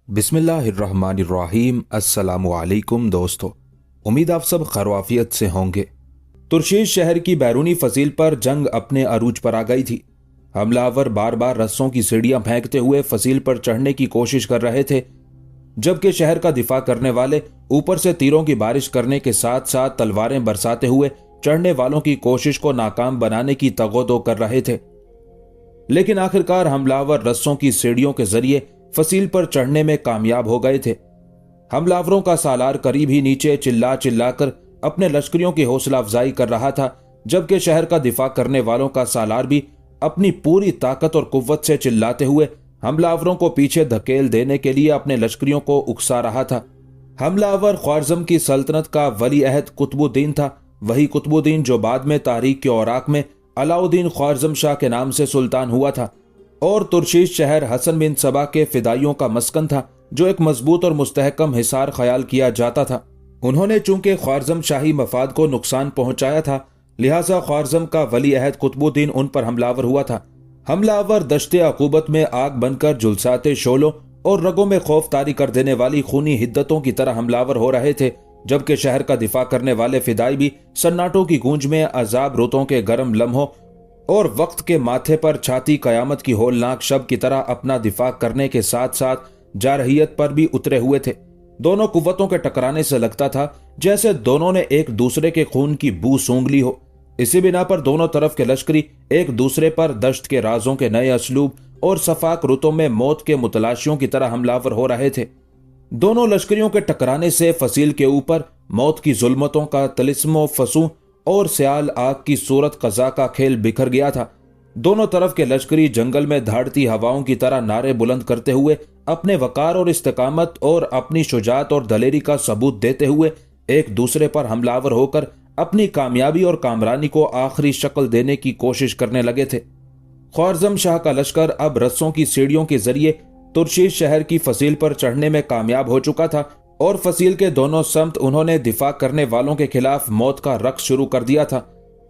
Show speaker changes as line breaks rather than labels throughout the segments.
बिस्मिल्लाहिर्रहमानिर्रहीम। अस्सलामुअलैकुम दोस्तों, उम्मीद आप सब खैरियत से होंगे। तुर्शीश शहर की बैरूनी फसील पर जंग अपने अरूज पर आ गई थी। हमलावर बार बार रस्सों की सीढ़ियां फेंकते हुए फसील पर चढ़ने की कोशिश कर रहे थे, जबकि शहर का दिफा करने वाले ऊपर से तीरों की बारिश करने के साथ साथ तलवारें बरसाते हुए चढ़ने वालों की कोशिश को नाकाम बनाने की तगोदो कर रहे थे। लेकिन आखिरकार हमलावर रस्सों की सीढ़ियों के जरिए फसील पर चढ़ने में कामयाब हो गए थे। हमलावरों का सालार करीब ही नीचे चिल्ला चिल्लाकर अपने लश्करियों की हौसला अफजाई कर रहा था, जबकि शहर का दिफा करने वालों का सालार भी अपनी पूरी ताकत और कुव्वत से चिल्लाते हुए हमलावरों को पीछे धकेल देने के लिए अपने लश्करियों को उकसा रहा था। हमलावर ख्वारज़म की सल्तनत का वली अहद कुतुबुद्दीन था, वही कुतुबुद्दीन जो बाद में तारीख के औराक में अलाउद्दीन ख्वारज़म शाह के नाम से सुल्तान हुआ था। और तुर्शीश शहर हसन बिन सबा के फिदाइयों का मस्कन था, जो एक मजबूत और मुस्तहकम हिसार ख्याल किया जाता था। उन्होंने चूंकि ख्वारज़म शाही मफाद को नुकसान पहुंचाया था, लिहाजा ख्वारज़म का वली अहद कुतुबुद्दीन उन पर हमलावर हुआ था। हमलावर दश्ते अकूबत में आग बनकर झुलसाते शोलों और रगों में खौफ तारी कर देने वाली खूनी हिद्दतों की तरह हमलावर हो रहे थे, जबकि शहर का दिफा करने वाले फिदाई भी सन्नाटों की गूंज में अजाब रुतों के गर्म लम्हों और वक्त के माथे पर छाती कयामत की होलनाक शब की तरह अपना दिफा करने के साथ साथ जारहियत पर भी उतरे हुए थे। दोनों कुव्वतों के टकराने से लगता था जैसे दोनों ने एक दूसरे के खून की बू सूंघ ली हो। इसी बिना पर दोनों तरफ के लश्करी एक दूसरे पर दश्त के राजों के नए असलूब और सफाक रुतों में मौत के मुतलाशियों की तरह हमलावर हो रहे थे। दोनों लश्करियों के टकराने से फसील के ऊपर मौत की जुल्मतों का तिलिस्मो फसू और स्याल आग की सूरत कज़ा का खेल बिखर गया था। दोनों तरफ के लश्करी जंगल में धाड़ती हवाओं की तरह नारे बुलंद करते हुए अपने वकार और इस्तेकामत और अपनी शुजात और दलेरी का सबूत देते हुए एक दूसरे पर हमलावर होकर अपनी कामयाबी और कामरानी को आखिरी शक्ल देने की कोशिश करने लगे थे। ख्वारज़म शाह का लश्कर अब रस्सों की सीढ़ियों के जरिए तुर्शीश शहर की फसील पर चढ़ने में कामयाब हो चुका था और फसील के दोनों समत उन्होंने दिफा करने वालों के खिलाफ मौत का रक्स शुरू कर दिया था।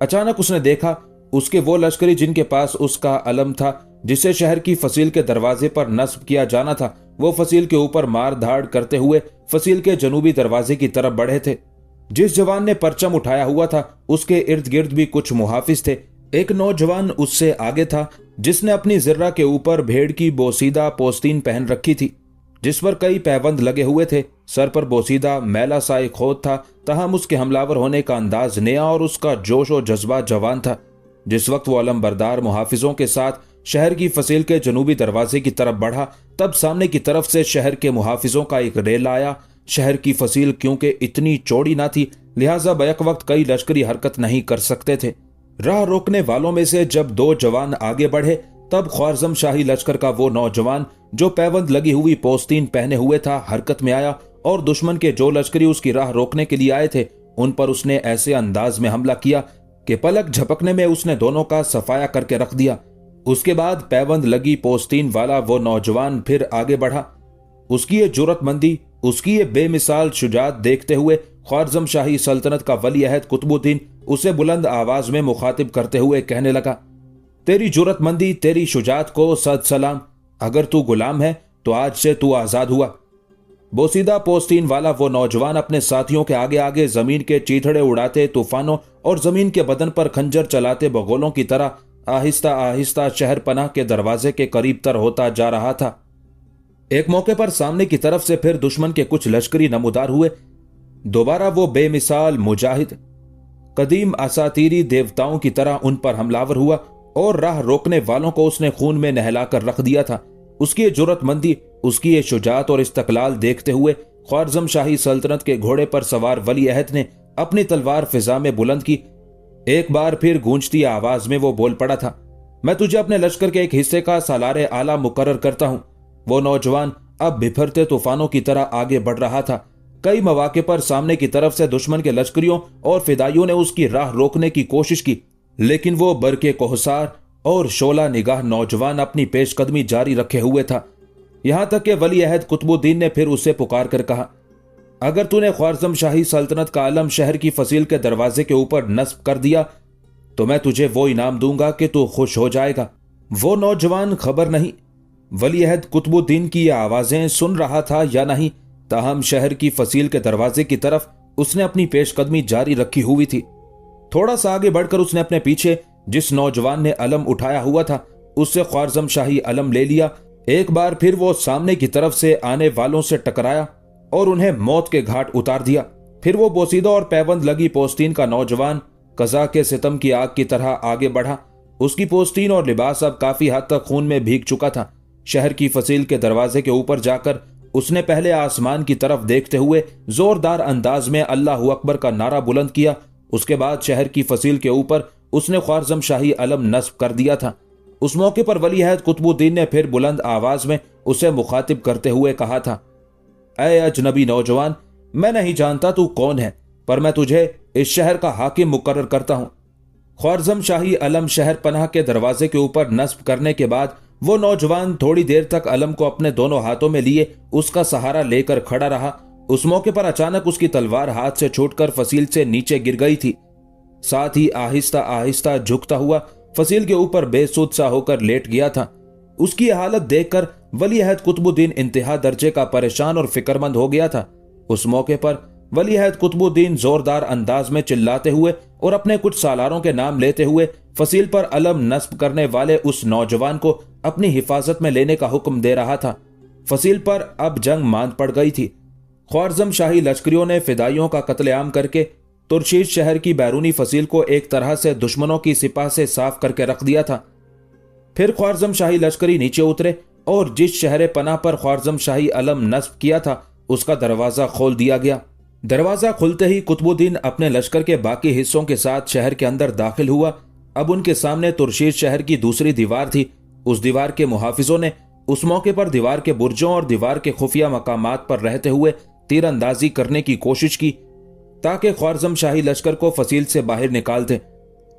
अचानक उसने देखा उसके वो लश्करी जिनके पास उसका अलम था, जिसे शहर की फसील के दरवाजे पर नस्ब किया जाना था, वो फसील के ऊपर मार धाड़ करते हुए फसील के जनूबी दरवाजे की तरफ बढ़े थे। जिस जवान ने परचम उठाया हुआ था उसके इर्द गिर्द भी कुछ मुहाफिज थे। एक नौजवान उससे आगे था जिसने अपनी जिर्रा के ऊपर भेड़ की बोसीदा पोस्तीन पहन रखी थी, जिस पर कई पैबंद लगे हुए थे। सर पर बोसीदा मैला सा एक खोद था, तहम उसके हमलावर होने का अंदाज नया और उसका जोश और जज्बा जवान था। जिस वक्त वो अलमबरदार मुहाफिजों के साथ शहर की फसील के जनूबी दरवाजे की तरफ बढ़ा, तब सामने की तरफ से शहर के मुहाफिजों का एक रेला आया। शहर की फसील क्योंकि इतनी चौड़ी ना थी, लिहाजा बैक वक्त कई लश्करी हरकत नहीं कर सकते थे। राह रोकने वालों में से जब दो जवान आगे बढ़े, तब ख्वारज़म शाही लश्कर का वो नौजवान जो पैबंद लगी हुई पोस्तीन पहने हुए था हरकत में आया और दुश्मन के जो लश्करी उसकी राह रोकने के लिए आए थे उन पर उसने ऐसे अंदाज में हमला किया कि पलक झपकने में उसने दोनों का सफाया करके रख दिया। उसके बाद पैबंद लगी पोस्तीन वाला वो नौजवान फिर आगे बढ़ा। उसकी ये जुर्रतमंदी, उसकी ये बेमिसाल शुजात देखते हुए ख्वारज़म शाही सल्तनत का वली अहद कुतुबुद्दीन उसे बुलंद आवाज में मुखातिब करते हुए कहने लगा, तेरी जुर्रतमंदी, तेरी शुजात को सद सलाम। अगर तू गुलाम है तो आज से तू आजाद हुआ। बोसीदा पोस्तीन वाला वो नौजवान अपने साथियों के आगे आगे जमीन के चीथड़े उड़ाते तूफानों और जमीन के बदन पर खंजर चलाते बगोलों की तरह आहिस्ता आहिस्ता शहर पनाह के दरवाजे के करीब तर होता जा रहा था। एक मौके पर सामने की तरफ से फिर दुश्मन के कुछ लश्करी नमूदार हुए। दोबारा वो बेमिसाल मुजाहिद कदीम असातीरी देवताओं की तरह उन पर हमलावर हुआ और राह रोकने वालों को उसने खून में नहलाकर रख दिया था। उसकी ये जुर्रतमंदी, उसकी ये शुजात और इस्तकलाल देखते हुए ख्वारज़म शाही सल्तनत के घोड़े पर सवार वली अहद ने अपनी तलवार फिजा में बुलंद की। एक बार फिर गूंजती आवाज में वो बोल पड़ा था, मैं तुझे अपने लश्कर के एक हिस्से का सालारे आला मुकर्रर करता हूं। वो नौजवान अब बिफरते तूफानों की तरह आगे बढ़ रहा था। कई मौके पर सामने की तरफ से दुश्मन के लश्करियों और फिदाइयों ने उसकी राह रोकने की कोशिश की, लेकिन वो बरके कोहसार और शोला निगाह नौजवान अपनी पेशकदमी जारी रखे हुए था। यहां तक कि वली अहद कुतुबुद्दीन ने फिर उसे पुकार कर कहा, अगर तूने ख्वारज़म शाही सल्तनत का अलम शहर की फसील के दरवाजे के ऊपर नस्ब कर दिया तो मैं तुझे वो इनाम दूंगा कि तू खुश हो जाएगा। वो नौजवान खबर नहीं वलीअहद कुतुबुद्दीन की ये आवाजें सुन रहा था या नहीं, ताहम शहर की फसील के दरवाजे की तरफ उसने अपनी पेशकदमी जारी रखी हुई थी। थोड़ा सा आगे बढ़कर उसने अपने पीछे जिस नौजवान ने अलम उठाया हुआ था उससे ख्वारज़म शाही अलम ले लिया। एक बार फिर वो सामने की तरफ से आने वालों से टकराया और उन्हें मौत के घाट उतार दिया। फिर वो बोसीदा और पैबंद लगी पोस्तीन का नौजवान कज़ा के सितम की आग की तरह आगे बढ़ा। उसकी पोस्तीन और लिबास अब काफी हद तक खून में भीग चुका था। शहर की फसील के दरवाजे के ऊपर जाकर उसने पहले आसमान की तरफ देखते हुए जोरदार अंदाज में अल्लाह अकबर का नारा बुलंद किया। उसके बाद शहर की फसील के ऊपर उसने ख्वारज़म शाही अलम नस्ब कर दिया था। उस मौके पर वलीअहद कुतुबुद्दीन ने फिर बुलंद आवाज में उसे मुखातिब करते हुए कहा था, ऐ अजनबी नौजवान, मैं नहीं जानता तू कौन है, पर मैं तुझे इस शहर का हाकिम मुकर्रर करता हूं। ख्वारज़म शाही अलम शहर पनाह के दरवाजे के ऊपर नस्ब करने के बाद वो नौजवान थोड़ी देर तक अलम को अपने दोनों हाथों में लिए उसका सहारा लेकर खड़ा रहा। उस मौके पर अचानक उसकी तलवार हाथ से छूटकर फसील से नीचे गिर गई थी। साथ ही आहिस्ता आहिस्ता झुकता हुआ फसील के ऊपर बेसुध सा होकर लेट गया था। उसकी हालत देखकर वलीअहद कुतुबुद्दीन इंतहा दर्जे का परेशान और फिक्रमंद हो गया था। उस मौके पर वलीअहद कुतुबुद्दीन जोरदार अंदाज में चिल्लाते हुए और अपने कुछ सालारों के नाम लेते हुए फसील पर अलम नस्ब करने वाले उस नौजवान को अपनी हिफाजत में लेने का हुक्म दे रहा था। फसील पर अब जंग मांद पड़ गई थी। ख्वारज़म शाही लश्करियों ने फिदाइयों का कत्लेआम करके तुर्शीश शहर की बैरूनी फसील को एक तरह से दुश्मनों की सिपाह से साफ करके रख दिया था। फिर ख्वारज़म शाही लश्करी नीचे उतरे और जिस शहर पनाह पर ख्वारज़म शाही अलम नस्ब किया था उसका दरवाजा खोल दिया गया। दरवाजा खुलते ही कुतुबुद्दीन अपने लश्कर के बाकी हिस्सों के साथ शहर के अंदर दाखिल हुआ। अब उनके सामने तुर्शीश शहर की दूसरी दीवार थी। उस दीवार के मुहाफिजों ने उस मौके पर दीवार के बुर्जों और दीवार के खुफिया मकामात पर रहते हुए तीरंदाजी करने की कोशिश की ताकि ख्वारज़म शाही लश्कर को फसील से बाहर निकाल दें।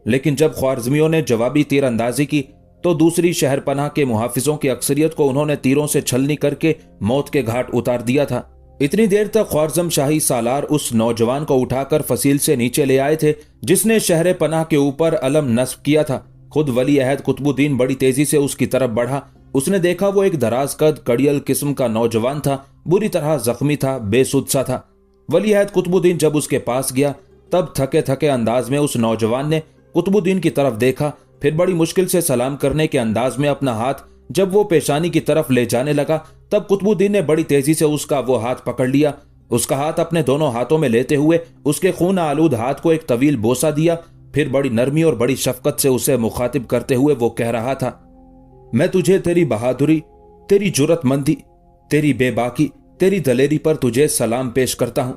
लेकिन जब ख्वारज़मियों ने जवाबी तीरंदाजी की तो दूसरी शहर पनाह के मुहाफिजों की अक्सरियत को उन्होंने तीरों से छलनी करके मौत के घाट उतार दिया था। इतनी देर तक ख्वारज़म शाही सालार उस नौजवान को उठाकर फसील से नीचे ले आए थे जिसने शहर पनाह के ऊपर अलम नस्ब किया था। खुद वलीअहद कुतुबुद्दीन बड़ी तेजी से उसकी तरफ बढ़ा। उसने देखा वो एक दराज कद कड़ियल किस्म का नौजवान था, बुरी तरह जख्मी था, बेसुध सा था। वलीअहद कुतुबुद्दीन जब उसके पास गया तब थके थके अंदाज में उस नौजवान ने कुतुबुद्दीन की तरफ देखा। फिर बड़ी मुश्किल से सलाम करने के अंदाज में अपना हाथ जब वो पेशानी की तरफ ले जाने लगा तब कुतुबुद्दीन ने बड़ी तेजी से उसका वो हाथ पकड़ लिया। उसका हाथ अपने दोनों हाथों में लेते हुए उसके खून आलूद हाथ को एक तवील बोसा दिया। फिर बड़ी नरमी और बड़ी शफकत से उसे मुखातिब करते हुए वो कह रहा था, मैं तुझे तेरी बहादुरी, तेरी जुर्रतमंदी, तेरी बेबाकी, तेरी दलेरी पर तुझे सलाम पेश करता हूं।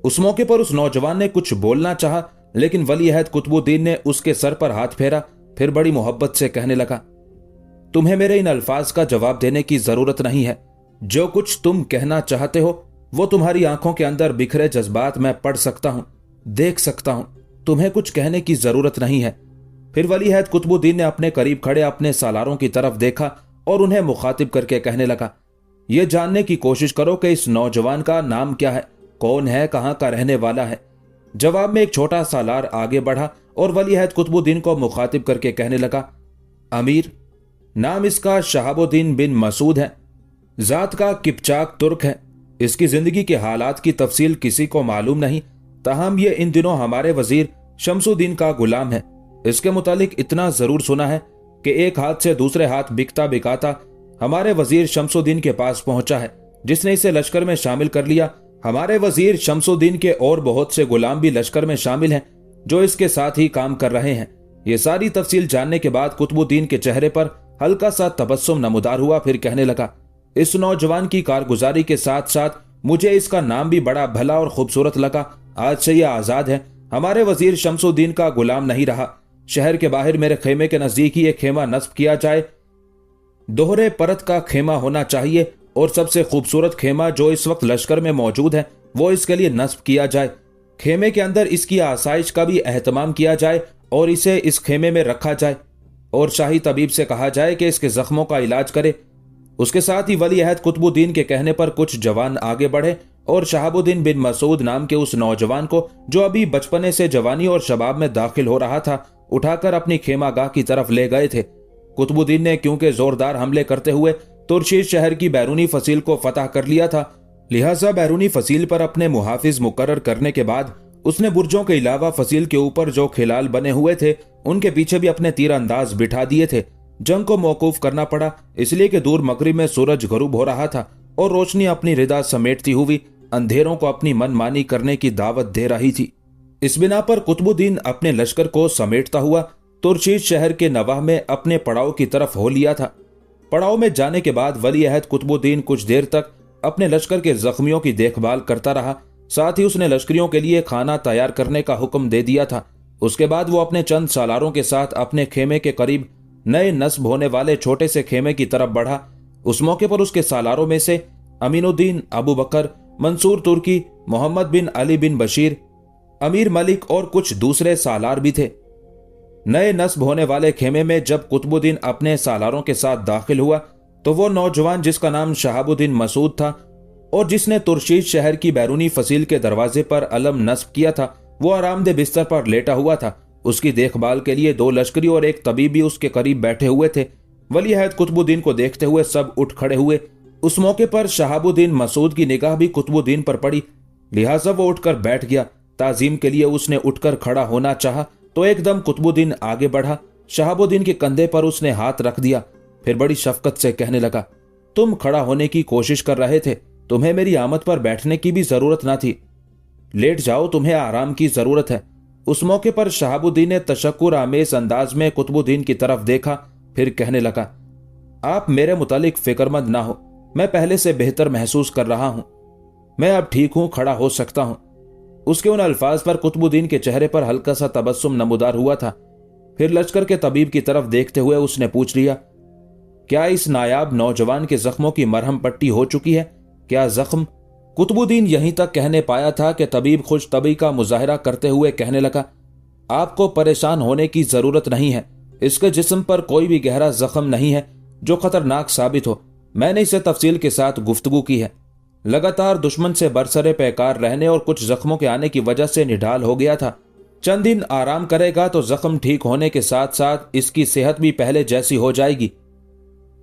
उस मौके पर उस नौजवान ने कुछ बोलना चाहा लेकिन वलीअहद कुतुबुद्दीन ने उसके सर पर हाथ फेरा। फिर बड़ी मोहब्बत से कहने लगा, तुम्हें मेरे इन अल्फाज का जवाब देने की जरूरत नहीं है। जो कुछ तुम कहना चाहते हो वो तुम्हारी आंखों के अंदर बिखरे जज्बात मैं पढ़ सकता हूं, देख सकता हूं। तुम्हें कुछ कहने की जरूरत नहीं है। फिर वलीअहद कुतुबुद्दीन ने अपने करीब खड़े अपने सालारों की तरफ देखा और उन्हें मुखातिब करके कहने लगा, यह जानने की कोशिश करो कि इस नौजवान का नाम क्या है, कौन है, कहां का रहने वाला है। जवाब में एक छोटा सालार आगे बढ़ा और वलीअहद कुतुबुद्दीन को मुखातिब करके कहने लगा, अमीर, नाम इसका शहाबुद्दीन बिन मसूद है, जात का किपचाक तुर्क है। इसकी जिंदगी के हालात की तफसील किसी को मालूम नहीं, ताहम ये इन दिनों हमारे वजीर शमसुद्दीन का गुलाम है। इसके मुतालिक इतना जरूर सुना है कि एक हाथ से दूसरे हाथ बिकता बिकाता हमारे वजीर शमसुद्दीन के पास पहुंचा है, जिसने इसे लश्कर में शामिल कर लिया। हमारे वजीर शमसुद्दीन के और बहुत से गुलाम भी लश्कर में शामिल हैं जो इसके साथ ही काम कर रहे हैं। ये सारी तफसील जानने के बाद कुतुबुद्दीन के चेहरे पर हल्का सा तबस्सुम नमूदार हुआ। फिर कहने लगा, इस नौजवान की कारगुजारी के साथ साथ मुझे इसका नाम भी बड़ा भला और खूबसूरत लगा। आज से यह आजाद है, हमारे वजीर शमसुद्दीन का गुलाम नहीं रहा। शहर के बाहर मेरे खेमे के नजदीक ही एक खेमा नस्ब किया जाए। दोहरे परत का खेमा होना चाहिए और सबसे खूबसूरत खेमा जो इस वक्त लश्कर में मौजूद है वो इसके लिए नस्ब किया जाए। खेमे के अंदर इसकी आसाइश का भी एहतमाम किया जाए और इसे इस खेमे में रखा जाए और शाही तबीब से कहा जाए कि इसके जख्मों का इलाज करे। उसके साथ ही वलीअहद कुतुबुद्दीन के कहने पर कुछ जवान आगे बढ़े और शहाबुद्दीन बिन मसूद नाम के उस नौजवान को, जो अभी बचपने से जवानी और शबाब में दाखिल हो रहा था, उठाकर अपनी खेमागाह की तरफ ले गए थे। कुतुबुद्दीन ने क्योंकि जोरदार हमले करते हुए तुर्शीद शहर की बैरूनी फसील को फतह कर लिया था, लिहाजा बैरूनी फसील पर अपने मुहाफिज मुकर्रर करने के बाद उसने बुर्जों के अलावा फसील के ऊपर जो खिलाल बने हुए थे उनके पीछे भी अपने तीरंदाज बिठा दिए थे। जंग को मौकूफ करना पड़ा इसलिए कि दूर मगरिब में सूरज गरूब हो रहा था और रोशनी अपनी रिदा समेटती हुई अंधेरों को अपनी मनमानी करने की दावत दे रही थी। इस बिना पर कुतुबुद्दीन अपने लश्कर को समेटता हुआ तुर्शीद शहर के नवाह में अपने पड़ाव की तरफ हो लिया था। पड़ाव में जाने के बाद वली अहद कुतुबुद्दीन कुछ देर तक अपने लश्कर के जख्मियों की देखभाल करता रहा। साथ ही उसने लश्करियों के लिए खाना तैयार करने का हुक्म दे दिया था। उसके बाद वो अपने चंद सालारों के साथ अपने खेमे के करीब नए नस्ब होने वाले छोटे से खेमे की तरफ बढ़ा। उस मौके पर उसके सालारों में से अमीनुद्दीन, अबू बकर, मंसूर तुर्की, मोहम्मद बिन अली बिन बशीर, अमीर मलिक और कुछ दूसरे सालार भी थे। नए नस्ब होने वाले खेमे में जब कुतुबुद्दीन अपने सालारों के साथ दाखिल हुआ तो वो नौजवान जिसका नाम शहाबुद्दीन मसूद था और जिसने तुर्शीद शहर की बैरूनी फसील के दरवाजे पर अलम नस्ब किया था, वो आरामदेह बिस्तर पर लेटा हुआ था। उसकी देखभाल के लिए 2 लश्करी और एक तबीब भी उसके करीब बैठे हुए थे। वली अहद कुतुबुद्दीन को देखते हुए सब उठ खड़े हुए। उस मौके पर शहाबुद्दीन मसूद की निगाह भी कुतुबुद्दीन पर पड़ी, लिहाजा वो उठकर बैठ गया। ताजीम के लिए उसने उठकर खड़ा होना चाहा तो एकदम कुतुबुद्दीन आगे बढ़ा। शहाबुद्दीन के कंधे पर उसने हाथ रख दिया, फिर बड़ी शफकत से कहने लगा, तुम खड़ा होने की कोशिश कर रहे थे, तुम्हें मेरी आमद पर बैठने की भी जरूरत ना थी। लेट जाओ, तुम्हें आराम की जरूरत है। उस मौके पर शहाबुद्दीन ने तशक्कुर आमेज अंदाज में कुतुबुद्दीन की तरफ देखा, फिर कहने लगा, आप मेरे मुतालिक फिक्रमंद ना हो, मैं पहले से बेहतर महसूस कर रहा हूं। मैं अब ठीक हूं, खड़ा हो सकता हूं। उसके उन अल्फाज पर कुतुबुद्दीन के चेहरे पर हल्का सा तबस्सुम नमूदार हुआ था। फिर लश्कर के तबीब की तरफ देखते हुए उसने पूछ लिया, क्या इस नायाब नौजवान के जख्मों की मरहम पट्टी हो चुकी है? क्या जख्म? कुतुबुद्दीन यहीं तक कहने पाया था कि तबीब खुश तबी का मुजाहरा करते हुए कहने लगा, आपको परेशान होने की जरूरत नहीं है। इसके जिस्म पर कोई भी गहरा जख्म नहीं है जो खतरनाक साबित हो। मैंने इसे तफसील के साथ गुफ्तगू की है। लगातार दुश्मन से बरसरे पैकार रहने और कुछ जख्मों के आने की वजह से निढाल हो गया था। चंद दिन आराम करेगा तो जख्म ठीक होने के साथ साथ इसकी सेहत भी पहले जैसी हो जाएगी।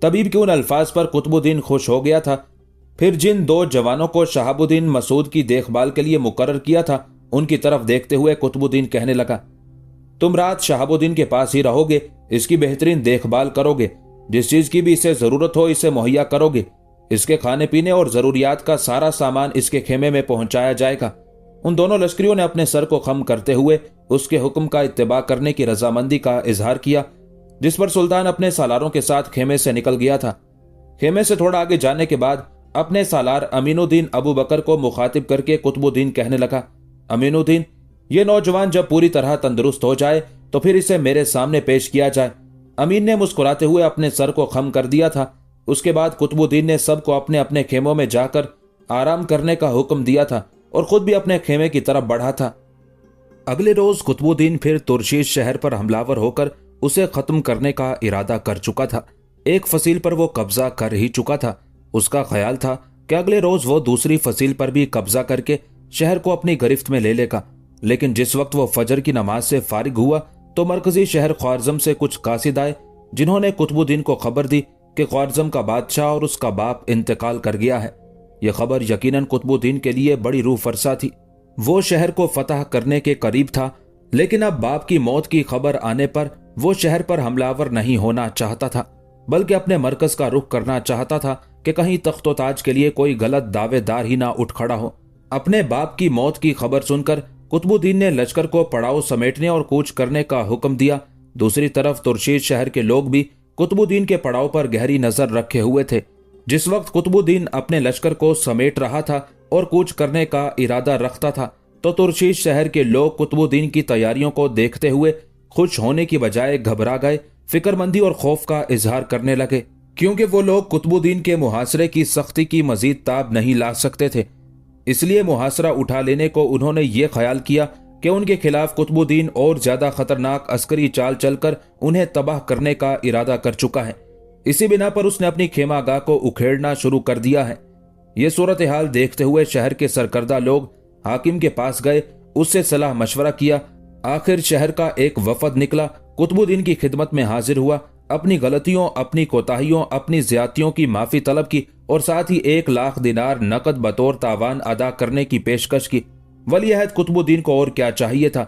तबीब के उन अल्फाज पर कुतुबुद्दीन खुश हो गया था। फिर जिन 2 जवानों को शहाबुद्दीन मसूद की देखभाल के लिए मुकर्रर किया था, उनकी तरफ देखते हुए कुतुबुद्दीन कहने लगा, तुम रात शहाबुद्दीन के पास ही रहोगे, इसकी बेहतरीन देखभाल करोगे, जिस चीज की भी इसे जरूरत हो इसे मुहैया करोगे। इसके खाने पीने और जरूरियात का सारा सामान इसके खेमे में पहुंचाया जाएगा। उन दोनों लश्करियों ने अपने सर को खम करते हुए उसके हुक्म का इत्तिबा करने की रजामंदी का इजहार किया, जिस पर सुल्तान अपने सालारों के साथ खेमे से निकल गया था। खेमे से थोड़ा आगे जाने के बाद अपने सालार अमीनुद्दीन अबू बकर को मुखातिब करके कुतुबुद्दीन कहने लगा, अमीनुद्दीन, ये नौजवान जब पूरी तरह तंदुरुस्त हो जाए तो फिर इसे मेरे सामने पेश किया जाए। अमीन ने मुस्कुराते हुए अपने सर को खम कर दिया था। उसके बाद कुतुबुद्दीन ने सबको अपने अपने खेमों में जाकर आराम करने का हुक्म दिया था और खुद भी अपने खेमे की तरफ बढ़ा था। अगले रोज कुतुबुद्दीन फिर तुर्शीद शहर पर हमलावर होकर उसे खत्म करने का इरादा कर चुका था। एक फसील पर वो कब्जा कर ही चुका था। उसका ख्याल था कि अगले रोज वो दूसरी फसील पर भी कब्जा करके शहर को अपनी गिरफ्त में ले लेगा। लेकिन जिस वक्त वो फजर की नमाज से फारिग हुआ तो मरकजी शहर ख्वारज़म से कुछ कासिद आए, जिन्होंने कुतुबुद्दीन को खबर दी कि ख्वारज़म का बादशाह और उसका बाप इंतकाल कर गया है। यह खबर यकीनन कुतुबुद्दीन के लिए बड़ी रूह फरसा थी। वो शहर को फतह करने के करीब था, लेकिन अब बाप की मौत की खबर आने पर वो शहर पर हमलावर नहीं होना चाहता था, बल्कि अपने मरकज का रुख करना चाहता था कि कहीं तख्तो ताज के लिए कोई गलत दावेदार ही ना उठ खड़ा हो। अपने बाप की मौत की खबर सुनकर कुतुबुद्दीन ने लश्कर को पड़ाव समेटने और कूच करने का हुक्म दिया। दूसरी तरफ तुर्शीद शहर के लोग भी कुतुबुद्दीन के पड़ाव पर गहरी नजर रखे हुए थे। जिस वक्त कुतुबुद्दीन अपने लश्कर को समेट रहा था और कूच करने का इरादा रखता था, तो तुर्शीद शहर के लोग कुतुबुद्दीन की तैयारियों को देखते हुए खुश होने की बजाय घबरा गए, फिक्रमंदी और खौफ का इजहार करने लगे, क्योंकि वो लोग कुतुबुद्दीन के मुहासरे की सख्ती की मजीद ताब नहीं ला सकते थे। इसलिए मुहासरा उठा लेने को उन्होंने ये ख्याल किया कि उनके खिलाफ कुतुबुद्दीन और ज्यादा खतरनाक अस्करी चाल चलकर उन्हें तबाह करने का इरादा कर चुका है। इसी बिना पर उसने अपनी खेमागाह को उखेड़ना शुरू कर दिया है। ये सूरत हाल देखते हुए शहर के सरकर्दा लोग हाकिम के पास गए, उससे सलाह मशवरा किया। आखिर शहर का एक वफद निकला, कुतुबुद्दीन की खिदमत में हाजिर हुआ, अपनी गलतियों, अपनी कोताहियों, अपनी ज्यादतियों की माफी तलब की और साथ ही 1 लाख दिनार नकद बतौर तावान अदा करने की पेशकश की। वलीअहद कुतुबुद्दीन को और क्या चाहिए था?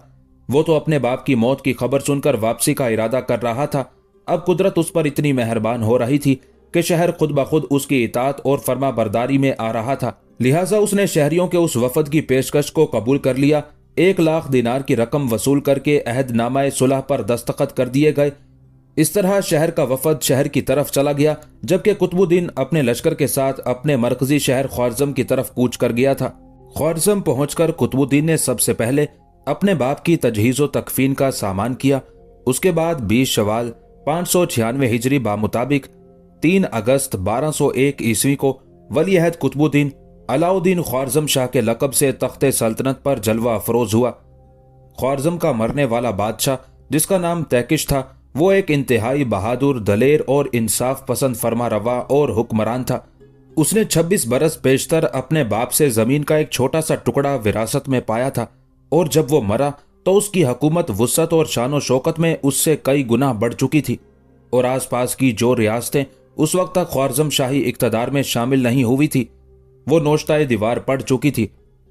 वो तो अपने बाप की मौत की खबर सुनकर वापसी का इरादा कर रहा था। अब कुदरत उस पर इतनी मेहरबान हो रही थी कि शहर खुद ब खुद उसकी इताअत और फर्मा बरदारी में आ रहा था। लिहाजा उसने शहरियों के उस वफद की पेशकश को कबूल कर लिया। 1 लाख दिनार की रकम वसूल करके अहदनामा सुलह पर दस्तखत कर दिए गए। इस तरह शहर का वफद शहर की तरफ चला गया, जबकि कुतुबुद्दीन अपने लश्कर के साथ अपने मरकजी शहर ख्वारज़म की तरफ कूच कर गया था। ख्वारज़म पहुंचकर कुतुबुद्दीन ने सबसे पहले अपने बाप की तजहीज़ो तकफीन का सामान किया। उसके बाद 20 शवाल 596 हिजरी बामुताबिक 3 अगस्त 1201 ईस्वी को वलीअहद कुतुबुद्दीन अलाउद्दीन ख्वारज़म शाह के लक़ब से तख्ते सल्तनत पर जलवा अफरोज हुआ। ख्वारज़म का मरने वाला बादशाह, जिसका नाम तैकिश था, वो एक इंतहाई बहादुर, दलेर और इंसाफ पसंद फरमा रवा और हुक्मरान था। उसने 26 बरस पेशतर अपने बाप से जमीन का एक छोटा सा टुकड़ा विरासत में पाया था और जब वो मरा तो उसकी हुकूमत वुसअत और शानो शौकत में उससे कई गुना बढ़ चुकी थी और आसपास की जो रियासतें उस वक्त तक ख्वारज़म शाही इक्तदार में शामिल नहीं हुई थी, वो नोश्ताए दीवार पड़ चुकी थी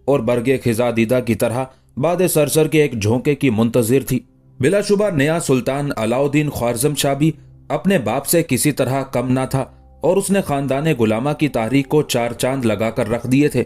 और बरगे खिजा दीदा की तरह बाद सरसर के एक झोंके की मुंतजिर थी। बिलाशुबा नया सुल्तान अलाउद्दीन ख्वारज़म शाह भी अपने बाप से किसी तरह कम ना था और उसने खानदान गुलामा की तारीख को 4 चांद लगाकर रख दिए थे।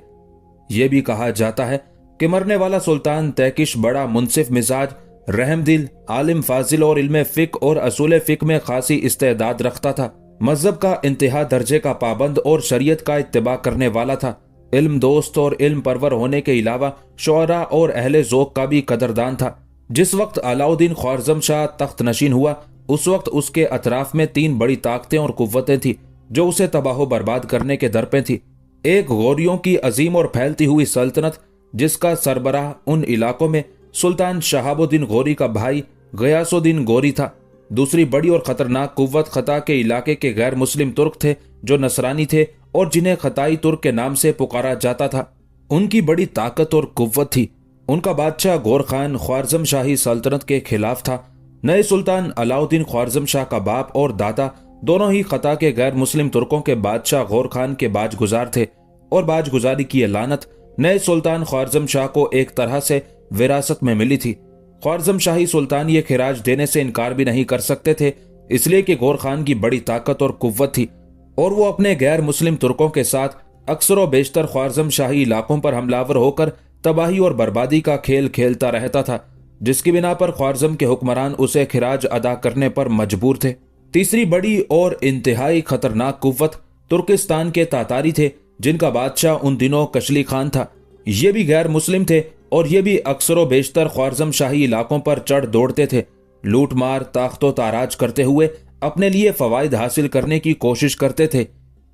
ये भी कहा जाता है कि मरने वाला सुल्तान तैकिश बड़ा मुनसिफ मिजाज, रहमदिल, आलिम फाजिल और इल्म फिक और असूल फिक में खासी इस्तेदाद रखता था। मजहब का इंतहा दर्जे का पाबंद और शरीयत का इत्तिबा करने वाला था। इल्म दोस्त और इल्म परवर होने के अलावा शुअरा और अहले ज़ौक़ का भी कदरदान था। जिस वक्त अलाउद्दीन ख्वारज़म शाह तख्त नशीन हुआ, उस वक्त उसके अतराफ में 3 बड़ी ताकतें और कुव्वतें थी जो उसे तबाह बर्बाद करने के दर पे थी। एक गौरियों की अजीम और फैलती हुई सल्तनत, जिसका सरबराह उन इलाकों में सुल्तान शहाबुद्दीन गौरी का भाई गयासुद्दीन गौरी था। दूसरी बड़ी और खतरनाक कुव्वत खता के इलाके के गैर मुस्लिम तुर्क थे जो नसरानी थे और जिन्हें खताई तुर्क के नाम से पुकारा जाता था। उनकी बड़ी ताकत और कुव्वत थी। उनका बादशाह गौर खान ख्वारज़म शाही सल्तनत के खिलाफ था। नए सुल्तान अलाउद्दीन ख्वारज़म शाह का बाप और दादा दोनों ही खता के गैर मुस्लिम तुर्कों के बादशाह गौर खान के बाजगुजार थे और बाजगुजारी की लानत नए सुल्तान ख्वारज़म शाह को एक तरह से विरासत में मिली थी। ख्वारज़म शाही सुल्तान ये खिराज देने से इनकार भी नहीं कर सकते थे, इसलिए कि गौर खान की बड़ी ताकत और कुव्वत थी और वो अपने गैर मुस्लिम तुर्कों के साथ अक्सर व बेशतर ख्वारज़म शाही इलाकों पर हमलावर होकर तबाही और बर्बादी का खेल खेलता रहता था, जिसकी बिना पर ख्वारज़म के हुक्मरान उसे खिराज अदा करने पर मजबूर थे। तीसरी बड़ी और इंतहाई खतरनाक कुव्वत तुर्किस्तान के तातारी थे, जिनका बादशाह उन दिनों कशली खान था। ये भी गैर मुस्लिम थे और ये भी अक्सर व बेशतर ख्वारज़म शाही इलाकों पर चढ़ दौड़ते थे, लूट मार ताख्तो ताराज करते हुए अपने लिए फवायद हासिल करने की कोशिश करते थे।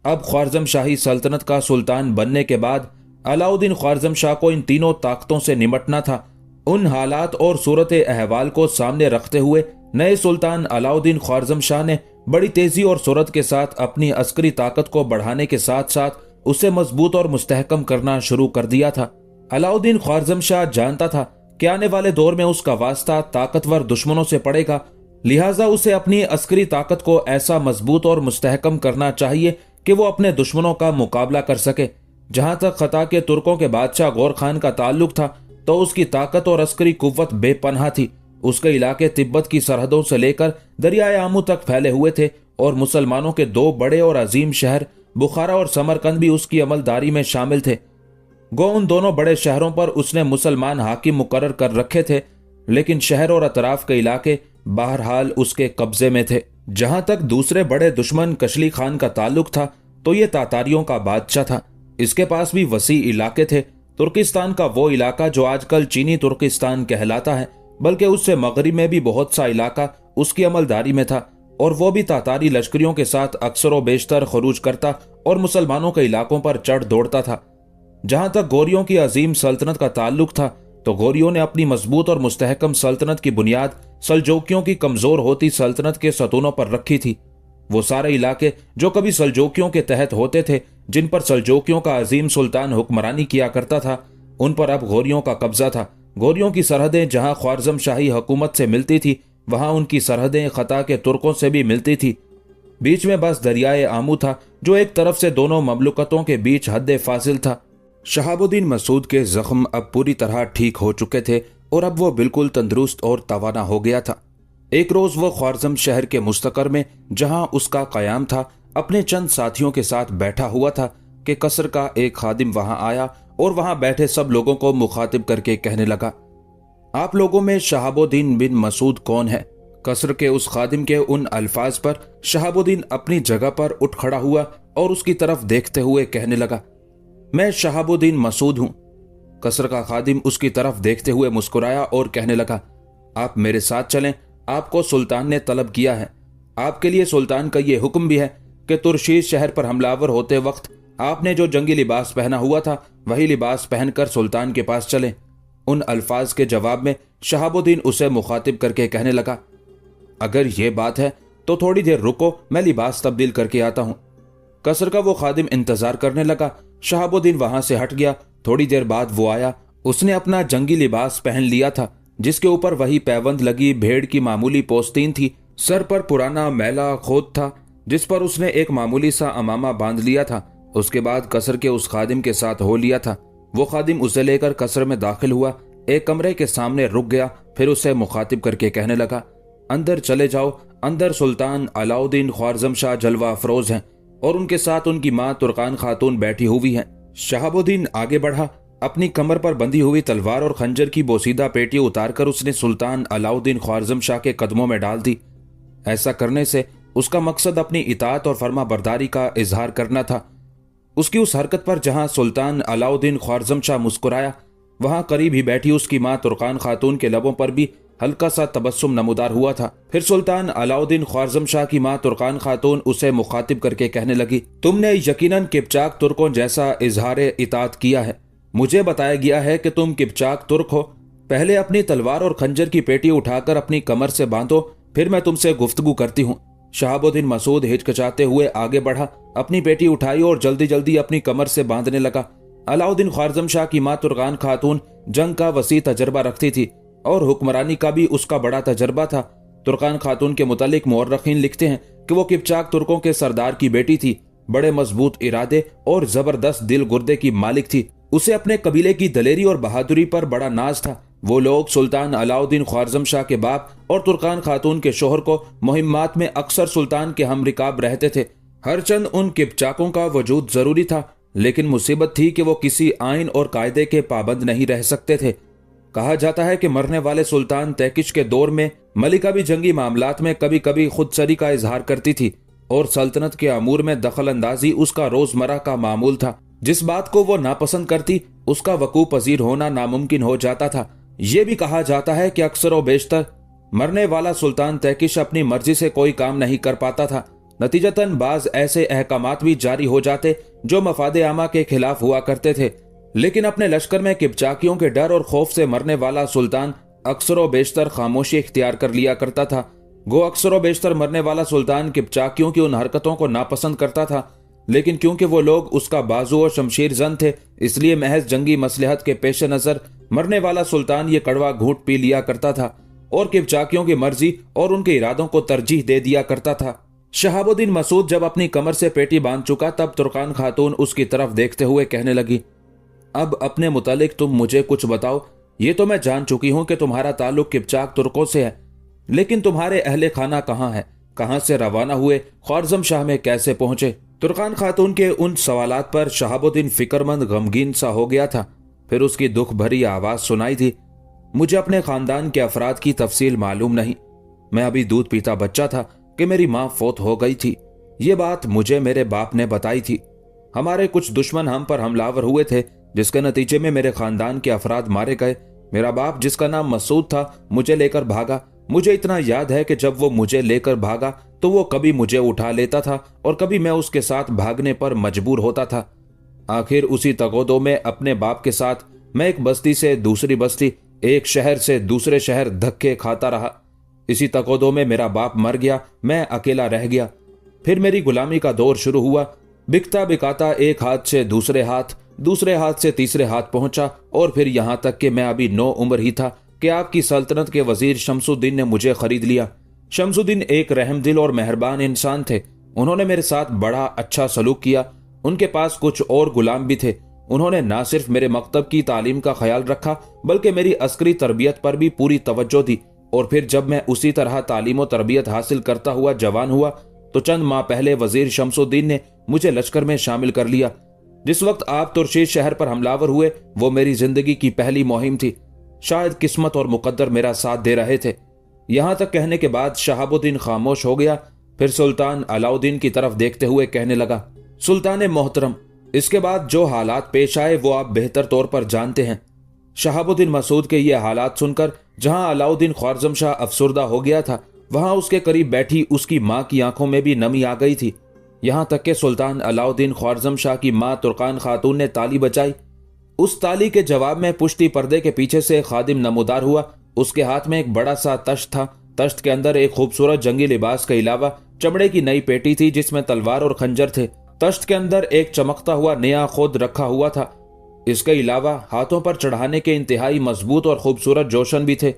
अब ख्वारज़म शाही सल्तनत का सुल्तान बनने के बाद अलाउद्दीन ख्वारज़म शाह को इन तीनों ताकतों से निमटना था। उन हालात और सूरत अहवाल को सामने रखते हुए नए सुल्तान अलाउद्दीन ख्वारज़म शाह ने बड़ी तेजी और सूरत के साथ अपनी अस्करी ताकत को बढ़ाने के साथ साथ उसे मजबूत और मुस्तहकम करना शुरू कर दिया था। अलाउद्दीन ख्वारज़म शाह जानता था कि आने वाले दौर में उसका वास्ता ताकतवर दुश्मनों से पड़ेगा, लिहाजा उसे अपनी अस्करी ताकत को ऐसा मजबूत और मुस्तहकम करना चाहिए कि वो अपने दुश्मनों का मुकाबला कर सके। जहां तक खता के तुर्कों के बादशाह गौर खान का ताल्लुक था तो उसकी ताकत और अस्करी कुव्वत बेपनाह थी। उसके इलाके तिब्बत की सरहदों से लेकर दरियाए आमू तक फैले हुए थे और मुसलमानों के 2 बड़े और अजीम शहर बुखारा और समरकंद भी उसकी अमलदारी में शामिल थे। गो उन दोनों बड़े शहरों पर उसने मुसलमान हाकिम मुकर्रर कर रखे थे, लेकिन शहर और अतराफ के इलाके बहरहाल उसके कब्जे में थे। जहां तक दूसरे बड़े दुश्मन कशली खान का ताल्लुक था तो ये तातारियों का बादशाह था। इसके पास भी वसी इलाके थे। तुर्किस्तान का वो इलाका जो आजकल चीनी तुर्किस्तान कहलाता है, बल्कि उससे मगरिब में भी बहुत सा इलाका उसकी अमलदारी में था और वो भी तातारी लश्करियों के साथ अक्सर व बेशतर खरूज करता और मुसलमानों के इलाकों पर चढ़ दौड़ता था। जहां तक गौरियों की अजीम सल्तनत का ताल्लुक था तो गौरियों ने अपनी मजबूत और मुस्तहकम सल्तनत की बुनियाद सल्जोकियों की कमजोर होती सल्तनत के सतूनों पर रखी थी। वो सारे इलाके जो कभी सल्जोकियों के तहत होते थे, जिन पर सल्जोकियों का अजीम सुल्तान हुक्मरानी किया करता था, उन पर अब गौरियों का कब्जा था। गौरियों की सरहदें जहां ख्वारज़म शाही हुकूमत से मिलती थी, वहां उनकी सरहदें खता के तुर्कों से भी मिलती थी। बीच में बस दरियाए आमू था, जो एक तरफ से दोनों ममलुकतों के बीच हद फासिल था। शहाबुद्दीन मसूद के जख्म अब पूरी तरह ठीक हो चुके थे और अब वो बिल्कुल तंदुरुस्त और तवाना हो गया था। एक रोज वो ख्वारज़म शहर के मुस्तकर में, जहां उसका कयाम था, अपने चंद साथियों के साथ बैठा हुआ था कि कसर का एक खादिम वहां आया और वहां बैठे सब लोगों को मुखातिब करके कहने लगा, आप लोगों में शहाबुद्दीन बिन मसूद कौन है? कसर के उस खादिम के उन अल्फाज पर शहाबुद्दीन अपनी जगह पर उठ खड़ा हुआ और उसकी तरफ देखते हुए कहने लगा, मैं शहाबुद्दीन मसूद हूं। कसर का खादिम उसकी तरफ देखते हुए मुस्कुराया और कहने लगा, आप मेरे साथ चलें, आपको सुल्तान ने तलब किया है। आपके लिए सुल्तान का यह हुक्म भी है कि तुर्शीश शहर पर हमलावर होते वक्त आपने जो जंगी लिबास पहना हुआ था, वही लिबास पहनकर सुल्तान के पास चलें। उन अल्फाज के जवाब में शहाबुद्दीन उसे मुखातिब करके कहने लगा, अगर ये बात है तो थोड़ी देर रुको, मैं लिबास तब्दील करके आता हूं। कसर का वो खादिम इंतजार करने लगा। शहाबुद्दीन वहां से हट गया। थोड़ी देर बाद वो आया। उसने अपना जंगी लिबास पहन लिया था, जिसके ऊपर वही पैबंद लगी भेड़ की मामूली पोस्तीन थी। सर पर पुराना मैला खोद था, जिस पर उसने एक मामूली सा अमामा बांध लिया था। उसके बाद कसर के उस खादिम के साथ हो लिया था। वो खादिम उसे लेकर कसर में दाखिल हुआ, एक कमरे के सामने रुक गया, फिर उसे मुखातिब करके कहने लगा, अंदर चले जाओ। अंदर सुल्तान अलाउद्दीन ख्वारज़म शाह जलवा अफरोज हैं और उनके साथ उनकी मां तुर्कान खातून बैठी हुई हैं। शहाबुद्दीन आगे बढ़ा। अपनी कमर पर बंधी हुई तलवार और खंजर की बोसीदा पेटी उतारकर उसने सुल्तान अलाउद्दीन ख्वारज़म शाह के कदमों में डाल दी। ऐसा करने से उसका मकसद अपनी इताअत और फर्मा बरदारी का इजहार करना था। उसकी उस हरकत पर जहां सुल्तान अलाउद्दीन ख्वारज़म शाह मुस्कुराया, वहां करीब ही बैठी उसकी मां तुर्कान खातून के लबों पर भी हल्का सा तबस्सुम नमूदार हुआ था। फिर सुल्तान अलाउद्दीन ख्वारज़म शाह की मां तुर्कान खातून उसे मुखातिब करके कहने लगी, तुमने यकीनन किपचाक तुर्कों जैसा इजहार इताअत किया है। मुझे बताया गया है कि तुम किपचाक तुर्क हो। पहले अपनी तलवार और खंजर की पेटी उठाकर अपनी कमर से बांधो, फिर मैं तुमसे गुफ्तगू करती हूँ। शहाबुद्दीन मसूद हिचकिचाते हुए आगे बढ़ा, अपनी पेटी उठाई और जल्दी जल्दी अपनी कमर से बांधने लगा। अलाउद्दीन ख्वारज़म शाह की मां तुर्कान खातून जंग का वसी तजर्बा रखती थी और हुक्मरानी का भी उसका बड़ा तजर्बा था। तुर्कान खातून के मुतालिक मुअर्रखीन लिखते हैं कि वो किपचाक तुर्कों के सरदार की बेटी थी, बड़े मजबूत इरादे और जबरदस्त दिल गुर्दे की मालिक थी। उसे अपने कबीले की दलेरी और बहादुरी पर बड़ा नाज था। वो लोग सुल्तान अलाउद्दीन ख्वारज़म शाह के बाप और तुर्कान खातून के शोहर को मुहिम्मात में अक्सर सुल्तान के हम रिकाब रहते थे। हर चंद उन किपचाकों का वजूद जरूरी था, लेकिन मुसीबत थी कि वो किसी आइन और कायदे के पाबंद नहीं रह सकते थे। कहा जाता है कि मरने वाले सुल्तान तैकिश के दौर में मलिका भी जंगी मामलात में कभी कभी खुदसरी का इजहार करती थी और सल्तनत के अमूर में दखल अंदाजी उसका रोजमर्रा का मामूल था। जिस बात को वो नापसंद करती, उसका वकू पजीर होना नामुमकिन हो जाता था। ये भी कहा जाता है कि अक्सर व बेशतर मरने वाला सुल्तान तैकिश अपनी मर्जी से कोई काम नहीं कर पाता था। नतीजतन बाज ऐसे अहकामात भी जारी हो जाते जो मफादे आमा के खिलाफ हुआ करते थे। लेकिन अपने लश्कर में किपचाकियों के डर और खौफ से मरने वाला सुल्तान अक्सर व बेशतर खामोशी इख्तियार कर लिया करता था। गो अक्सर व बेशतर मरने वाला सुल्तान किपचाकियों की उन हरकतों को नापसंद करता था, लेकिन क्योंकि वो लोग उसका बाजू और शमशीर जन थे, इसलिए महज जंगी मसलहत के पेश नजर मरने वाला सुल्तान ये कड़वा घूंट पी लिया करता था और किपचाकियों की मर्जी और उनके इरादों को तरजीह दे दिया करता था। शहाबुद्दीन मसूद जब अपनी कमर से पेटी बांध चुका, तब तुर्कान खातून उसकी तरफ देखते हुए कहने लगी, अब अपने मुतालिक तुम मुझे कुछ बताओ। ये तो मैं जान चुकी हूं कि तुम्हारा ताल्लुक किपचाक तुर्कों से है, लेकिन तुम्हारे अहले खाना कहाँ है? कहां से रवाना हुए? ख्वारज़म शाह में कैसे पहुंचे? तुर्कान खातून के उन सवालात पर शहाबुद्दीन फिक्रमंद गमगीन सा हो गया था। फिर उसकी दुख भरी आवाज सुनाई थी, मुझे अपने खानदान के अफराद की तफसील मालूम नहीं। मैं अभी दूध पीता बच्चा था कि मेरी माँ फौत हो गई थी। ये बात मुझे मेरे बाप ने बताई थी। हमारे कुछ दुश्मन हम पर हमलावर हुए थे, जिसके नतीजे में मेरे खानदान के अफराद मारे गए। मेरा बाप, जिसका नाम मसूद था, मुझे लेकर भागा। मुझे इतना याद है कि जब वो मुझे लेकर भागा तो वो कभी मुझे उठा लेता था और कभी मैं उसके साथ भागने पर मजबूर होता था। आखिर उसी तगोदो में अपने बाप के साथ मैं एक बस्ती से दूसरी बस्ती, एक शहर से दूसरे शहर धक्के खाता रहा। इसी तगोदो में मेरा बाप मर गया, मैं अकेला रह गया। फिर मेरी गुलामी का दौर शुरू हुआ। बिकता बिकाता एक हाथ से दूसरे हाथ से तीसरे हाथ पहुंचा और फिर यहां तक कि मैं अभी 9 उम्र ही था कि आपकी सल्तनत के वजीर शमसुद्दीन ने मुझे खरीद लिया। शमसुद्दीन एक रहमदिल और मेहरबान इंसान थे। उन्होंने मेरे साथ बड़ा अच्छा सलूक किया। उनके पास कुछ और गुलाम भी थे। उन्होंने न सिर्फ मेरे मकतब की तालीम का ख्याल रखा बल्कि मेरी अस्करी तरबियत पर भी पूरी तवज्जो दी। और फिर जब मैं उसी तरह तालीम और तरबियत हासिल करता हुआ जवान हुआ तो चंद माह पहले वजीर शमसुद्दीन ने मुझे लश्कर में शामिल कर लिया। जिस वक्त आप तुर्शीश शहर पर हमलावर हुए वो मेरी जिंदगी की पहली मुहिम थी। शायद किस्मत और मुकद्दर मेरा साथ दे रहे थे। यहां तक कहने के बाद शहाबुद्दीन खामोश हो गया। फिर सुल्तान अलाउद्दीन की तरफ देखते हुए कहने लगा, सुल्तान मोहतरम, इसके बाद जो हालात पेश आए वो आप बेहतर तौर पर जानते हैं। शहाबुद्दीन मसूद के ये हालात सुनकर जहां अलाउद्दीन ख्वारज़म शाह अफसुर्दा हो गया था वहां उसके करीब बैठी उसकी मां की आंखों में भी नमी आ गई थी। यहां तक कि सुल्तान अलाउद्दीन ख्वारज़म शाह की मां तुर्कान खातून ने ताली बजाई। उस ताली के जवाब में पुश्ती पर्दे के पीछे से खादिम नमूदार हुआ। उसके हाथ में एक बड़ा सा तश्त था। तश्त के अंदर एक खूबसूरत जंगी लिबास के अलावा चमड़े की नई पेटी थी जिसमें तलवार और खंजर थे। तश्त के अंदर एक चमकता हुआ नया खुद रखा हुआ था। इसके अलावा हाथों पर चढ़ाने के इंतहाई मजबूत और खूबसूरत जोशन भी थे।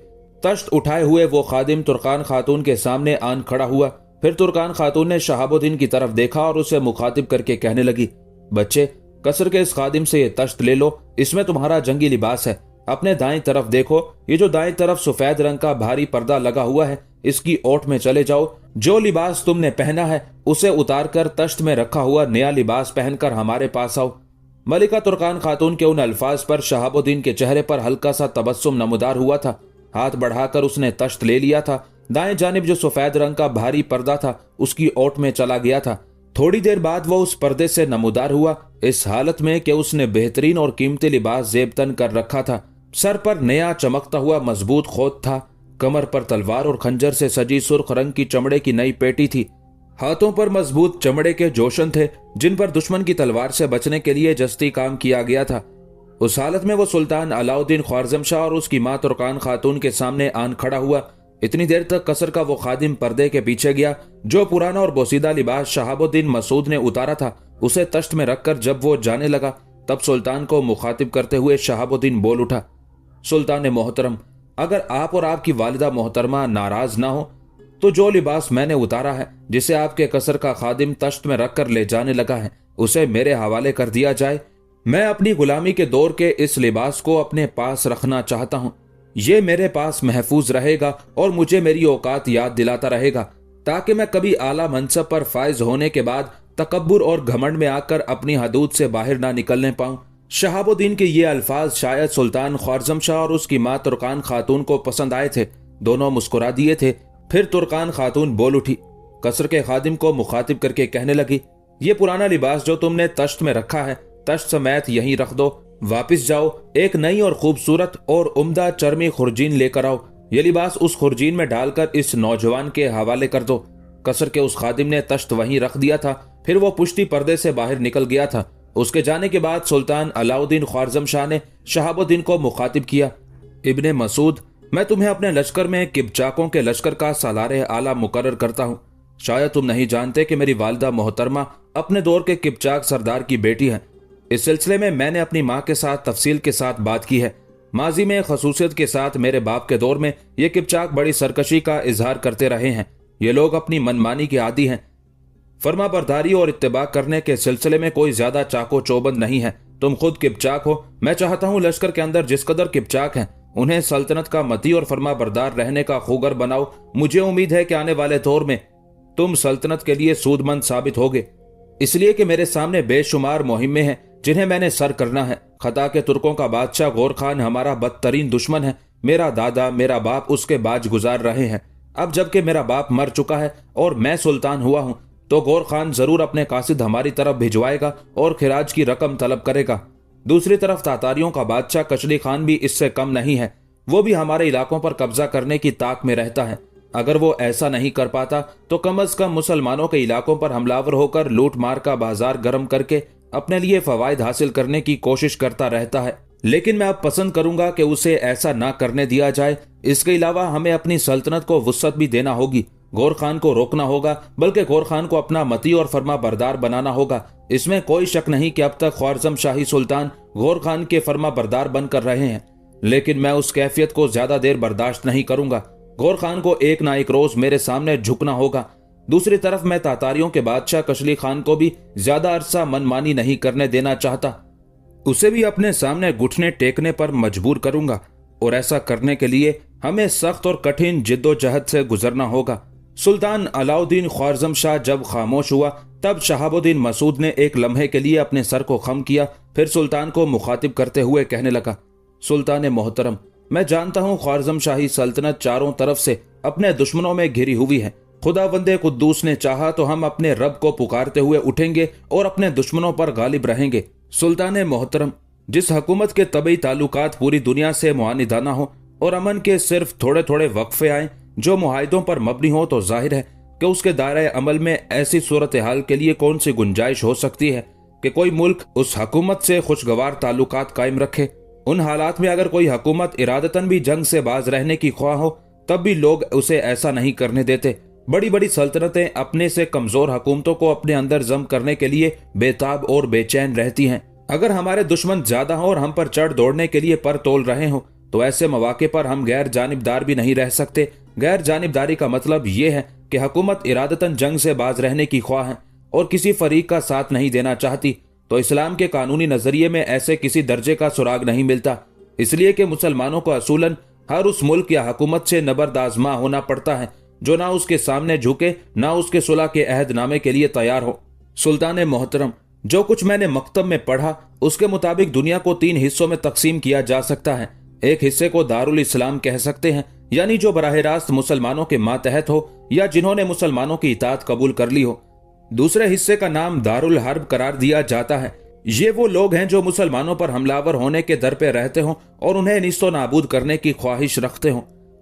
तश्त उठाए हुए वो खादिम तुर्कान खातून के सामने आन खड़ा हुआ। फिर तुर्कान खातून ने शहाबुद्दीन की तरफ देखा और उसे मुखातिब करके कहने लगी, बच्चे, कसर के इस खादिम से ये तश्त ले लो, इसमें तुम्हारा जंगी लिबास है। अपने दाएं तरफ देखो, ये जो दाएं तरफ सफेद रंग का भारी पर्दा लगा हुआ है, इसकी ओट में चले जाओ। जो लिबास तुमने पहना है उसे उतारकर तश्त में रखा हुआ नया लिबास पहनकर हमारे पास आओ। मलिका तुर्कान खातून के उन अल्फाज पर शहाबुद्दीन के चेहरे पर हल्का सा तबस्सुम नमूदार हुआ था। हाथ बढ़ाकर उसने तश्त ले लिया था। दाएं जानिब जो सफेद रंग का भारी पर्दा था उसकी ओट में चला गया था। थोड़ी देर बाद वो उस पर्दे से नमूदार हुआ, इस हालत में कि उसने बेहतरीन और कीमती लिबास जेबतन कर रखा था। सर पर नया चमकता हुआ मजबूत खोत था। कमर पर तलवार और खंजर से सजी सुर्ख रंग की चमड़े की नई पेटी थी। हाथों पर मजबूत चमड़े के जोशन थे जिन पर दुश्मन की तलवार से बचने के लिए जस्ती काम किया गया था। उस हालत में वो सुल्तान अलाउद्दीन ख्वारज़म शाह और उसकी मां तुर्कान खातून के सामने आन खड़ा हुआ। इतनी देर तक कसर का वो खादिम पर्दे के पीछे गया। जो पुराना और बोसीदा लिबास शहाबुद्दीन मसूद ने उतारा था उसे तश्त में रखकर जब वो जाने लगा तब सुल्तान को मुखातिब करते हुए शहाबुद्दीन बोल उठा, सुल्तान मोहतरम, अगर आप और आपकी वालिदा मोहतरमा नाराज ना हो तो जो लिबास मैंने उतारा है, जिसे आपके कसर का खादिम तश्त में रखकर ले जाने लगा है, उसे मेरे हवाले कर दिया जाए। मैं अपनी गुलामी के दौर के इस लिबास को अपने पास रखना चाहता हूँ। ये मेरे पास महफूज रहेगा और मुझे मेरी औकात याद दिलाता रहेगा ताकि मैं कभी आला मनसब पर फायज होने के बाद तकब्बुर और घमंड में आकर अपनी हदूद से बाहर ना निकलने पाऊं। शहाबुद्दीन के ये अल्फाज शायद सुल्तान ख्वारज़म शाह और उसकी मां तुर्कान खातून को पसंद आए थे। दोनों मुस्कुरा दिए थे। फिर तुर्कान खातून बोल उठी, कसर के खादिम को मुखातिब करके कहने लगी, ये पुराना लिबास जो तुमने तश्त में रखा है, तश्त समेत यहीं रख दो। वापिस जाओ, एक नई और खूबसूरत और उम्दा चरमी खुरजीन लेकर आओ। ये लिबास उस खुरजीन में डालकर इस नौजवान के हवाले कर दो। कसर के उस खादिम ने तश्त वहीं रख दिया था। फिर वो पुश्ती पर्दे से बाहर निकल गया था। उसके जाने के बाद सुल्तान अलाउद्दीन ख्वारज़म शाह ने शहाबुद्दीन को मुखातिब किया, इब्ने मसूद, मैं तुम्हें अपने लश्कर में किपचाकों के लश्कर का सालारे आला मुकर्रर करता हूँ। शायद तुम नहीं जानते कि मेरी वालिदा मोहतरमा अपने दौर के किपचाक सरदार की बेटी है। इस सिलसिले में मैंने अपनी माँ के साथ तफसील के साथ बात की है। माजी में खसूसियत के साथ मेरे बाप के दौर में ये किपचाक बड़ी सरकशी का इजहार करते रहे हैं। ये लोग अपनी मनमानी के आदी हैं। फर्मा बरदारी और इत्तेबा करने के सिलसिले में कोई ज्यादा चाको चौबंद नहीं है। तुम खुद किपचाक हो। मैं चाहता हूँ लश्कर के अंदर जिस कदर किपचाक हैं उन्हें सल्तनत का मती और फर्मा बरदार रहने का खूगर बनाओ। मुझे उम्मीद है कि आने वाले दौर में तुम सल्तनत के लिए सूदमंद साबित होगे, इसलिए कि मेरे सामने बेशुमार मुहिम्में हैं जिन्हें मैंने सर करना है। खता के तुर्कों का बादशाह गौर खान हमारा बदतरीन दुश्मन है। मेरा दादा, मेरा बाप उसके बाज गुजार रहे हैं। अब जबकि मेरा बाप मर चुका है और मैं सुल्तान हुआ हूँ तो गौर खान जरूर अपने कासिद हमारी तरफ भिजवाएगा और खिराज की रकम तलब करेगा। दूसरी तरफ तातारियों का बादशाह कचली खान भी इससे कम नहीं है। वो भी हमारे इलाकों पर कब्जा करने की ताक में रहता है। अगर वो ऐसा नहीं कर पाता तो कम अज कम मुसलमानों के इलाकों पर हमलावर होकर लूट मार का बाजार गर्म करके अपने लिए फवायद हासिल करने की कोशिश करता रहता है। लेकिन मैं अब पसंद करूंगा कि उसे ऐसा ना करने दिया जाए। इसके अलावा हमें अपनी सल्तनत को वुस्सत भी देना होगी। गौर खान को रोकना होगा, बल्कि गौर खान को अपना मती और फर्मा बरदार बनाना होगा। इसमें कोई शक नहीं कि अब तक ख्वारज़म शाही सुल्तान गौर खान के फर्मा बरदार बनकर रहे हैं, लेकिन मैं उस कैफियत को ज्यादा देर बर्दाश्त नहीं करूंगा। गौर खान को एक ना एक रोज मेरे सामने झुकना होगा। दूसरी तरफ मैं तातारियों के बादशाह कशली खान को भी ज्यादा अरसा मनमानी नहीं करने देना चाहता। उसे भी अपने सामने घुटने टेकने पर मजबूर करूंगा, और ऐसा करने के लिए हमें सख्त और कठिन जिद्दोजहद से गुजरना होगा। सुल्तान अलाउद्दीन ख्वारज़म शाह जब खामोश हुआ, तब शहाबुद्दीन मसूद ने एक लम्हे के लिए अपने सर को खम किया, फिर सुल्तान को मुखातिब करते हुए कहने लगा, सुल्तान मोहतरम, मैं जानता हूँ ख्वारज़म शाही सल्तनत चारों तरफ से अपने दुश्मनों में घिरी हुई है। खुदावंदे कुद्दूस ने चाहा तो हम अपने रब को पुकारते हुए उठेंगे और अपने दुश्मनों पर गालिब रहेंगे। सुल्तान मोहतरम, जिस हुकूमत के तबई ताल्लुकात पूरी दुनिया से मुआनिदाना हो और अमन के सिर्फ थोड़े थोड़े वक्फे आए जो मुआहिदों पर मबनी हो, तो जाहिर है कि उसके दायरे अमल में ऐसी सूरत हाल के लिए कौन सी गुंजाइश हो सकती है कि कोई मुल्क उस हुकूमत से खुशगवार ताल्लुकात कायम रखे। उन हालात में अगर कोई हुकूमत इरादतन भी जंग से बाज रहने की ख्वाह हो, तब भी लोग उसे ऐसा नहीं करने देते। बड़ी बड़ी सल्तनतें अपने से कमजोर हुकूमतों को अपने अंदर जम करने के लिए बेताब और बेचैन रहती हैं। अगर हमारे दुश्मन ज्यादा हों और हम पर चढ़ दौड़ने के लिए पर तोल रहे हों, तो ऐसे मौके पर हम गैर जानिबदार भी नहीं रह सकते। गैर जानिबदारी का मतलब यह है कि हुकूमत इरादतन जंग से बाज रहने की ख्वाह है और किसी फरीक का साथ नहीं देना चाहती, तो इस्लाम के कानूनी नजरिए में ऐसे किसी दर्जे का सुराग नहीं मिलता। इसलिए कि मुसलमानों को असूलन हर उस मुल्क या हुकूमत से नबरदाजमा होना पड़ता है जो ना उसके सामने झुके, ना उसके सुलह के अहदनामे के लिए तैयार हो। सुल्तान मोहतरम, जो कुछ मैंने मकतब में पढ़ा उसके मुताबिक दुनिया को 3 हिस्सों में तकसीम किया जा सकता है। एक हिस्से को दारुल इस्लाम कह सकते हैं, यानी जो बराह रास्त मुसलमानों के मातहत हो या जिन्होंने मुसलमानों की इताअत कबूल कर ली हो। दूसरे हिस्से का नाम दारुल हर्ब करार दिया जाता है। ये वो लोग हैं जो मुसलमानों पर हमलावर होने के दर पे रहते हों और उन्हें निस्तो नाबूद करने की ख्वाहिश रखते हों।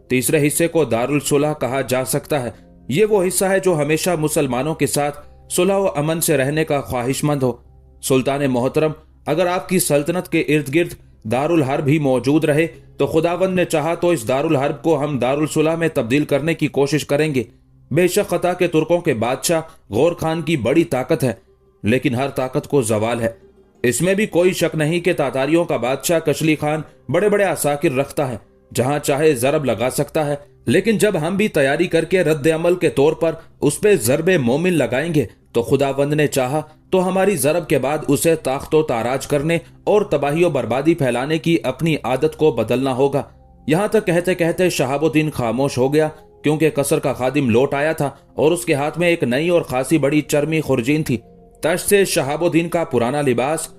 तीसरे हिस्से को दारुल सुलह कहा जा सकता है। ये वो हिस्सा है जो हमेशा मुसलमानों के साथ सुलह व अमन से रहने का ख्वाहिशमंद हो। सुल्तान मोहतरम, अगर आपकी सल्तनत के इर्द गिर्द दारुल हर्ब ही मौजूद रहे, तो खुदावंद ने चाहा तो इस दारुल हर्ब को हम दारुल सुलह में तब्दील करने की कोशिश करेंगे। बेशक खता के तुर्कों के बादशाह गौर खान की बड़ी ताकत है, लेकिन हर ताकत को जवाल है। इसमें भी कोई शक नहीं कि तातारियों का बादशाह कशली खान बड़े बड़े असाकिर रखता है, जहां चाहे जरब लगा सकता है। लेकिन जब हम भी तैयारी करके रद्द अमल के तौर पर उस पे जरबे मोमिन लगाएंगे, तो खुदावंद ने चाहा तो हमारी जरब के बाद उसे ताख्तो ताराज करने और तबाही और बर्बादी फैलाने की अपनी आदत को बदलना होगा। यहां तक कहते कहते शहाबुद्दीन खामोश हो गया, क्योंकि कसर का खादिम लौट आया था और उसके हाथ में एक नई और खासी बड़ी चर्मी खुरजीन थी। तश से शहाबुद्दीन का पुराना लिबास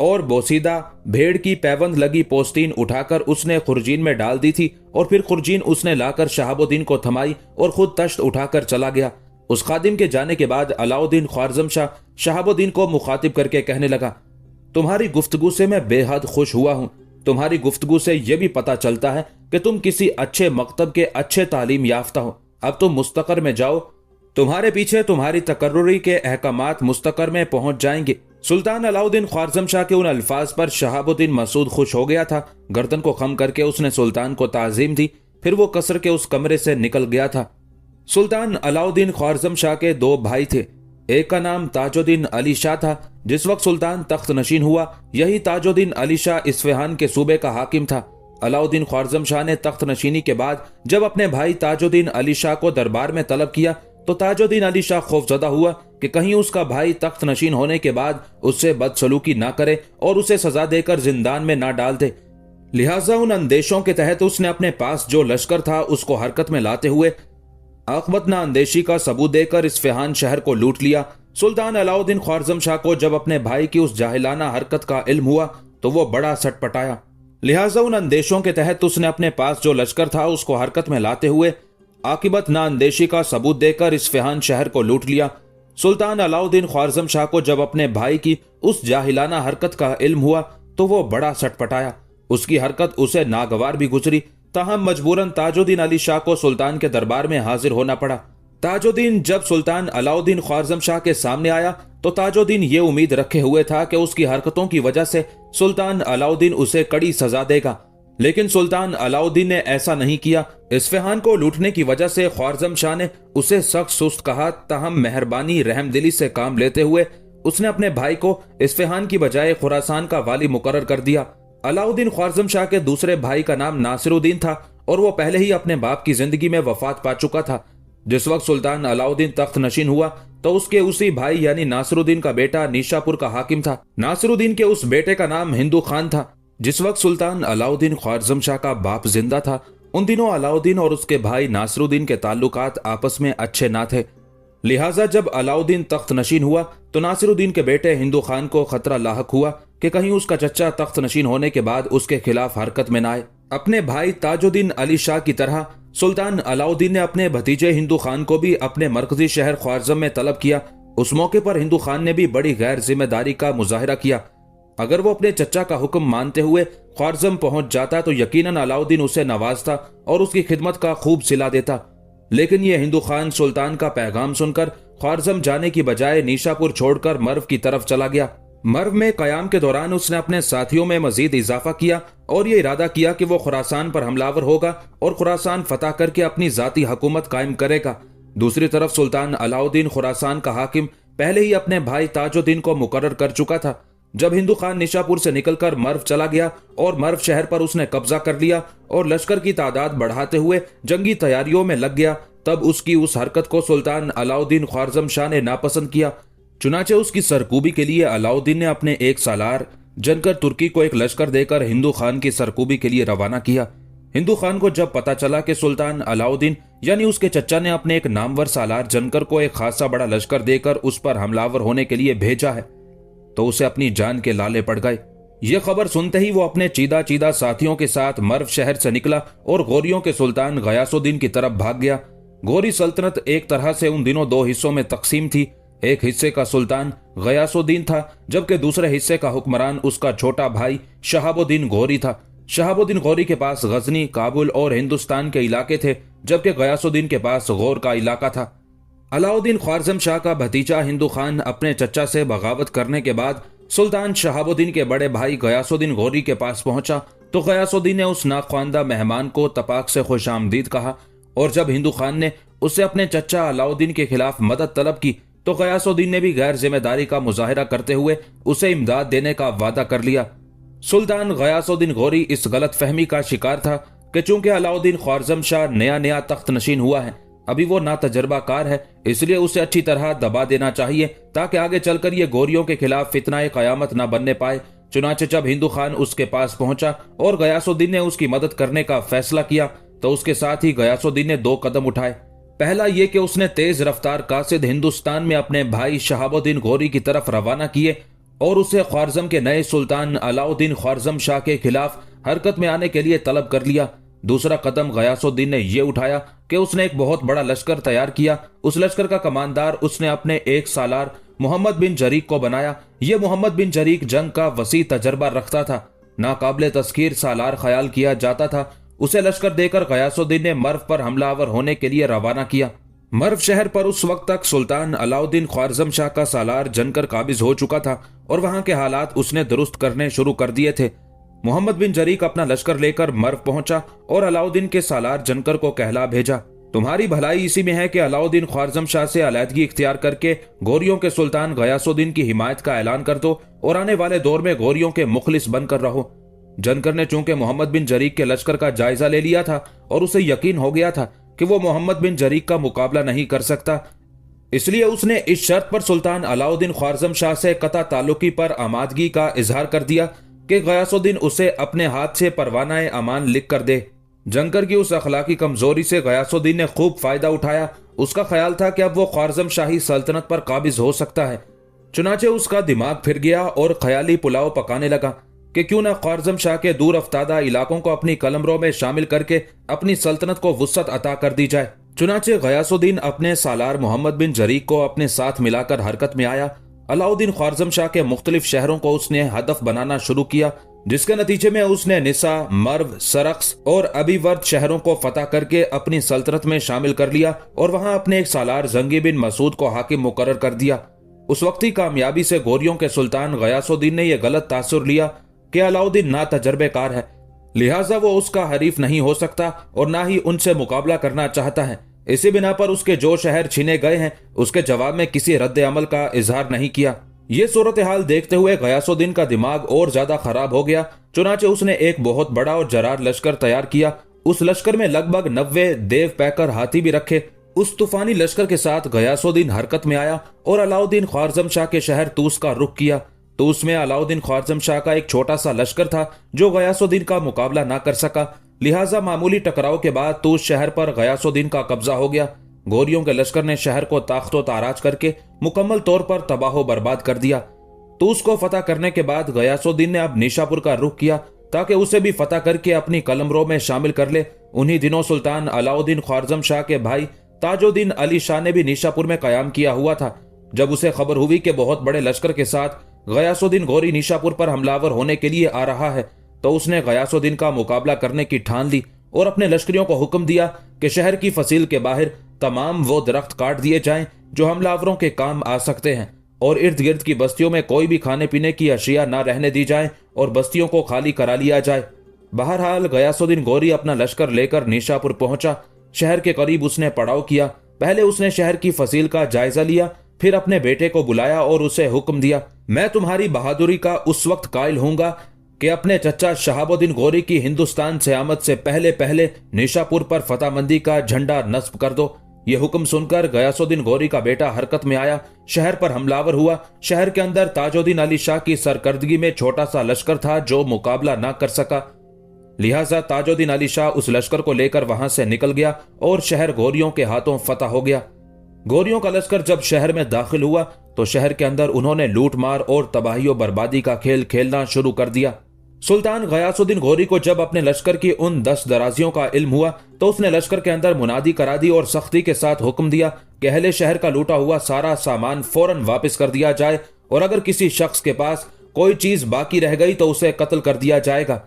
और बोसीदा भेड़ की पैबंद लगी पोस्तीन उठाकर उसने खुरजीन में डाल दी थी, और फिर खुरजीन उसने लाकर शहाबुद्दीन को थमाई और खुद तश्त उठाकर चला गया। उस खादिम के जाने के बाद अलाउद्दीन ख्वारज़म शाह शहाबुद्दीन को मुखातिब करके कहने लगा, तुम्हारी गुफ्तगू से मैं बेहद खुश हुआ हूं। तुम्हारी गुफ्तगू से यह भी पता चलता है कि तुम किसी अच्छे मकतब के अच्छे तालीम याफ्ता हो। अब तुम मुस्तकर में जाओ, तुम्हारे पीछे तुम्हारी तकर्रुरी के अहकामात मुस्तकर में पहुंच जाएंगे। सुल्तान अलाउद्दीन ख्वारज़म शाह के उन अल्फाज पर शहाबुद्दीन मसूद खुश हो गया था। गर्दन को खम करके उसने सुल्तान को ताज़ीम दी, फिर वो कसर के उस कमरे से निकल गया था। सुल्तान अलाउद्दीन ख्वारज़म शाह के 2 भाई थे। एक का नाम ताजुद्दीन अली शाह था। जिस वक्त सुल्तान तख्त नशीन हुआ, यही ताजुद्दीन अली शाह इस्फहान के सूबे का हाकिम था। अलाउद्दीन ख्वारज़म शाह ने तख्त नशीनी के बाद जब अपने भाई ताजुद्दीन अली शाह को दरबार में तलब किया, तो ताजुद्दीन अली शाह खौफजदा हुआ कि कहीं उसका भाई तख्त नशीन होने के बाद उससे बदसलूकी ना करे और उसे सजा देकर जिंदान में ना डाल दे। लिहाजा उन अंदेशों के तहत उसने अपने पास जो लश्कर था उसको हरकत में लाते हुए आखबत ना अंदेशी का सबूत देकर इस्फहान शहर को लूट लिया। सुल्तान अलाउद्दीन ख्वारज़म शाह को जब अपने भाई की उस जाहिलाना हरकत का इल्म हुआ, तो वो बड़ा सटपटाया। लिहाजा उन अंदेशों के तहत उसने अपने पास जो लश्कर था उसको हरकत में लाते हुए आकिबत ना अंदेशी का सबूत देकर इस्फहान शहर को लूट लिया। सुल्तान अलाउद्दीन ख्वारज़म शाह को जब अपने भाई की उस जाहिलाना हरकत का इल्म हुआ, तो वो बड़ा सटपटाया। उसकी हरकत उसे नागवार भी गुजरी, ताहम मजबूरन ताजुद्दीन अली शाह को सुल्तान के दरबार में हाजिर होना पड़ा। ताजुद्दीन जब सुल्तान अलाउद्दीन ख्वारज़म शाह के सामने आया, तो ताजुद्दीन ये उम्मीद रखे हुए था कि उसकी हरकतों की वजह से सुल्तान अलाउद्दीन उसे कड़ी सजा देगा। लेकिन सुल्तान अलाउद्दीन ने ऐसा नहीं किया। इस्फहान को लूटने की वजह से ख्वारज़म शाह ने उसे सख्त सुस्त कहा, ताहम मेहरबानी रहमदिली से काम लेते हुए उसने अपने भाई को इस्फहान की बजाय खुरासान का वाली मुकर्रर कर दिया। अलाउद्दीन ख्वारज़म शाह के दूसरे भाई का नाम नासिरुद्दीन था और वो पहले ही अपने बाप की जिंदगी में वफात पा चुका था। जिस वक्त सुल्तान अलाउद्दीन तख्त नशीन हुआ तो उसके उसी भाई यानी नासिरुद्दीन का बेटा निशापुर का हाकिम था। नासिरुद्दीन के उस बेटे का नाम हिंदू खान था। जिस वक्त सुल्तान अलाउद्दीन ख्वारज़म शाह का बाप जिंदा था, उन दिनों अलाउद्दीन और उसके भाई नासिरुद्दीन के ताल्लुकात आपस में अच्छे ना थे। लिहाजा जब अलाउद्दीन तख्त नशीन हुआ तो नासिरुद्दीन के बेटे हिंदू खान को खतरा लाहक हुआ कि कहीं उसका चच्चा तख्त नशीन होने के बाद उसके खिलाफ हरकत में न आए। अपने भाई ताजुद्दीन अली शाह की तरह सुल्तान अलाउद्दीन ने अपने भतीजे हिंदू खान को भी अपने मरकजी शहर ख्वारज़म में तलब किया। उस मौके पर हिंदू खान ने भी बड़ी गैर जिम्मेदारी का मुजाहिरा किया। अगर वो अपने चच्चा का हुक्म मानते हुए ख्वारज़म पहुंच जाता तो यकीनन अलाउद्दीन उसे नवाजता और उसकी खिदमत का खूब सिला देता। लेकिन ये हिंदू खान सुल्तान का पैगाम सुनकर ख्वारज़म जाने की बजाय निशापुर छोड़कर मर्व की तरफ चला गया। मर्व में कयाम के दौरान उसने अपने साथियों में मजीद इजाफा किया और ये इरादा किया कि वो खुरासान पर हमलावर होगा और खुरासान फतह करके अपनी जाती हुकूमत कायम करेगा। दूसरी तरफ सुल्तान अलाउद्दीन खुरासान का हाकिम पहले ही अपने भाई ताजुद्दीन को मुकर्रर कर चुका था। जब हिंदू खान निशापुर से निकलकर मर्व चला गया और मर्व शहर पर उसने कब्जा कर लिया और लश्कर की तादाद बढ़ाते हुए जंगी तैयारियों में लग गया, तब उसकी उस हरकत को सुल्तान अलाउद्दीन ख्वारज़म शाह ने नापसंद किया। चुनाचे उसकी सरकूबी के लिए अलाउद्दीन ने अपने एक सालार जनकर तुर्की को एक लश्कर देकर हिंदू खान की सरकूबी के लिए रवाना किया। हिंदू खान को जब पता चला कि सुल्तान अलाउद्दीन यानी उसके चच्चा ने अपने एक नामवर सालार जनकर को एक खासा बड़ा लश्कर देकर उस पर हमलावर होने के लिए भेजा है, तो उसे अपनी जान के लाले पड़ गए। यह खबर सुनते ही वो अपने चीदा चीदा साथियों के साथ मर्व शहर से निकला और गोरियों के सुल्तान गयासुद्दीन की तरफ भाग गया। गोरी सल्तनत एक तरह से उन दिनों दो हिस्सों में तकसीम थी। एक हिस्से का सुल्तान गयासुद्दीन था, जबकि दूसरे हिस्से का हुक्मरान उसका छोटा भाई शहाबुद्दीन गौरी था। शहाबुद्दीन गौरी के पास गजनी, काबुल और हिंदुस्तान के इलाके थे, जबकि गयासुद्दीन के पास गौर का इलाका था। अलाउद्दीन ख्वारज़म शाह का भतीजा हिंदू खान अपने चच्चा से बगावत करने के बाद सुल्तान शहाबुद्दीन के बड़े भाई गयासुद्दीन गौरी के पास पहुंचा तो गयासुद्दीन ने उस नाख्वानदा मेहमान को तपाक से खुशामदीद कहा और जब हिंदू खान ने उससे अपने चच्चा अलाउद्दीन के खिलाफ मदद तलब की तो गयासुद्दीन ने भी गैर जिम्मेदारी का मुजाहिरा करते हुए उसे इमदाद देने का वादा कर लिया। सुल्तान गयासुद्दीन गौरी इस गलत फहमी का शिकार था कि चूंकि अलाउद्दीन ख्वारज़म शाह नया नया तख्त नशीन हुआ है, अभी वो ना तजर्बाकार है, इसलिए उसे अच्छी तरह दबा देना चाहिए ताकि आगे चलकर ये गोरियों के खिलाफ फितनाए कयामत न बनने पाए। चुनाचे जब हिंदू खान उसके पास पहुंचा और गयासुद्दीन ने उसकी मदद करने का फैसला किया तो उसके साथ ही गयासुद्दीन ने दो कदम उठाए। पहला यह कि उसने तेज रफ्तार कासिद हिंदुस्तान में अपने भाई शहाबुद्दीन गौरी की तरफ रवाना किए और उसे ख्वारज़म के नए सुल्तान अलाउद्दीन ख्वारज़म शाह के खिलाफ हरकत में आने के लिए तलब कर लिया। दूसरा कदम गयासुद्दीन ने यह उठाया कि उसने एक बहुत बड़ा लश्कर तैयार किया। उस लश्कर का कमांडर उसने अपने एक सालार मोहम्मद बिन जरीक को बनाया। यह मोहम्मद बिन जरीक जंग का वसी तजर्बा रखता था, नाकाबिले तस्कीर सालार ख्याल किया जाता था। उसे लश्कर देकर गयासुद्दीन ने मर्व पर हमलावर होने के लिए रवाना किया। मर्व शहर पर उस वक्त तक सुल्तान अलाउद्दीन ख्वारज़म शाह का सालार जनकर काबिज हो चुका था और वहां के हालात उसने दुरुस्त करने शुरू कर दिए थे। मोहम्मद बिन जरीक अपना लश्कर लेकर मर्व पहुंचा और अलाउद्दीन के सालार जनकर को कहला भेजा, तुम्हारी भलाई इसी में है कि अलाउद्दीन ख्वारज़म शाह से अलहदगी इख्तियार करके गोरियों के सुल्तान गयासुद्दीन की हिमायत का ऐलान कर दो और आने वाले दौर में गोरियों के मुखलिस बनकर रहो। जनकर ने चूंकि मोहम्मद बिन जरीक के लश्कर का जायजा ले लिया था और उसे यकीन हो गया था कि वो मोहम्मद बिन जरीक का मुकाबला नहीं कर सकता, इसलिए उसने इस शर्त पर सुल्तान अलाउद्दीन ख्वारज़म शाह से कता ताल्लुकी पर आमादगी का इजहार कर दिया कि गयासुद्दीन उसे अपने हाथ से परवाना अमान लिख कर दे। जनकर की उस अखलाकी कमजोरी से गयासुद्दीन ने खूब फायदा उठाया। उसका ख्याल था कि अब वो ख्वारज़म शाही सल्तनत पर काबिज हो सकता है। चुनाचे उसका दिमाग फिर गया और ख्याली पुलाव पकाने लगा कि क्यों ना ख्वारज़म शाह के दूर अफ्तादा इलाकों को अपनी कलमरों में शामिल करके अपनी सल्तनत को वुसअत अता कर दी जाए। चुनाचे गयासुद्दीन अपने सालार मोहम्मद बिन जरीक को अपने साथ मिलाकर हरकत में आया। अलाउद्दीन ख्वारज़म शाह के मुख्तलिफ शहरों को उसने हदफ बनाना शुरू किया, जिसके नतीजे में उसने निसा, मर्व, सरक्स और अबीवर्द शहरों को फतह करके अपनी सल्तनत में शामिल कर लिया और वहां अपने एक सालार जंगी बिन मसूद को हाकिम मुकर्रर कर दिया। उस वक्त की कामयाबी से गोरियों के सुल्तान गयासुद्दीन ने यह गलत तासुर लिया कि अलाउद्दीन ना तजर्बेकार है। लिहाजा वो उसका हरीफ नहीं हो सकता और ना ही उनसे मुकाबला करना चाहता है। इसी बिना पर उसके जो शहर छीने गए हैं उसके जवाब में किसी रद्द अमल का इजहार नहीं किया। ये सूरत हाल देखते हुए गयासुद्दीन का दिमाग और ज्यादा खराब हो गया। चुनाचे उसने एक बहुत बड़ा और जरार लश्कर तैयार किया। उस लश्कर में लगभग 90 देव पैकर हाथी भी रखे। उस तूफानी लश्कर के साथ गयासुद्दीन हरकत में आया और अलाउद्दीन ख्वारजम शाह के शहर तूस का रुख किया। तूस में अलाउद्दीन ख्वारजम शाह का एक छोटा सा लश्कर था जो गयासुद्दीन का मुकाबला ना कर सका। लिहाजा मामूली टकराव के बाद तूस शहर पर गयासुद्दीन का कब्जा हो गया। गोरियों के लश्कर ने शहर को ताख्तो ताराज करके मुकम्मल तौर पर तबाह बर्बाद कर दिया। तूस को फतह करने के बाद गयासुद्दीन ने अब निशापुर का रुख किया ताकि उसे भी फतह करके अपनी कलमरों में शामिल कर ले। उन्हीं दिनों सुल्तान अलाउद्दीन ख्वारजम शाह के भाई ताजुद्दीन अली शाह ने भी निशापुर में कयाम किया हुआ था। जब उसे खबर हुई कि बहुत बड़े लश्कर के साथ गयासुद्दीन गौरी निशापुर पर हमलावर होने के लिए आ रहा है तो उसने गयासुद्दीन का मुकाबला करने की ठान ली और अपने लश्करियों को हुक्म दिया कि शहर की फसील के बाहर तमाम वो दरख्त काट दिए जाएं जो हमलावरों के काम आ सकते हैं और इर्द गिर्द की बस्तियों में कोई भी खाने पीने की अशिया ना रहने दी जाए और बस्तियों को खाली करा लिया जाए। बहरहाल गयासुद्दीन गौरी अपना लश्कर लेकर निशापुर पहुंचा। शहर के करीब उसने पड़ाव किया। पहले उसने शहर की फसील का जायजा लिया, फिर अपने बेटे को बुलाया और उसे हुक्म दिया, मैं तुम्हारी बहादुरी का उस वक्त कायल हूंगा कि अपने चचा शहाबुद्दीन गौरी की हिंदुस्तान से आमद से पहले पहले निशापुर पर फतेहमंदी का झंडा नस्ब कर दो। यह हुक्म सुनकर गयासुद्दीन गौरी का बेटा हरकत में आया। शहर पर हमलावर हुआ। शहर के अंदर ताजुद्दीन अली शाह की सरकर्दगी में छोटा सा लश्कर था जो मुकाबला ना कर सका। लिहाजा ताजुद्दीन अली शाह उस लश्कर को लेकर वहां से निकल गया और शहर गोरियों के हाथों फतह हो गया। गोरियों का लश्कर जब शहर में दाखिल हुआ तो शहर के अंदर उन्होंने लूट मार और तबाही और बर्बादी का खेल खेलना शुरू कर दिया। सुल्तान गयासुद्दीन गौरी को जब अपने लश्कर की उन 10 दराजियों का इल्म हुआ तो उसने लश्कर के अंदर मुनादी करा दी और सख्ती के साथ हुक्म दिया कि अहले शहर का लूटा हुआ सारा सामान फौरन वापस कर दिया जाए और अगर किसी शख्स के पास कोई चीज बाकी रह गई तो उसे कत्ल कर दिया जाएगा।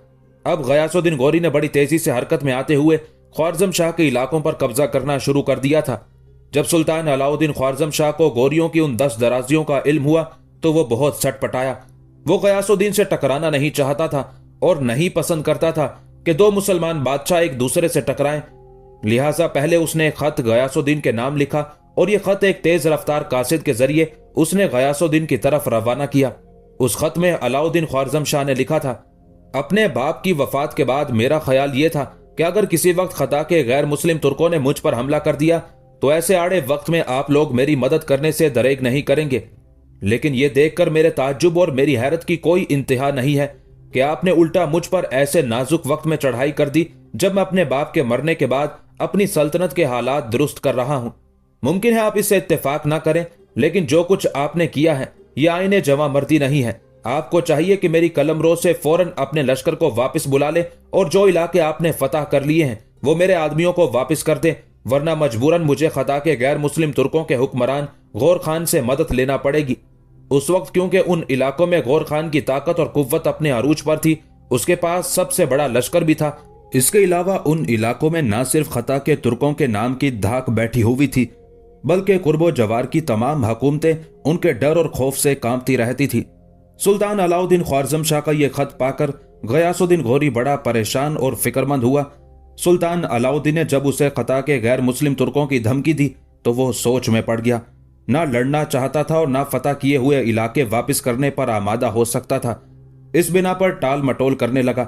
अब गयासुद्दीन गौरी ने बड़ी तेजी से हरकत में आते हुए ख्वारजम शाह के इलाकों पर कब्जा करना शुरू कर दिया था। जब सुल्तान अलाउद्दीन ख्वारजम शाह को गोरियों की उन 10 दराजियों का इल्म हुआ तो वो बहुत सटपटाया। वो गयासुद्दीन से टकराना नहीं चाहता था और नहीं पसंद करता था कि 2 मुसलमान बादशाह एक दूसरे से टकराएं। लिहाजा पहले उसने एक खत गयासुद्दीन के नाम लिखा और यह खत एक तेज रफ्तार कासिद के जरिए उसने गयासुद्दीन की तरफ रवाना किया। उस खत में अलाउद्दीन ख्वारजम शाह ने लिखा था, अपने बाप की वफात के बाद मेरा ख्याल यह था कि अगर किसी वक्त खता के गैर मुस्लिम तुर्कों ने मुझ पर हमला कर दिया तो ऐसे आड़े वक्त में आप लोग मेरी मदद करने से दरेग नहीं करेंगे। लेकिन यह देखकर मेरे ताज्जुब और मेरी हैरत की कोई इंतहा नहीं है कि आपने उल्टा मुझ पर ऐसे नाजुक वक्त में चढ़ाई कर दी जब मैं अपने बाप के मरने के बाद अपनी सल्तनत के हालात दुरुस्त कर रहा हूं। मुमकिन है आप इससे इत्तेफाक ना करें, लेकिन जो कुछ आपने किया है यह आईने जवा मर्दी नहीं है। आपको चाहिए कि मेरी कलमरों से फौरन अपने लश्कर को वापस बुला ले और जो इलाके आपने फतह कर लिए हैं वो मेरे आदमियों को वापस कर दे, वरना मजबूरन मुझे खता के गैर मुस्लिम तुर्कों के हुक्मरान गौर खान से मदद लेना पड़ेगी। उस वक्त क्योंकि उन इलाकों में गौर खान की ताकत और कुव्वत अपने अरूज पर थी, उसके पास सबसे बड़ा लश्कर भी था। इसके अलावा उन इलाकों में न सिर्फ खता के तुर्कों के नाम की धाक बैठी हुई थी बल्कि कुर्बो जवार की तमाम हुकूमतें उनके डर और खौफ से कांपती रहती थी। सुल्तान अलाउद्दीन ख्वारजम शाह का यह खत पाकर गयासुद्दीन गौरी बड़ा परेशान और फिक्रमंद हुआ। सुल्तान अलाउद्दीन ने जब उसे खता के गैर मुस्लिम तुर्कों की धमकी दी तो वो सोच में पड़ गया। ना लड़ना चाहता था और ना फतह किए हुए इलाके वापस करने पर आमादा हो सकता था। इस बिना पर टाल मटोल करने लगा।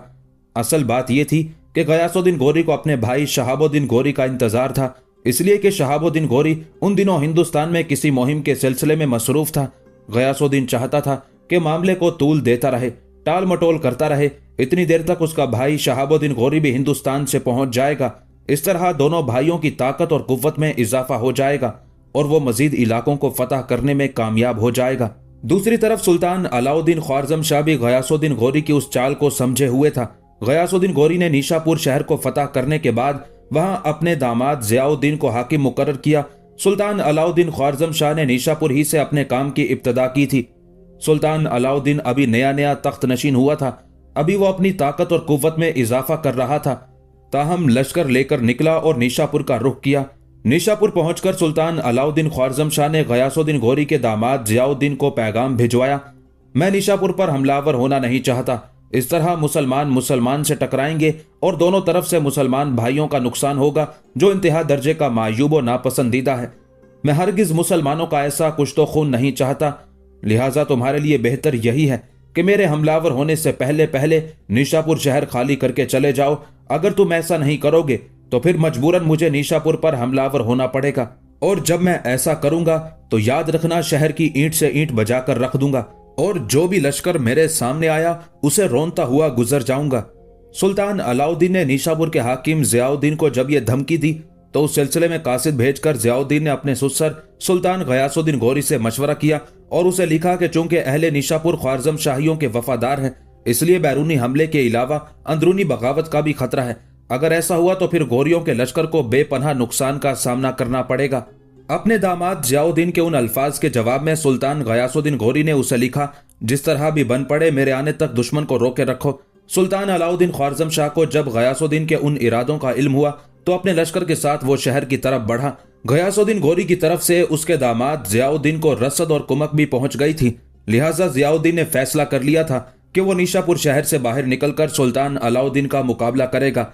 असल बात यह थी कि गयासुद्दीन गौरी को अपने भाई शहाबुद्दीन गौरी का इंतजार था, इसलिए कि शहाबुद्दीन गौरी उन दिनों हिंदुस्तान में किसी मुहिम के सिलसिले में मसरूफ था। गयासुद्दीन चाहता था कि मामले को तूल देता रहे, टाल मटोल करता रहे, इतनी देर तक उसका भाई शहाबुद्दीन गौरी भी हिंदुस्तान से पहुंच जाएगा। इस तरह दोनों भाइयों की ताकत और कुव्वत में इजाफा हो जाएगा और वो मजीद इलाकों को फतह करने में कामयाब हो जाएगा। दूसरी तरफ सुल्तान अलाउद्दीन ख्वारजम शाह भी गयासुद्दीन गौरी की उस चाल को समझे हुए था। गयासुद्दीन गौरी ने निशापुर शहर को फतह करने के बाद वहां अपने दामाद ज़ियाउद्दीन को हाकिम मुकर्रर किया। सुल्तान अलाउद्दीन ख्वारजम शाह ने निशापुर ही से अपने काम की इब्तदा की थी। सुल्तान अलाउद्दीन अभी नया नया तख्त नशीन हुआ था, अभी वो अपनी ताकत और कुव्वत में इजाफा कर रहा था। ताहम लश्कर लेकर निकला और निशापुर का रुख किया। निशापुर पहुंचकर सुल्तान अलाउद्दीन ख्वारजम शाह ने गयासुद्दीन गौरी के दामाद ज़ियाउद्दीन को पैगाम भिजवाया, मैं निशापुर पर हमलावर होना नहीं चाहता, इस तरह मुसलमान मुसलमान से टकराएंगे और दोनों तरफ से मुसलमान भाइयों का नुकसान होगा, जो इंतहा दर्जे का मायूब और नापसंदीदा है। मैं हरगिज मुसलमानों का ऐसा कुछ तो खून नहीं चाहता, लिहाजा तुम्हारे लिए बेहतर यही है कि मेरे हमलावर होने से पहले पहले निशापुर शहर खाली करके चले जाओ। अगर तुम ऐसा नहीं करोगे तो फिर मजबूरन मुझे निशापुर पर हमलावर होना पड़ेगा, और जब मैं ऐसा करूंगा तो याद रखना, शहर की ईंट से ईंट बजाकर रख दूंगा, और जो भी लश्कर मेरे सामने आया उसे रोनता हुआ गुजर जाऊंगा। सुल्तान अलाउद्दीन ने निशापुर के हाकिम ज़ियाउद्दीन को जब यह धमकी दी तो उस सिलसिले में कासिद भेजकर ज़ियाउद्दीन ने अपने सुसर सुल्तान गयासुद्दीन गौरी से मशवरा किया और उसे लिखा कि चूंकि अहले निशापुर ख्वारज़म शाहियों के वफादार हैं, इसलिए बैरूनी हमले के अलावा अंदरूनी बगावत का भी खतरा है। अगर ऐसा हुआ तो फिर गौरियों के लश्कर को बेपनाह नुकसान का सामना करना पड़ेगा। अपने दामाद ज़ियाउद्दीन के उन अल्फाज के जवाब में सुल्तान गयासुद्दीन गौरी ने उसे लिखा, जिस तरह भी बन पड़े मेरे आने तक दुश्मन को रोके रखो। सुल्तान अलाउद्दीन ख्वारज़म शाह को जब गयासुद्दीन के उन इरादों का इल्म हुआ तो अपने लश्कर के साथ वो शहर की तरफ बढ़ा। गयासुद्दीन गौरी की तरफ से उसके दामाद ज़ियाउद्दीन को रसद और कुमक भी पहुंच गई थी, लिहाजा ज़ियाउद्दीन ने फैसला कर लिया था कि वो निशापुर शहर से बाहर निकलकर सुल्तान अलाउद्दीन का मुकाबला करेगा।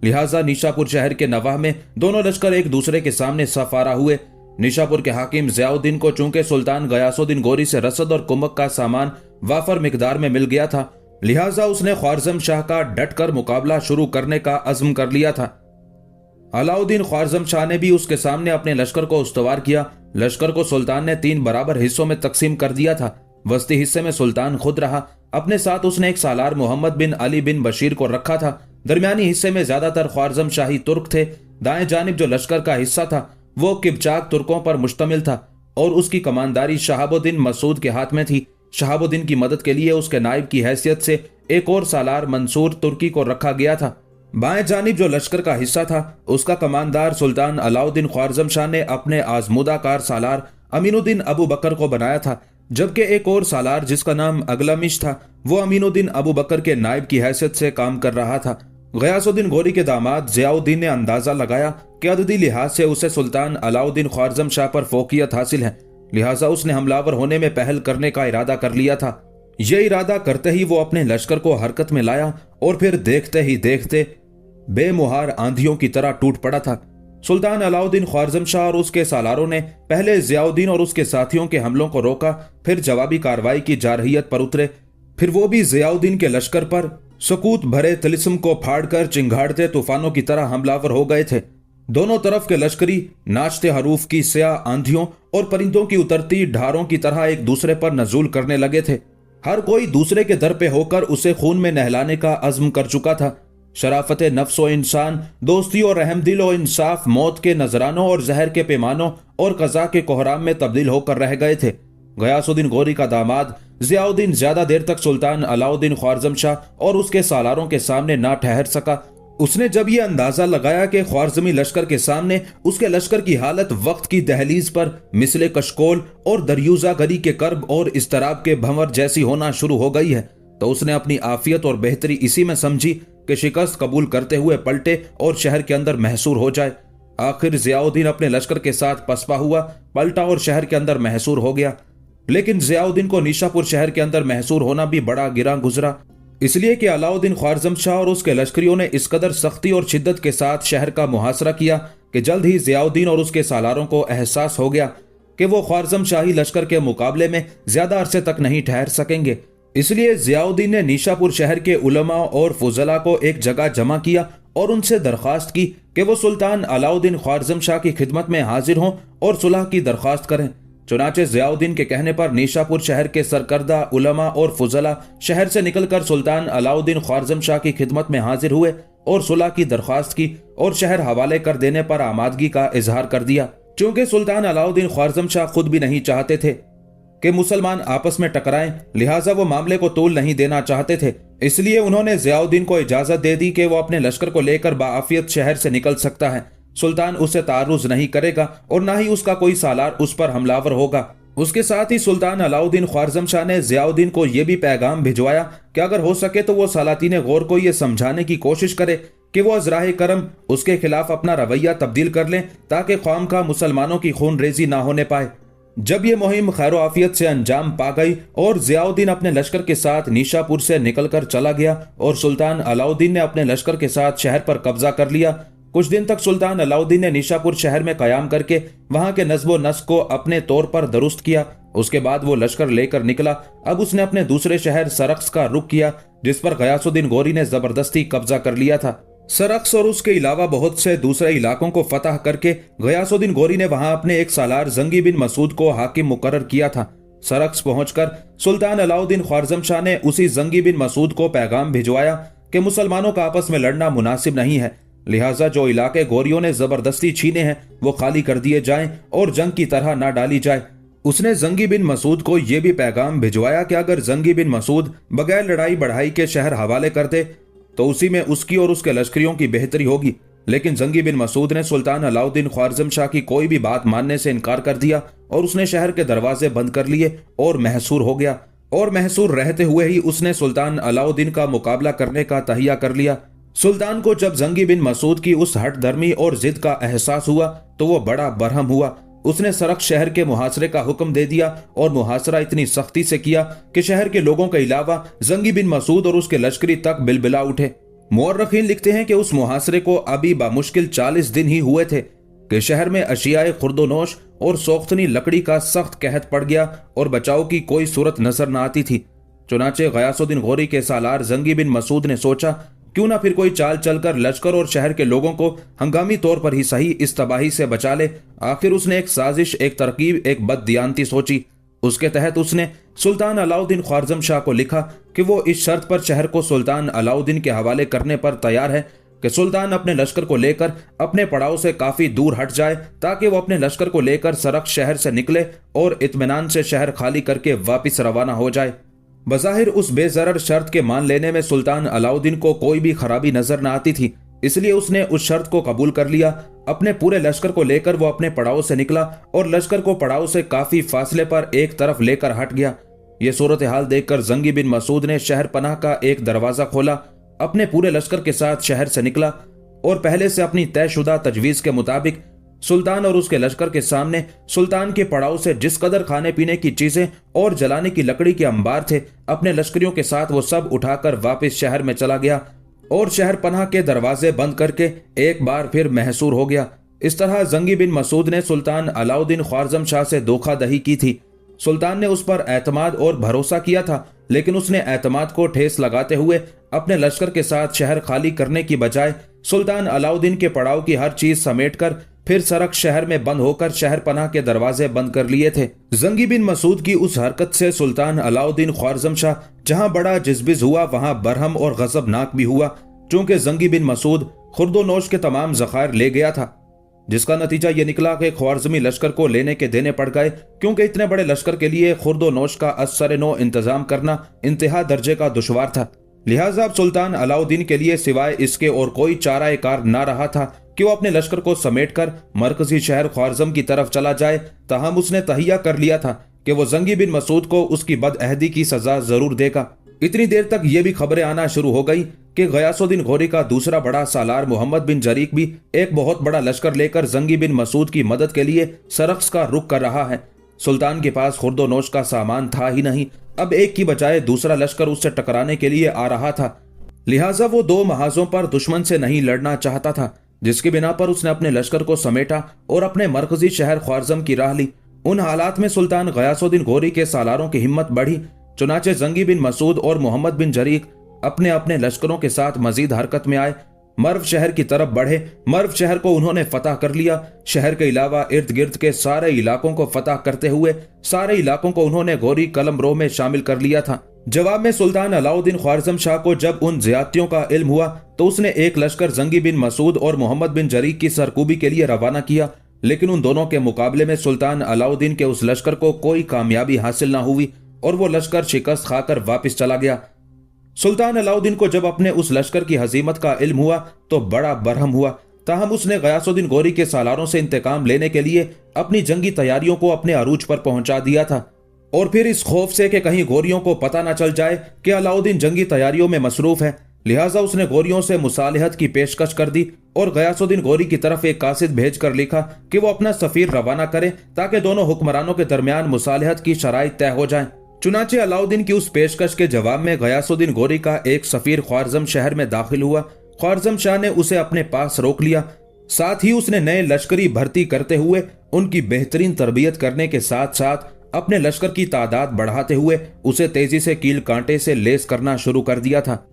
लिहाजा निशापुर शहर के नवाह में दोनों लश्कर एक दूसरे के सामने सफारा हुए। निशापुर के हाकिम ज़ियाउद्दीन को चूंकि सुल्तान गयासुद्दीन गौरी से रसद और कुमक का सामान वाफर मिकदार में मिल गया था, लिहाजा उसने ख्वारज़म शाह का डटकर मुकाबला शुरू करने का अज़्म कर लिया था। अलाउद्दीन ख्वारज़म शाह ने भी उसके सामने अपने लश्कर को उस्तवार किया। लश्कर को सुल्तान ने 3 बराबर हिस्सों में तकसीम कर दिया था। वस्ती हिस्से में सुल्तान खुद रहा, अपने साथ उसने एक सालार मोहम्मद बिन अली बिन बशीर को रखा था। दरमियानी हिस्से में ज्यादातर ख्वारज़म शाही तुर्क थे। दाएं जानिब जो लश्कर का हिस्सा था वो किबचाक तुर्कों पर मुश्तमिल था और उसकी कमानदारी शहाबुद्दीन मसूद के हाथ में थी। शहाबुद्दीन की मदद के लिए उसके नायब की हैसियत से एक और सालार मंसूर तुर्की को रखा गया था। बाएं जानिब जो लश्कर का हिस्सा था उसका कमानदार सुल्तान अलाउद्दीन ख्वारज़म शाह ने अपने आजमुदाकार सालार अमीनुद्दीन अबू बकर को बनाया था, जबकि एक और सालार जिसका नाम अगलमिश था वो अमीनुद्दीन अबू बकर के नायब की हैसियत से काम कर रहा था। गयासुद्दीन गौरी के दामाद ज़ियाउद्दीन ने अंदाजा लगाया कि अददी लिहाज से उसे सुल्तान अलाउद्दीन ख्वारज़म शाह पर फोकियत हासिल है, लिहाजा उसने हमलावर होने में पहल करने का इरादा कर लिया था। यह इरादा करते ही वो अपने लश्कर को हरकत में लाया और फिर देखते ही देखते बेमुहार आंधियों की तरह टूट पड़ा था। सुल्तान अलाउद्दीन ख्वारज़म शाह और उसके सालारों ने पहले ज़ियाउद्दीन और उसके साथियों के हमलों को रोका, फिर जवाबी कार्रवाई की जारहियत पर उतरे। फिर वो भी ज़ियाउद्दीन के लश्कर पर सकूत भरे तिलिस्म को फाड़कर चिंगाड़ते तूफानों की तरह हमलावर हो गए थे। दोनों तरफ के लश्करी नाचते हरूफ की स्याह आंधियों और परिंदों की उतरती ढारों की तरह एक दूसरे पर नजूल करने लगे थे। हर कोई दूसरे के दर पे होकर उसे खून में नहलाने का अज़्म कर चुका था। शराफत नफ्स व इंसान, दोस्ती और रहमदिल व इंसाफ मौत के नजरानों और जहर के पैमानों और कज़ा के कोहराम में तब्दील होकर रह गए थे। गयासुद्दीन गौरी का दामाद ज़ियाउद्दीन ज्यादा देर तक सुल्तान अलाउद्दीन ख्वारज़म शाह और उसके सालारों के सामने ना ठहर सका। उसने जब यह अंदाजा लगाया कि ख्वारज़मी लश्कर के सामने उसके लश्कर की हालत वक्त की दहलीज पर मिसले कशकोल और दरियूजा गरी के कर्ब और इस्तराब के भंवर जैसी होना शुरू हो गई है, तो उसने अपनी आफियत और बेहतरी इसी में समझी कि शिकस्त कबूल करते हुए पलटे और शहर के अंदर महसूर हो जाए। आखिर ज़ियाउद्दीन अपने लश्कर के साथ पसपा हुआ, पलटा और शहर के अंदर महसूर हो गया। लेकिन ज़ियाउद्दीन को निशापुर शहर के अंदर महसूर होना भी बड़ा गिरा गुजरा, इसलिए कि अलाउद्दीन ख्वारज़म शाह और उसके लश्करियों ने इस कदर सख्ती और शिद्दत के साथ शहर का मुहासरा किया कि जल्द ही ज़ियाउद्दीन और उसके सालारों को एहसास हो गया कि वो ख्वारज़म शाही लश्कर के मुकाबले में ज्यादा अरसे तक नहीं ठहर सकेंगे। इसलिए ज़ियाउद्दीन ने निशापुर शहर के उलमा और फुजला को एक जगह जमा किया और उनसे दरख्वास्त की कि वो सुल्तान अलाउद्दीन ख्वारज़म शाह की खिदमत में हाजिर हों और सुलह की दरख्वास्त करें। चुनाचे ज़ियाउद्दीन के कहने पर निशापुर शहर के सरकर्दा उलमा और फुजला शहर से निकलकर सुल्तान अलाउद्दीन ख्वारज़म शाह की खिदमत में हाजिर हुए और सुलह की दरख्वास्त की और शहर हवाले कर देने पर आमादगी का इजहार कर दिया। चूंकि सुल्तान अलाउद्दीन ख्वारज़म शाह खुद भी नहीं चाहते थे कि मुसलमान आपस में टकराएं, लिहाजा वो मामले को तूल नहीं देना चाहते थे। इसलिए उन्होंने ज़ियाउद्दीन को इजाजत दे दी कि वो अपने लश्कर को लेकर बाआफियत शहर से निकल सकता है। सुल्तान उससे तारुज नहीं करेगा और ना ही उसका कोई सालार उस पर हमलावर होगा। उसके साथ ही सुल्तान अलाउद्दीन ख्वारज़म शाह ने ज़ियाउद्दीन को यह भी पैगाम भिजवाया कि अगर हो सके तो वो सलातीन गौर को यह समझाने की कोशिश करे कि वो अज़राए करम उसके खिलाफ अपना रवैया तब्दील कर लें ताकि ख्वाम का मुसलमानों की खून रेजी ना होने पाए। जब ये मुहिम खैर आफियत से अंजाम पा गई और जियाउद्दीन अपने लश्कर के साथ निशापुर से निकलकर चला गया और सुल्तान अलाउद्दीन ने अपने लश्कर के साथ शहर पर कब्जा कर लिया, कुछ दिन तक सुल्तान अलाउद्दीन ने निशापुर शहर में कयाम करके वहां के नस्बो नस्क को अपने तौर पर दुरुस्त किया। उसके बाद वो लश्कर लेकर निकला। अब उसने अपने दूसरे शहर सरक्स का रुख किया, जिस पर गयासुद्दीन गोरी ने जबरदस्ती कब्जा कर लिया था। सरक्स और उसके अलावा बहुत से दूसरे इलाकों को फतह करके गयासुद्दीन गोरी ने वहां अपने एक सालार जंगी बिन मसूद को हाकिम मुकर्रर किया था। सरक्स पहुंचकर सुल्तान अलाउद्दीन ख्वारज़म शाह ने उसी जंगी बिन मसूद को पैगाम भिजवाया कि मुसलमानों का आपस में लड़ना मुनासिब नहीं है, लिहाजा जो इलाके गोरियों ने जबरदस्ती छीने हैं वो खाली कर दिए जाएं और जंग की तरह ना डाली जाए। उसने जंगी बिन मसूद को यह भी पैगाम भिजवाया कि अगर जंगी बिन मसूद बगैर लड़ाई बढ़ाई के शहर हवाले कर दे तो उसी में उसकी और उसके लश्करियों की बेहतरी होगी। लेकिन जंगी बिन मसूद ने सुल्तान अलाउद्दीन ख्वारज़म शाह की कोई भी बात मानने से इनकार कर दिया और उसने शहर के दरवाजे बंद कर लिए और महसूर हो गया। और महसूर रहते हुए ही उसने सुल्तान अलाउद्दीन का मुकाबला करने का तहिया कर लिया। सुल्तान को जब जंगी बिन मसूद की उस हट धर्मी और जिद का एहसास हुआ तो वो बड़ा बरहम हुआ। उसने सरक्स शहर के मुहासरे का हुक्म दे दिया और मुहासरा इतनी सख्ती से किया कि शहर के लोगों के अलावा जंगी बिन मसूद और उसके लश्करी तक बिलबिला उठे। मुअर्रिखीन लिखते हैं कि उस मुहासरे को अभी बामुश्किल 40 दिन ही हुए थे कि शहर में अशियाए खुर्दोनोश और सोख्तनी लकड़ी का सख्त कहत पड़ गया और बचाव की कोई सूरत नजर न आती थी। चुनाचे गयासुद्दीन गोरी के सालार जंगी बिन मसूद ने सोचा क्यों ना फिर कोई चाल चलकर लश्कर और शहर के लोगों को हंगामी तौर पर ही सही इस तबाही से बचा ले। आखिर उसने एक साजिश, एक तरकीब, एक बददियानती सोची। उसके तहत उसने सुल्तान अलाउद्दीन ख्वारज़म शाह को लिखा कि वो इस शर्त पर शहर को सुल्तान अलाउद्दीन के हवाले करने पर तैयार है कि सुल्तान अपने लश्कर को लेकर अपने पड़ाव से काफी दूर हट जाए ताकि वो अपने लश्कर को लेकर सरक्स शहर से निकले और इत्मीनान से शहर खाली करके वापिस रवाना हो जाए। बज़ाहिर उस बेजरर शर्त के मान लेने में सुल्तान अलाउद्दीन को कोई भी खराबी नजर न आती थी, इसलिए उसने उस शर्त को कबूल कर लिया। अपने पूरे लश्कर को लेकर वो अपने पड़ाव से निकला और लश्कर को पड़ाव से काफी फासले पर एक तरफ लेकर हट गया। ये सूरत हाल देखकर जंगी बिन मसूद ने शहर पनाह का एक दरवाजा खोला, अपने पूरे लश्कर के साथ शहर से निकला और पहले से अपनी तयशुदा तजवीज के मुताबिक सुल्तान और उसके लश्कर के सामने सुल्तान के पड़ाव से जिस कदर खाने पीने की चीजें और जलाने की लकड़ी के अंबार थे, अपने लश्करियों के साथ वो सब उठाकर वापस शहर में चला गया और शहर पनाह के दरवाजे बंद करके एक बार फिर महसूर हो गया। इस तरह जंगी बिन मसूद ने सुल्तान अलाउद्दीन ख्वारज़म शाह से धोखाधड़ी की थी। सुल्तान ने उस पर एतमाद और भरोसा किया था, लेकिन उसने एतमाद को ठेस लगाते हुए अपने लश्कर के साथ शहर खाली करने की बजाय सुल्तान अलाउद्दीन के पड़ाव की हर चीज समेटकर फिर सरक्स शहर में बंद होकर शहर पनाह के दरवाजे बंद कर लिए थे। जंगी बिन मसूद की उस हरकत से सुल्तान अलाउद्दीन ख्वारज़म शाह जहां बड़ा जिजबिज हुआ वहां बरहम और गजबनाक भी हुआ, चूंकि जंगी बिन मसूद खुर्दोनोश के तमाम ज़खायर ले गया था, जिसका नतीजा ये निकला कि ख्वारज़मी लश्कर को लेने के देने पड़ गए, क्योंकि इतने बड़े लश्कर के लिए खुर्दोनोश का असर नो इंतजाम करना इंतहा दर्जे का दुश्वार था। लिहाजा अब सुल्तान अलाउद्दीन के लिए सिवाय इसके और कोई चारा कार ना रहा था कि वो अपने लश्कर को समेटकर मरकजी शहर ख्वारज़म की तरफ चला जाए। ताहम उसने तहिया कर लिया था कि वो जंगी बिन मसूद को उसकी बदअहदी की सजा जरूर देगा। इतनी देर तक ये भी खबरें आना शुरू हो गई कि गयासुद्दीन गोरी का दूसरा बड़ा सालार मोहम्मद बिन जरीक भी एक बहुत बड़ा लश्कर लेकर जंगी बिन मसूद की मदद के लिए सरक्स का रुख कर रहा है। सुल्तान के पास खुर्दोनोश का सामान था ही नहीं, अब एक की बजाय दूसरा लश्कर उससे टकराने के लिए आ रहा था। लिहाजा वो दो महाजों पर दुश्मन से नहीं लड़ना चाहता था, जिसकी बिना पर उसने अपने लश्कर को समेटा और अपने मरकजी शहर ख्वारज़म की राह ली। उन हालात में सुल्तान गयासुद्दीन गोरी के सालारों की हिम्मत बढ़ी। चुनाचे जंगी बिन मसूद और मोहम्मद बिन जरीक अपने अपने लश्करों के साथ मजीद हरकत में आए, मर्व शहर की तरफ बढ़े। मर्व शहर को उन्होंने फतह कर लिया। शहर के अलावा इर्द गिर्द के सारे इलाकों को फतह करते हुए सारे इलाकों को उन्होंने गोरी कलमरोह में शामिल कर लिया था। जवाब में सुल्तान अलाउद्दीन ख्वारज़म शाह को जब उन ज्यादतियों का इल्म हुआ तो उसने एक लश्कर जंगी बिन मसूद और मोहम्मद बिन जरीक की सरकूबी के लिए रवाना किया, लेकिन उन दोनों के मुकाबले में सुल्तान अलाउद्दीन के उस लश्कर को कोई कामयाबी हासिल न हुई और वो लश्कर शिकस्त खाकर वापस चला गया। सुल्तान अलाउद्दीन को जब अपने उस लश्कर की हजीमत का इल्म हुआ तो बड़ा बरहम हुआ। ताहम उसने गयासुद्दीन गोरी के सालारों से इंतकाम लेने के लिए अपनी जंगी तैयारियों को अपने अरूज पर पहुंचा दिया था, और फिर इस खौफ से कि कहीं गोरियों को पता न चल जाए कि अलाउद्दीन जंगी तैयारियों में मसरूफ है, लिहाजा उसने गोरियों से मुसालिहत की पेशकश कर दी और गयासुद्दीन गोरी की तरफ एक कासिद भेजकर लिखा कि वो अपना सफीर रवाना करे ताकि दोनों हुक्मरानों के दरमियान मुसालिहत की शराइत तय हो जाएं। चुनाचे अलाउद्दीन की उस पेशकश के जवाब में गयासुद्दीन गोरी का एक सफीर ख्वारजम शहर में दाखिल हुआ। ख्वारजम शाह ने उसे अपने पास रोक लिया। साथ ही उसने नए लश्करी भर्ती करते हुए उनकी बेहतरीन तरबियत करने के साथ साथ अपने लश्कर की तादाद बढ़ाते हुए उसे तेजी से कील कांटे से लेस करना शुरू कर दिया था।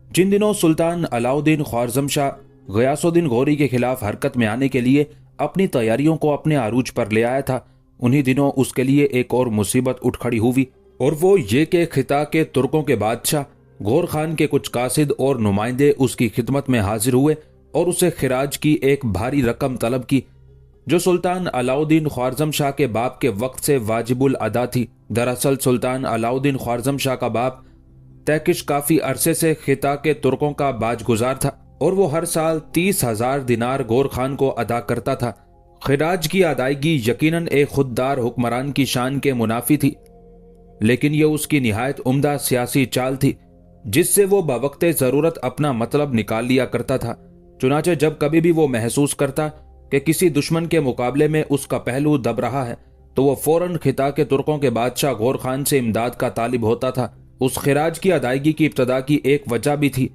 जिन दिनों सुल्तान अलाउद्दीन ख्वारजम शाह गयासुद्दीन गोरी के खिलाफ हरकत में आने के लिए अपनी तैयारियों को अपने आरूज पर ले आया था, उन्हीं दिनों उसके लिए एक और मुसीबत उठ खड़ी हुई, और वो ये कि खिता के तुर्कों के बादशाह गौर खान के कुछ कासिद और नुमाइंदे उसकी खिदमत में हाजिर हुए और उसे खिराज की एक भारी रकम तलब की जो सुल्तान अलाउद्दीन ख्वारजम शाह के बाप के वक्त से वाजिबुल अदा थी। दरअसल सुल्तान अलाउद्दीन ख्वारजम शाह का बाप तैकिश काफी अरसे से खिता के तुर्कों का बाजगुजार था और वो हर साल 30,000 दिनार गौर खान को अदा करता था। खिराज की अदायगी यकीनन एक खुददार हुक्मरान की शान के मुनाफी थी, लेकिन यह उसकी निहायत उम्दा सियासी चाल थी जिससे वो बवक्ते जरूरत अपना मतलब निकाल लिया करता था। चुनाचे जब कभी भी वो महसूस करता कि किसी दुश्मन के मुकाबले में उसका पहलू दब रहा है तो वो फौरन खिता के तुर्कों के बादशाह गौर खान से इमदाद का तालिब होता था। उस खिराज की अदायगी की इब्तदा की एक वजह भी थी,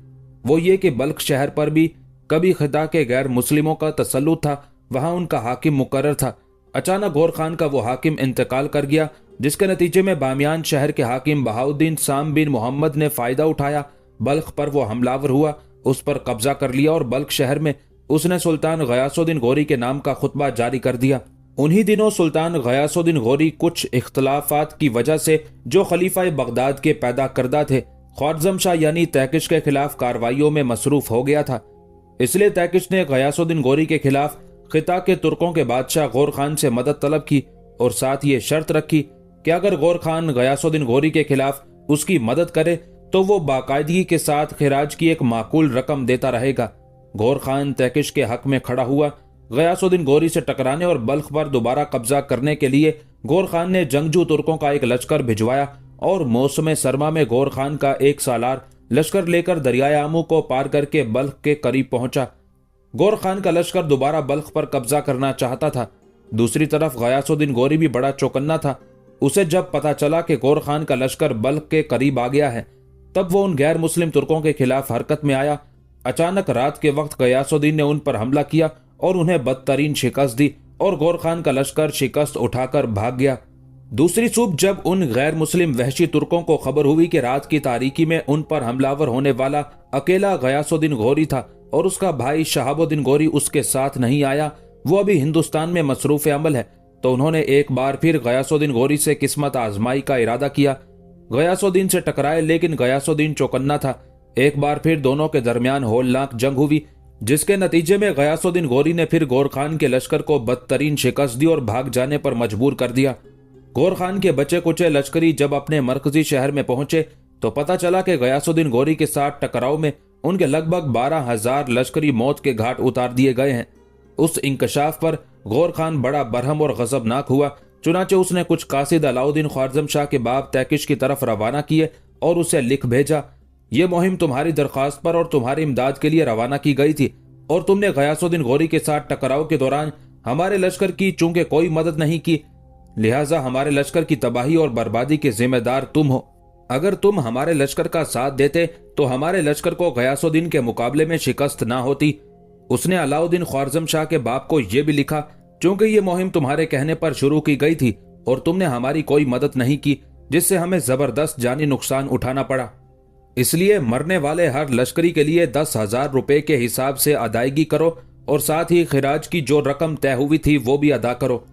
वो ये कि बल्ख शहर पर भी कभी खिता के गैर मुस्लिमों का तसल्लुत था, वहां उनका हाकिम मुकर्रर था। अचानक गौर खान का वो हाकिम इंतकाल कर गया, जिसके नतीजे में बामियान शहर के हाकिम बहाउद्दीन साम बिन मोहम्मद ने फायदा उठाया। बल्ख पर वो हमलावर हुआ, उस पर कब्जा कर लिया और बल्ख शहर में उसने सुल्तान गयासुद्दीन गोरी के नाम का खुतबा जारी कर दिया। उन्हीं दिनों सुल्तान गयासुद्दीन गोरी कुछ इख्तलाफात की वजह से जो खलीफा बगदाद के पैदा करदा थे ख्वारजम शाह यानी तैकिश के खिलाफ कार्रवाइयों में मसरूफ हो गया था। इसलिए तैकिश ने गयासुद्दीन गोरी के खिलाफ खिता के तुर्कों के बादशाह गौर खान से मदद तलब की और साथ ये शर्त रखी कि अगर गौर खान गयासुद्दीन गोरी के खिलाफ उसकी मदद करे तो वो बाकायदगी के साथ खिराज की एक माकूल रकम देता रहेगा। गौर खान तैकिश के हक में खड़ा हुआ। गयासुद्दीन गोरी से टकराने और बल्ख पर दोबारा कब्जा करने के लिए गौर खान ने जंगजू तुर्कों का एक लश्कर भिजवाया और मौसम सरमा में गौर खान का एक सालार लश्कर लेकर दरियाए आमू को पार करके बल्ख के करीब पहुंचा। गौर खान का लश्कर दोबारा बल्ख पर कब्जा करना चाहता था। दूसरी तरफ गयासुद्दीन गोरी भी बड़ा चौकन्ना था। उसे जब पता चला कि गौर खान का लश्कर बल्ख के करीब आ गया है तब वो उन गैर मुस्लिम तुर्कों के खिलाफ हरकत में आया। अचानक रात के वक्त गयासुद्दीन ने उन पर हमला किया और उन्हें बदतरीन शिकस्त दी और गौर खान का लश्कर शिकस्त उठाकर भाग गया। दूसरी सुबह जब उन गैर मुस्लिम वहशी तुर्कों को खबर हुई कि रात की तारीकी में उन पर हमलावर होने वाला अकेला गयासुद्दीन गोरी था और उसका भाई शहाबुद्दीन गोरी उसके साथ नहीं आया, वो अभी हिंदुस्तान में मसरूफ अमल है, तो उन्होंने एक बार फिर गयासुद्दीन गोरी से किस्मत आजमाई का इरादा किया। गयासुद्दीन से टकराए, लेकिन गयासुद्दीन चौकन्ना था। एक बार फिर दोनों के दरमियान होलनाक जंग हुई, जिसके नतीजे में गयासुद्दीन गोरी ने फिर गौर खान के लश्कर को बदतरीन शिकस्त दी और भाग जाने पर मजबूर कर दिया। गौर खान के बचे कुचे लश्करी जब अपने मरकजी शहर में पहुंचे तो पता चला कि गयासुद्दीन गोरी के साथ टकराव में उनके लगभग 12,000 लश्करी मौत के घाट उतार दिए गए हैं। उस इंकशाफ पर गौर खान बड़ा बरहम और गजबनाक हुआ। चुनाचे उसने कुछ कासिद अलाउद्दीन ख्वारजम शाह के बाप तैकिश की तरफ रवाना किए और उसे लिख भेजा, ये मुहिम तुम्हारी दरख्वास्त पर और तुम्हारी इमदाद के लिए रवाना की गई थी और तुमने गयासुद्दीन गोरी के साथ टकराव के दौरान हमारे लश्कर की चूंकि कोई मदद नहीं की, लिहाजा हमारे लश्कर की तबाही और बर्बादी के जिम्मेदार तुम हो। अगर तुम हमारे लश्कर का साथ देते तो हमारे लश्कर को गयासुद्दीन के मुकाबले में शिकस्त ना होती। उसने अलाउद्दीन ख्वारजम शाह के बाप को यह भी लिखा, चूंकि ये मुहिम तुम्हारे कहने पर शुरू की गई थी और तुमने हमारी कोई मदद नहीं की, जिससे हमें जबरदस्त जानी नुकसान उठाना पड़ा, इसलिए मरने वाले हर लश्करी के लिए 10,000 रुपए के हिसाब से अदायगी करो और साथ ही खिराज की जो रकम तय हुई थी वो भी अदा करो।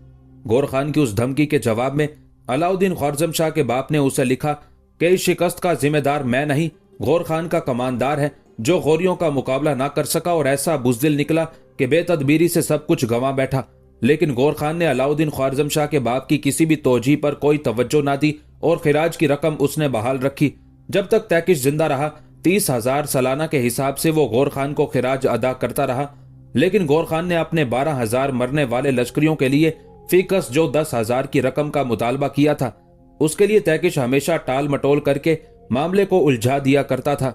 गौर खान की उस धमकी के जवाब में अलाउद्दीन ख्वारजम शाह के बाप ने उसे लिखा कि इस शिकस्त का जिम्मेदार मैं नहीं, गौर खान का कमानदार है जो गौरियों का मुकाबला ना कर सका और ऐसा बुज़दिल निकला कि बेतदबीरी से सब कुछ गंवा बैठा। लेकिन गौर खान ने अलाउद्दीन ख्वारजम शाह के बाप की किसी भी तोजी पर कोई तवज्जो ना दी और खिराज की रकम उसने बहाल रखी। जब तक तैकिश जिंदा रहा 30,000 सालाना के हिसाब से वो गौर खान को खिराज अदा करता रहा, लेकिन गौर खान ने अपने 12,000 मरने वाले लश्करियों के लिए फीकस जो 10,000 की रकम का मुतालबा किया था, उसके लिए तैकिश हमेशा टाल मटोल करके मामले को उलझा दिया करता था।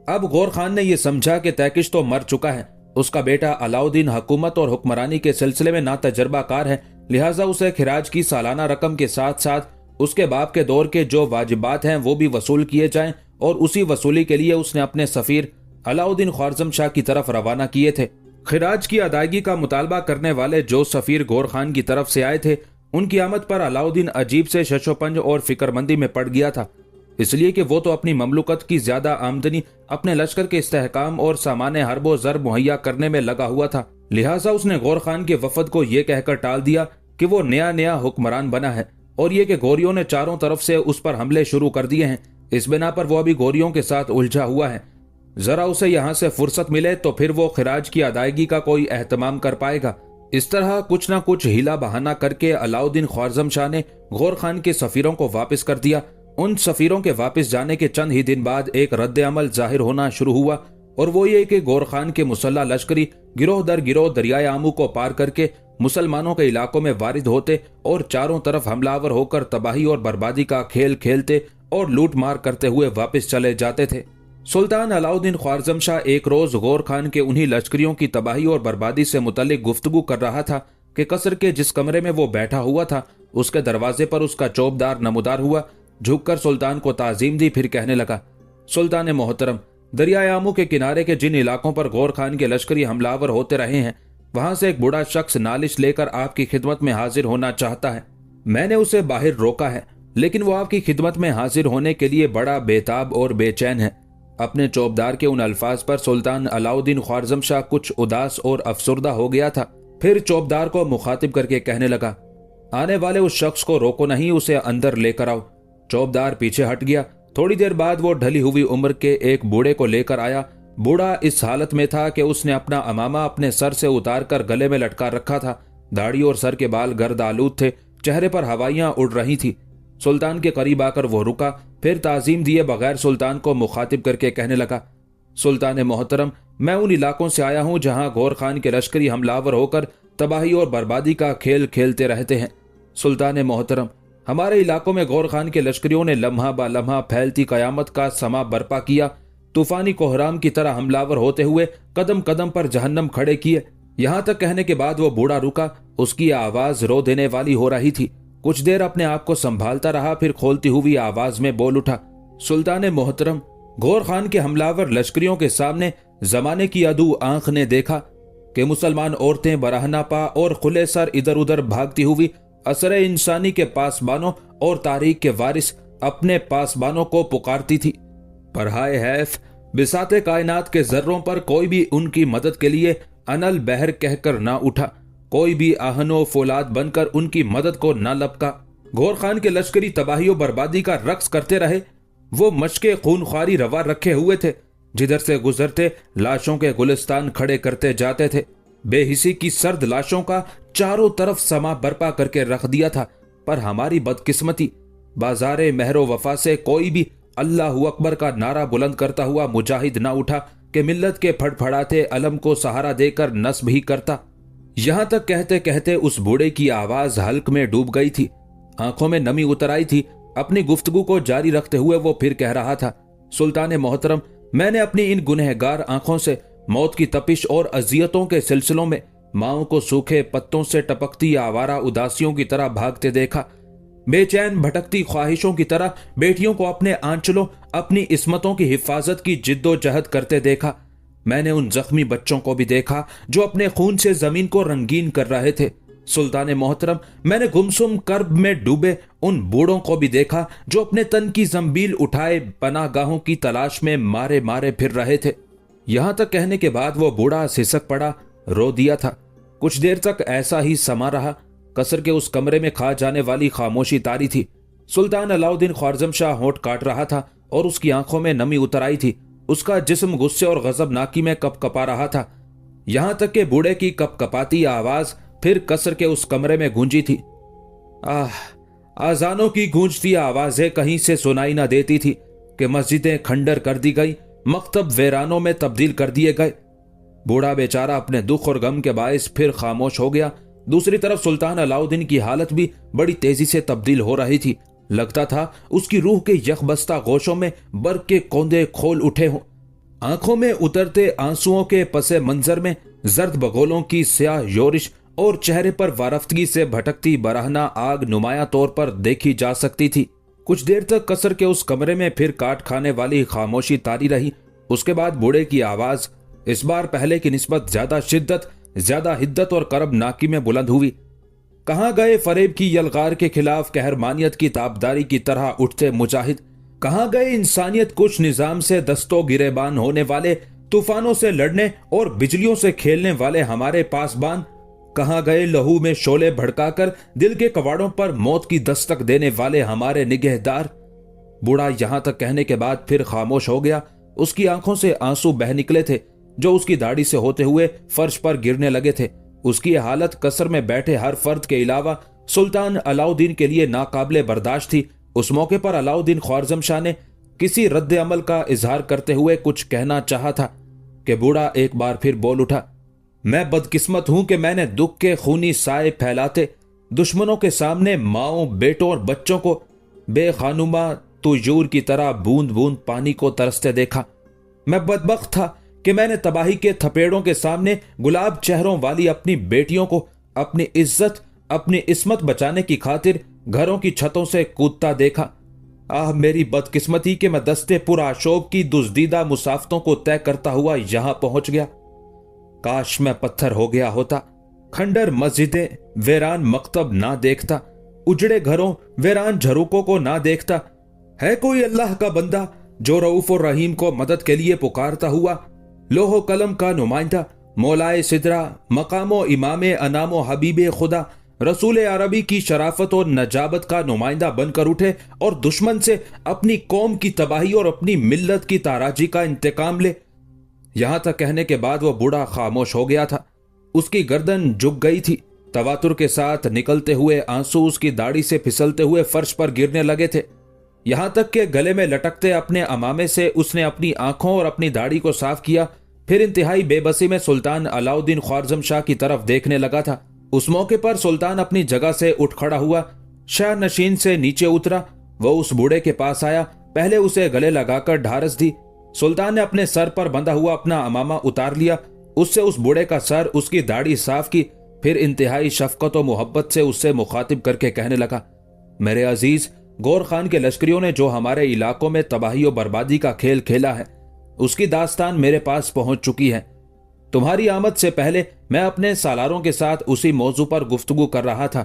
अब गौर खान ने यह समझा कि तैकिश तो मर चुका है, उसका बेटा अलाउद्दीन हुकूमत और हुक्मरानी के सिलसिले में ना तजर्बाकार है, लिहाजा उसे खिराज की सालाना रकम के साथ साथ उसके बाप के दौर के जो वाजिबात हैं वो भी वसूल किए जाएं, और उसी वसूली के लिए उसने अपने सफीर अलाउद्दीन ख्वारज़म शाह की तरफ रवाना किए थे। खिराज की अदायगी का मुतालबा करने वाले जो सफीर गौर खान की तरफ से आए थे, उनकी आमद पर अलाउद्दीन अजीब से शशोपंज और फिक्रमंदी में पड़ गया था, इसलिए कि वो तो अपनी ममलुकत की ज्यादा आमदनी अपने लश्कर के इस्तेहकाम और सामान हरबो जर मुहैया करने में लगा हुआ था। लिहाजा उसने गौर खान के वफद को यह कहकर टाल दिया कि वो नया नया हुक्मरान बना है और ये कि गोरियों ने चारों तरफ से उस पर हमले शुरू कर दिए हैं। इस बिना पर वो अभी गोरियों के साथ उलझा हुआ है, जरा उसे यहाँ से फुर्सत मिले तो फिर वो खिराज की अदायगी का कोई एहतमाम कर पाएगा। इस तरह कुछ न कुछ हीला बहाना करके अलाउद्दीन ख्वारज़म शाह ने गौर खान के सफीरों को वापस कर दिया। उन सफीरों के वापस जाने के चंद ही दिन बाद एक रद्द अमल जाहिर होना शुरू हुआ, और वो ये कि गौर खान के मुसल्ला लश्करी गिरोह दर गिरोह दरियाए आमू को पार करके मुसलमानों के इलाकों में वारिद होते और चारों तरफ हमलावर होकर तबाही और बर्बादी का खेल खेलते और लूट मार करते हुए वापस चले जाते थे। सुल्तान अलाउद्दीन ख्वारज़म शाह एक रोज गौर खान के उन्हीं लश्करियों की तबाही और बर्बादी से मुतल्लिक गुफ्तगू कर रहा था कि कसर के जिस कमरे में वो बैठा हुआ था उसके दरवाजे पर उसका चौबदार नमूदार हुआ, झुककर सुल्तान को ताजीम दी, फिर कहने लगा, सुल्तान मोहतरम, दरियाए आमू के किनारे के जिन इलाकों पर गौर खान के लश्करी हमलावर होते रहे हैं, वहां से एक बूढ़ा शख्स नालिश लेकर आपकी खिदमत में हाजिर होना चाहता है। मैंने उसे बाहर रोका है, लेकिन वो आपकी खिदमत में हाजिर होने के लिए बड़ा बेताब और बेचैन है। अपने चौबदार के उन अल्फाज पर सुल्तान अलाउद्दीन ख्वारज़म शाह कुछ उदास और अफसुर्दा हो गया था। फिर चौबदार को मुखातिब करके कहने लगा, आने वाले उस शख्स को रोको नहीं, उसे अंदर लेकर आओ। चौबदार पीछे हट गया। थोड़ी देर बाद वो ढली हुई उम्र के एक बूढ़े को लेकर आया। बूढ़ा इस हालत में था कि उसने अपना अमामा अपने सर से उतार कर गले में लटका रखा था। दाढ़ी और सर के बाल गर्द आलूद थे, चेहरे पर हवाइयां उड़ रही थी। सुल्तान के करीब आकर वो रुका, फिर ताजीम दिए बगैर सुल्तान को मुखातिब करके कहने लगा, सुल्तान मोहतरम, मैं उन इलाकों से आया हूं जहां गौर खान के लश्करी हमलावर होकर तबाही और बर्बादी का खेल खेलते रहते हैं। सुल्तान मोहतरम, हमारे इलाकों में गौर खान के लश्करियों ने लम्हा बा लम्हा फैलती कयामत का समा बर्पा किया। तूफानी कोहराम की तरह हमलावर होते हुए कदम कदम पर जहन्नम खड़े किए। यहां तक कहने के बाद वो बूढ़ा रुका। उसकी आवाज रो देने वाली हो रही थी। कुछ देर अपने आप को संभालता रहा, फिर खोलती हुई आवाज में बोल उठा, सुल्तान मोहतरम, गौर खान के हमलावर लश्करियों के सामने जमाने की अदू आंख ने देखा कि मुसलमान औरतें बराहना पा और खुले सर इधर उधर भागती हुई असर इंसानी के पासबानों और तारीख के वारिस अपने पासबानों को पुकारती थी। पर हाय हैफ, बिसाते कायनात के जर्रों पर कोई भी उनकी मदद के लिए अनल बहर कहकर ना उठा, कोई भी आहनो फौलाद बनकर उनकी मदद को ना लपका। गौर खान के लश्करी तबाही बर्बादी का रक्स करते रहे। वो मशके खूनख्वारी रवा रखे हुए थे, जिधर से गुजरते लाशों के गुलिस्तान खड़े करते जाते थे। बेहिसी की सर्द लाशों का चारों तरफ समा बर्पा करके रख दिया था। पर हमारी बदकिस्मती, बाजारे महरो वफा से कोई भी अल्लाहू अकबर का नारा बुलंद करता हुआ मुजाहिद ना उठा कि मिल्लत के फड़फड़ाते अलम को सहारा देकर नस्ब ही करता। यहां तक कहते कहते उस बूढ़े की आवाज हल्क में डूब गई थी, आंखों में नमी उतर आई थी। अपनी गुफ्तगू को जारी रखते हुए वो फिर कह रहा था, सुल्तान मोहतरम, मैंने अपनी इन गुनहगार आंखों से मौत की तपिश और अजियतों के सिलसिलों में माओं को सूखे पत्तों से टपकती आवारा उदासियों की तरह भागते देखा। बेचैन भटकती ख्वाहिशों की तरह बेटियों को अपने आंचलों, अपनी इस्मतों की हिफाजत की जिद्दोजहद करते देखा। मैंने उन जख्मी बच्चों को भी देखा जो अपने खून से जमीन को रंगीन कर रहे थे। सुल्तान मोहतरम, मैंने गुमसुम कर्ब में डूबे उन बूढ़ों को भी देखा जो अपने तन की जंबील उठाए पनागाहों की तलाश में मारे मारे फिर रहे थे। यहां तक कहने के बाद वो बूढ़ा सिसक पड़ा, रो दिया था। कुछ देर तक ऐसा ही समा रहा। कसर के उस कमरे में खा जाने वाली खामोशी तारी थी। सुल्तान अलाउद्दीन ख्वारज़म शाह होंठ काट रहा था और उसकी आंखों में नमी उतर आई थी। उसका जिस्म गुस्से और गजबनाकी में कपकपा रहा था। यहां तक कि बूढ़े की कपकपाती आवाज फिर कसर के उस कमरे में गूंजी थी। आजानों की गूंजती आवाजें कहीं से सुनाई ना देती थी कि मस्जिदें खंडर कर दी गई, मकतब वीरानों में तब्दील कर दिए गए। बूढ़ा बेचारा अपने दुख और गम के बायस फिर खामोश हो गया। दूसरी तरफ सुल्तान अलाउद्दीन की हालत भी बड़ी तेजी से तब्दील हो रही थी। लगता था उसकी रूह के यखबस्ता गोशों में बर्फ के कोंदे खोल उठे हों। आंखों में उतरते आंसुओं के पसे मंजर में जर्द बगोलों की स्याह योरिश और चेहरे पर वारफ्तगी से भटकती बराहना आग नुमाया तौर पर देखी जा सकती थी। कुछ देर तक कसर के उस कमरे में फिर काट खाने वाली खामोशी तारी रही। उसके बाद बूढ़े की आवाज इस बार पहले की निस्बत ज्यादा शिद्दत, ज्यादा हिद्दत और करबनाकी में बुलंद हुई। कहां गए फरेब की यलगार के खिलाफ कहरमानियत की ताबदारी की तरह उठते मुजाहिद? कहां गए इंसानियत कुछ निजाम से दस्तों गिरेबान होने वाले, तूफानों से लड़ने और बिजलियों से खेलने वाले हमारे पासबान? कहां गए लहू में शोले भड़काकर दिल के कवाड़ों पर मौत की दस्तक देने वाले हमारे निगहदार? बूढ़ा यहां तक कहने के बाद फिर खामोश हो गया। उसकी आंखों से आंसू बह निकले थे जो उसकी दाढ़ी से होते हुए फर्श पर गिरने लगे थे। उसकी हालत कसर में बैठे हर फर्द के अलावा सुल्तान अलाउद्दीन के लिए नाकाबिले बर्दाश्त थी। उस मौके पर अलाउद्दीन ख्वारज़म शाह ने किसी रद्द अमल का इजहार करते हुए कुछ कहना चाहा था कि बूढ़ा एक बार फिर बोल उठा, मैं बदकिस्मत हूं कि मैंने दुख के खूनी साए फैलाते दुश्मनों के सामने माओं, बेटों और बच्चों को बेखानुमा तुजूर की तरह बूंद बूंद पानी को तरसते देखा। मैं बदबख्त था कि मैंने तबाही के थपेड़ों के सामने गुलाब चेहरों वाली अपनी बेटियों को अपनी इज्जत, अपनी इस्मत बचाने की खातिर घरों की छतों से कूदता देखा। आह मेरी बदकिस्मती कि मैं दस्ते पुराशोभ की दुज़दीदा मुसाफतों को तय करता हुआ यहां पहुंच गया। काश मैं पत्थर हो गया होता, खंडर मस्जिदें, वीरान मकतब ना देखता, उजड़े घरों, वीरान झरोकों को ना देखता। है कोई अल्लाह का बंदा जो रऊफ और रहीम को मदद के लिए पुकारता हुआ लोहो कलम का नुमाइंदा, मौलाए सिदरा, मकामो इमामे अनामो हबीबे खुदा, रसूल अरबी की शराफत और नजाबत का नुमाइंदा बनकर उठे और दुश्मन से अपनी कौम की तबाही और अपनी मिल्लत की ताराजी का इंतकाम ले? यहां तक कहने के बाद वह बूढ़ा खामोश हो गया था। उसकी गर्दन झुक गई थी। तवातुर के साथ निकलते हुए आंसू उसकी दाढ़ी से फिसलते हुए फर्श पर गिरने लगे थे। यहां तक कि गले में लटकते अपने अमामे से उसने अपनी आंखों और अपनी दाढ़ी को साफ किया। फिर इंतहाई बेबसी में सुल्तान अलाउद्दीन ख्वारज़म शाह की तरफ देखने लगा था। उस मौके पर सुल्तान अपनी जगह से उठ खड़ा हुआ, शाह नशीन से नीचे उतरा। वह उस बूढ़े के पास आया, पहले उसे गले लगाकर ढारस दी। सुल्तान ने अपने सर पर बंधा हुआ अपना अमामा उतार लिया, उससे उस बूढ़े का सर, उसकी दाढ़ी साफ की। फिर इंतहाई शफकत और मोहब्बत से उससे मुखातिब करके कहने लगा, मेरे अजीज, गौर खान के लश्करियों ने जो हमारे इलाकों में तबाही और बर्बादी का खेल खेला है, उसकी दास्तान मेरे पास पहुंच चुकी है। तुम्हारी आमद से पहले मैं अपने सालारों के साथ उसी मौजू पर गुफ्तगू कर रहा था।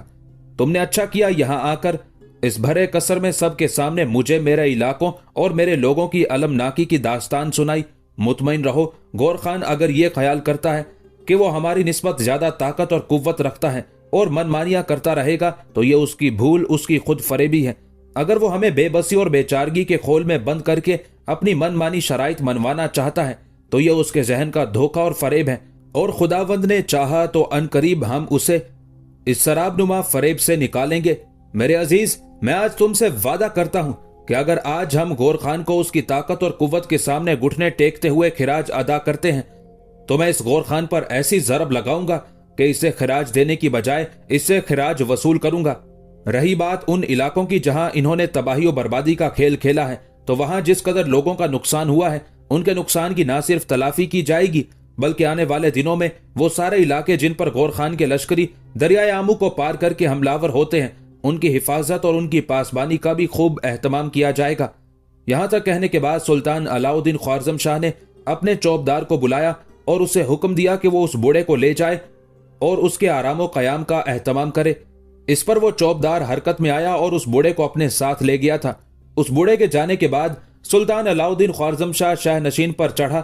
तुमने अच्छा किया यहां आकर इस भरे कसर में सबके सामने मुझे मेरे इलाकों और मेरे लोगों की अलमनाकी की दास्तान सुनाई। मुतमईन रहो, गौर खान अगर ये ख्याल करता है कि वो हमारी निस्बत ज्यादा ताकत और कुव्वत रखता है और मनमानियां करता रहेगा तो ये उसकी भूल, उसकी खुद फरेबी है। अगर वो हमें बेबसी और बेचारगी के खोल में बंद करके अपनी मनमानी शराइत मनवाना चाहता है तो यह उसके जहन का धोखा और फरेब है, और खुदावंद ने चाहा तो अनकरीब हम उसे इस शराबनुमा फरेब से निकालेंगे। मेरे अजीज, मैं आज तुमसे वादा करता हूं कि अगर आज हम गौर खान को उसकी ताकत और कुव्वत के सामने घुटने टेकते हुए खिराज अदा करते हैं तो मैं इस गौर खान पर ऐसी जरब लगाऊंगा कि इसे खिराज देने की बजाय इससे खिराज वसूल करूंगा। रही बात उन इलाकों की जहां इन्होंने तबाही और बर्बादी का खेल खेला है, तो वहां जिस कदर लोगों का नुकसान हुआ है, उनके नुकसान की न सिर्फ तलाफी की जाएगी बल्कि आने वाले दिनों में वो सारे इलाके जिन पर गौर खान के लश्करी दरियाए आमू को पार करके हमलावर होते हैं, उनकी हिफाजत और उनकी पासबानी का भी खूब एहतमाम किया जाएगा। यहां तक कहने के बाद सुल्तान अलाउद्दीन ख्वारज़म शाह ने अपने चौबदार को बुलाया और उसे हुक्म दिया कि वो उस बूढ़े को ले जाए और उसके आरामो कयाम का एहतमाम करे। इस पर वो चौबदार हरकत में आया और उस बूढ़े को अपने साथ ले गया था। उस बूढ़े के जाने के बाद सुल्तान अलाउद्दीन ख्वारज़म शाह शाह नशीन पर चढ़ा,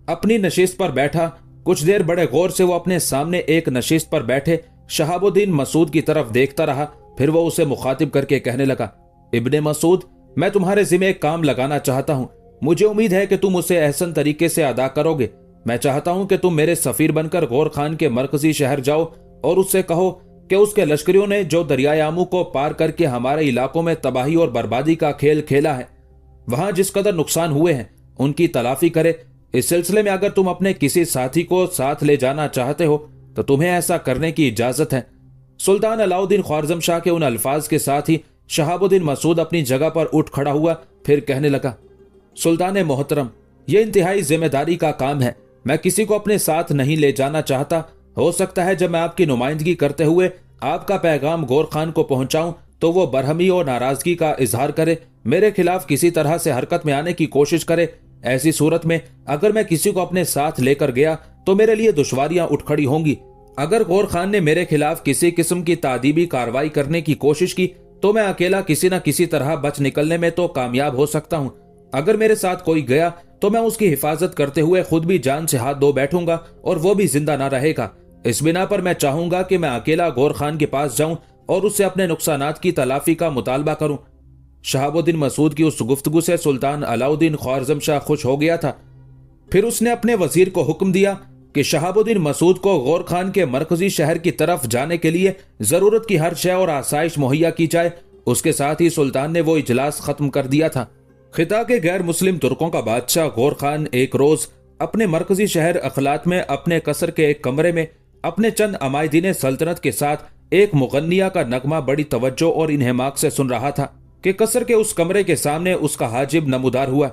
अपनी नशिस्त पर बैठा। कुछ देर बड़े गौर से वो अपने सामने एक नशिस्त पर बैठे शहाबुद्दीन मसूद की तरफ देखता रहा। फिर वो उसे मुखातिब करके कहने लगा, इब्ने मसूद, मैं तुम्हारे जिम्मे एक काम लगाना चाहता हूं। मुझे उम्मीद है कि तुम उसे एहसन तरीके से अदा करोगे। मैं चाहता हूं कि तुम मेरे सफीर बनकर गौर खान के मरकजी शहर जाओ और उससे कहो कि उसके लश्करियों ने जो दरियाए आमू को पार करके हमारे इलाकों में तबाही और बर्बादी का खेल खेला है, वहां जिस कदर नुकसान हुए हैं, उनकी तलाफी करे। इस सिलसिले में अगर तुम अपने किसी साथी को साथ ले जाना चाहते हो तो तुम्हें ऐसा करने की इजाजत है। सुल्तान अलाउद्दीन ख्वारज़म शाह के उन अल्फाज के साथ ही शहाबुद्दीन मसूद अपनी जगह पर उठ खड़ा हुआ। फिर कहने लगा, सुल्तान मोहतरम, यह इंतहाई जिम्मेदारी का काम है। मैं किसी को अपने साथ नहीं ले जाना चाहता। हो सकता है जब मैं आपकी नुमाइंदगी करते हुए आपका पैगाम गौर खान को पहुंचाऊं तो वो बरहमी और नाराजगी का इजहार करे, मेरे खिलाफ किसी तरह से हरकत में आने की कोशिश करे। ऐसी सूरत में अगर मैं किसी को अपने साथ लेकर गया तो मेरे लिए दुश्वारियां उठ खड़ी होंगी। अगर गौर खान ने मेरे खिलाफ किसी किस्म की तादीबी कार्रवाई करने की कोशिश की तो मैं अकेला किसी न किसी तरह बच निकलने में तो कामयाब हो सकता हूं। अगर मेरे साथ कोई गया तो मैं उसकी हिफाजत करते हुए खुद भी जान से हाथ धो बैठूंगा और वो भी जिंदा ना रहेगा। इस बिना पर मैं चाहूंगा कि मैं अकेला गौर खान के पास जाऊं और उससे अपने नुकसानात की तलाफी का मुतालबा करूं। शहाबुद्दीन मसूद की उस गुफ्तगू से सुल्तान अलाउद्दीन ख्वारज़म शाह खुश हो गया था। फिर उसने अपने वजीर को हुक्म दिया कि शहाबुद्दीन मसूद को गौर खान के मरकजी शहर की तरफ जाने के लिए जरूरत की हर शय और आसाइश मुहैया की जाए। उसके साथ ही सुल्तान ने वो इजलास खत्म कर दिया था। खिता के गैर मुस्लिम तुर्कों का बादशाह गौर खान एक रोज अपने मरकजी शहर अखलात में अपने कसर के एक कमरे में अपने चंद अमायदीन सल्तनत के साथ एक मुगन्निया का नगमा बड़ी तवज्जो और इन्हेमाक से सुन रहा था कि कसर के उस कमरे के सामने उसका हाजिब नमूदार हुआ।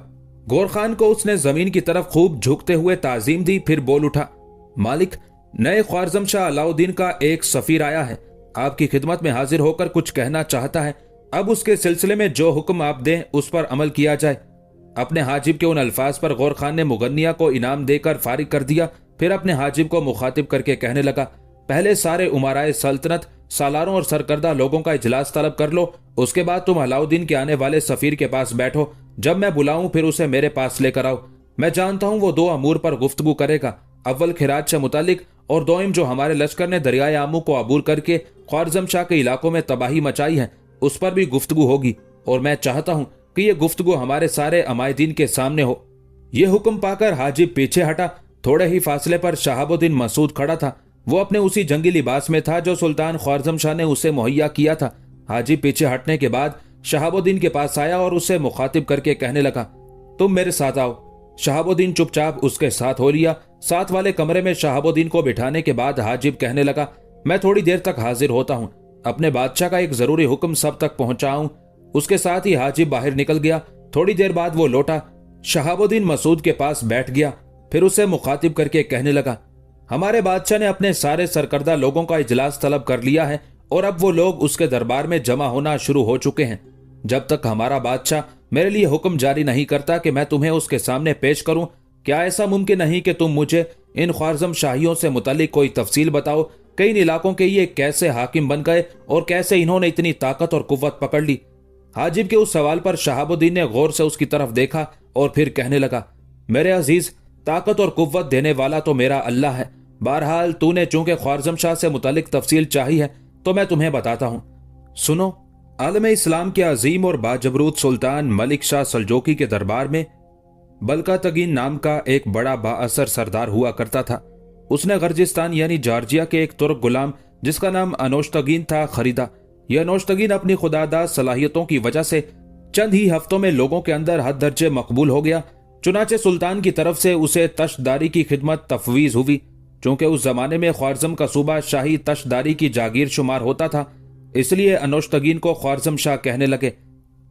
गौर खान को उसने जमीन की तरफ खूब झुकते हुए ताजीम दी। फिर बोल उठा, मालिक, नए ख्वारज़म शाह अलाउद्दीन का एक सफीर आया है, आपकी खिदमत में हाजिर होकर कुछ कहना चाहता है। अब उसके सिलसिले में जो हुक्म आप दें उस पर अमल किया जाए। अपने हाजिब के उन अल्फाज पर गौर खान ने मुगन्निया को इनाम देकर फारिग कर दिया। फिर अपने हाजिब को मुखातिब करके कहने लगा, पहले सारे उमराए सल्तनत, सालारों और सरकर्दा लोगों का इजलास तलब कर लो। उसके बाद तुम अलाउद्दीन के आने वाले सफीर के पास बैठो। जब मैं बुलाऊं फिर उसे मेरे पास लेकर आओ। मैं जानता हूं वो दो अमूर पर गुफ्तगू करेगा, अव्वल खिराज से मुतालिक और दोइम जो हमारे लश्कर ने दरियाए आमू को अबूर करके ख्वारज़म शाह के इलाकों में तबाही मचाई है उस पर भी गुफ्तगू होगी। और मैं चाहता हूं कि यह गुफ्तगू हमारे सारे अमायदीन के सामने हो। यह हुक्म पाकर हाजिब पीछे हटा। थोड़े ही फासले पर शहाबुद्दीन मसूद खड़ा था। वो अपने उसी जंगी लिबास में था जो सुल्तान ख्वारज़म शाह ने उसे मुहैया किया था। हाजिब पीछे हटने के बाद शहाबुद्दीन के पास आया और उसे मुखातिब करके कहने लगा, तुम मेरे साथ आओ। शहाबुद्दीन चुपचाप उसके साथ हो लिया। साथ वाले कमरे में शहाबुद्दीन को बिठाने के बाद हाजिब कहने लगा, मैं थोड़ी देर तक हाजिर होता हूं, अपने बादशाह का एक जरूरी हुक्म सब तक पहुंचाऊं। उसके साथ ही हाजिब बाहर निकल गया। थोड़ी देर बाद वो लौटा, शहाबुद्दीन मसूद के पास बैठ गया। फिर उसे मुखातिब करके कहने लगा, हमारे बादशाह ने अपने सारे सरकर्दा लोगों का इजलास तलब कर लिया है और अब वो लोग उसके दरबार में जमा होना शुरू हो चुके हैं। जब तक हमारा बादशाह मेरे लिए हुक्म जारी नहीं करता कि मैं तुम्हें उसके सामने पेश करूं, क्या ऐसा मुमकिन नहीं कि तुम मुझे इन ख्वारज़म शाहियों से मुतालिक कोई तफसील बताओ कि इन इलाकों के ये कैसे हाकिम बन गए और कैसे इन्होंने इतनी ताकत और कुव्वत पकड़ ली। हाजिब के उस सवाल पर शहाबुद्दीन ने गौर से उसकी तरफ देखा और फिर कहने लगा, मेरे अजीज, ताकत और कुव्वत देने वाला तो मेरा अल्लाह है। बहरहाल तूने चूंकि ख्वारज़म शाह से मुतालिक तफसील चाही है तो मैं तुम्हें बताता हूं। सुनो, आलम इस्लाम के अजीम और बाजबरूत सुल्तान मलिक शाह सल्जोकी के दरबार में बल्कातगीन नाम का एक बड़ा बाअसर सरदार हुआ करता था। उसने गर्जिस्तान यानी जॉर्जिया के एक तुर्क गुलाम जिसका नाम अनोश्तगीन था खरीदा। यह अनोश्तगीन अपनी खुदादाद सलाहियतों की वजह से चंद ही हफ्तों में लोगों के अंदर हद दर्जे मकबूल हो गया। चुनाचे सुल्तान की तरफ से उसे तशदारी की खिदमत तफवीज हुई। चूंकि उस जमाने में ख्वारज़म का सूबा शाही तशदारी की जागीर शुमार होता था, इसलिए अनोश्तगीन को ख्वारज़म शाह कहने लगे।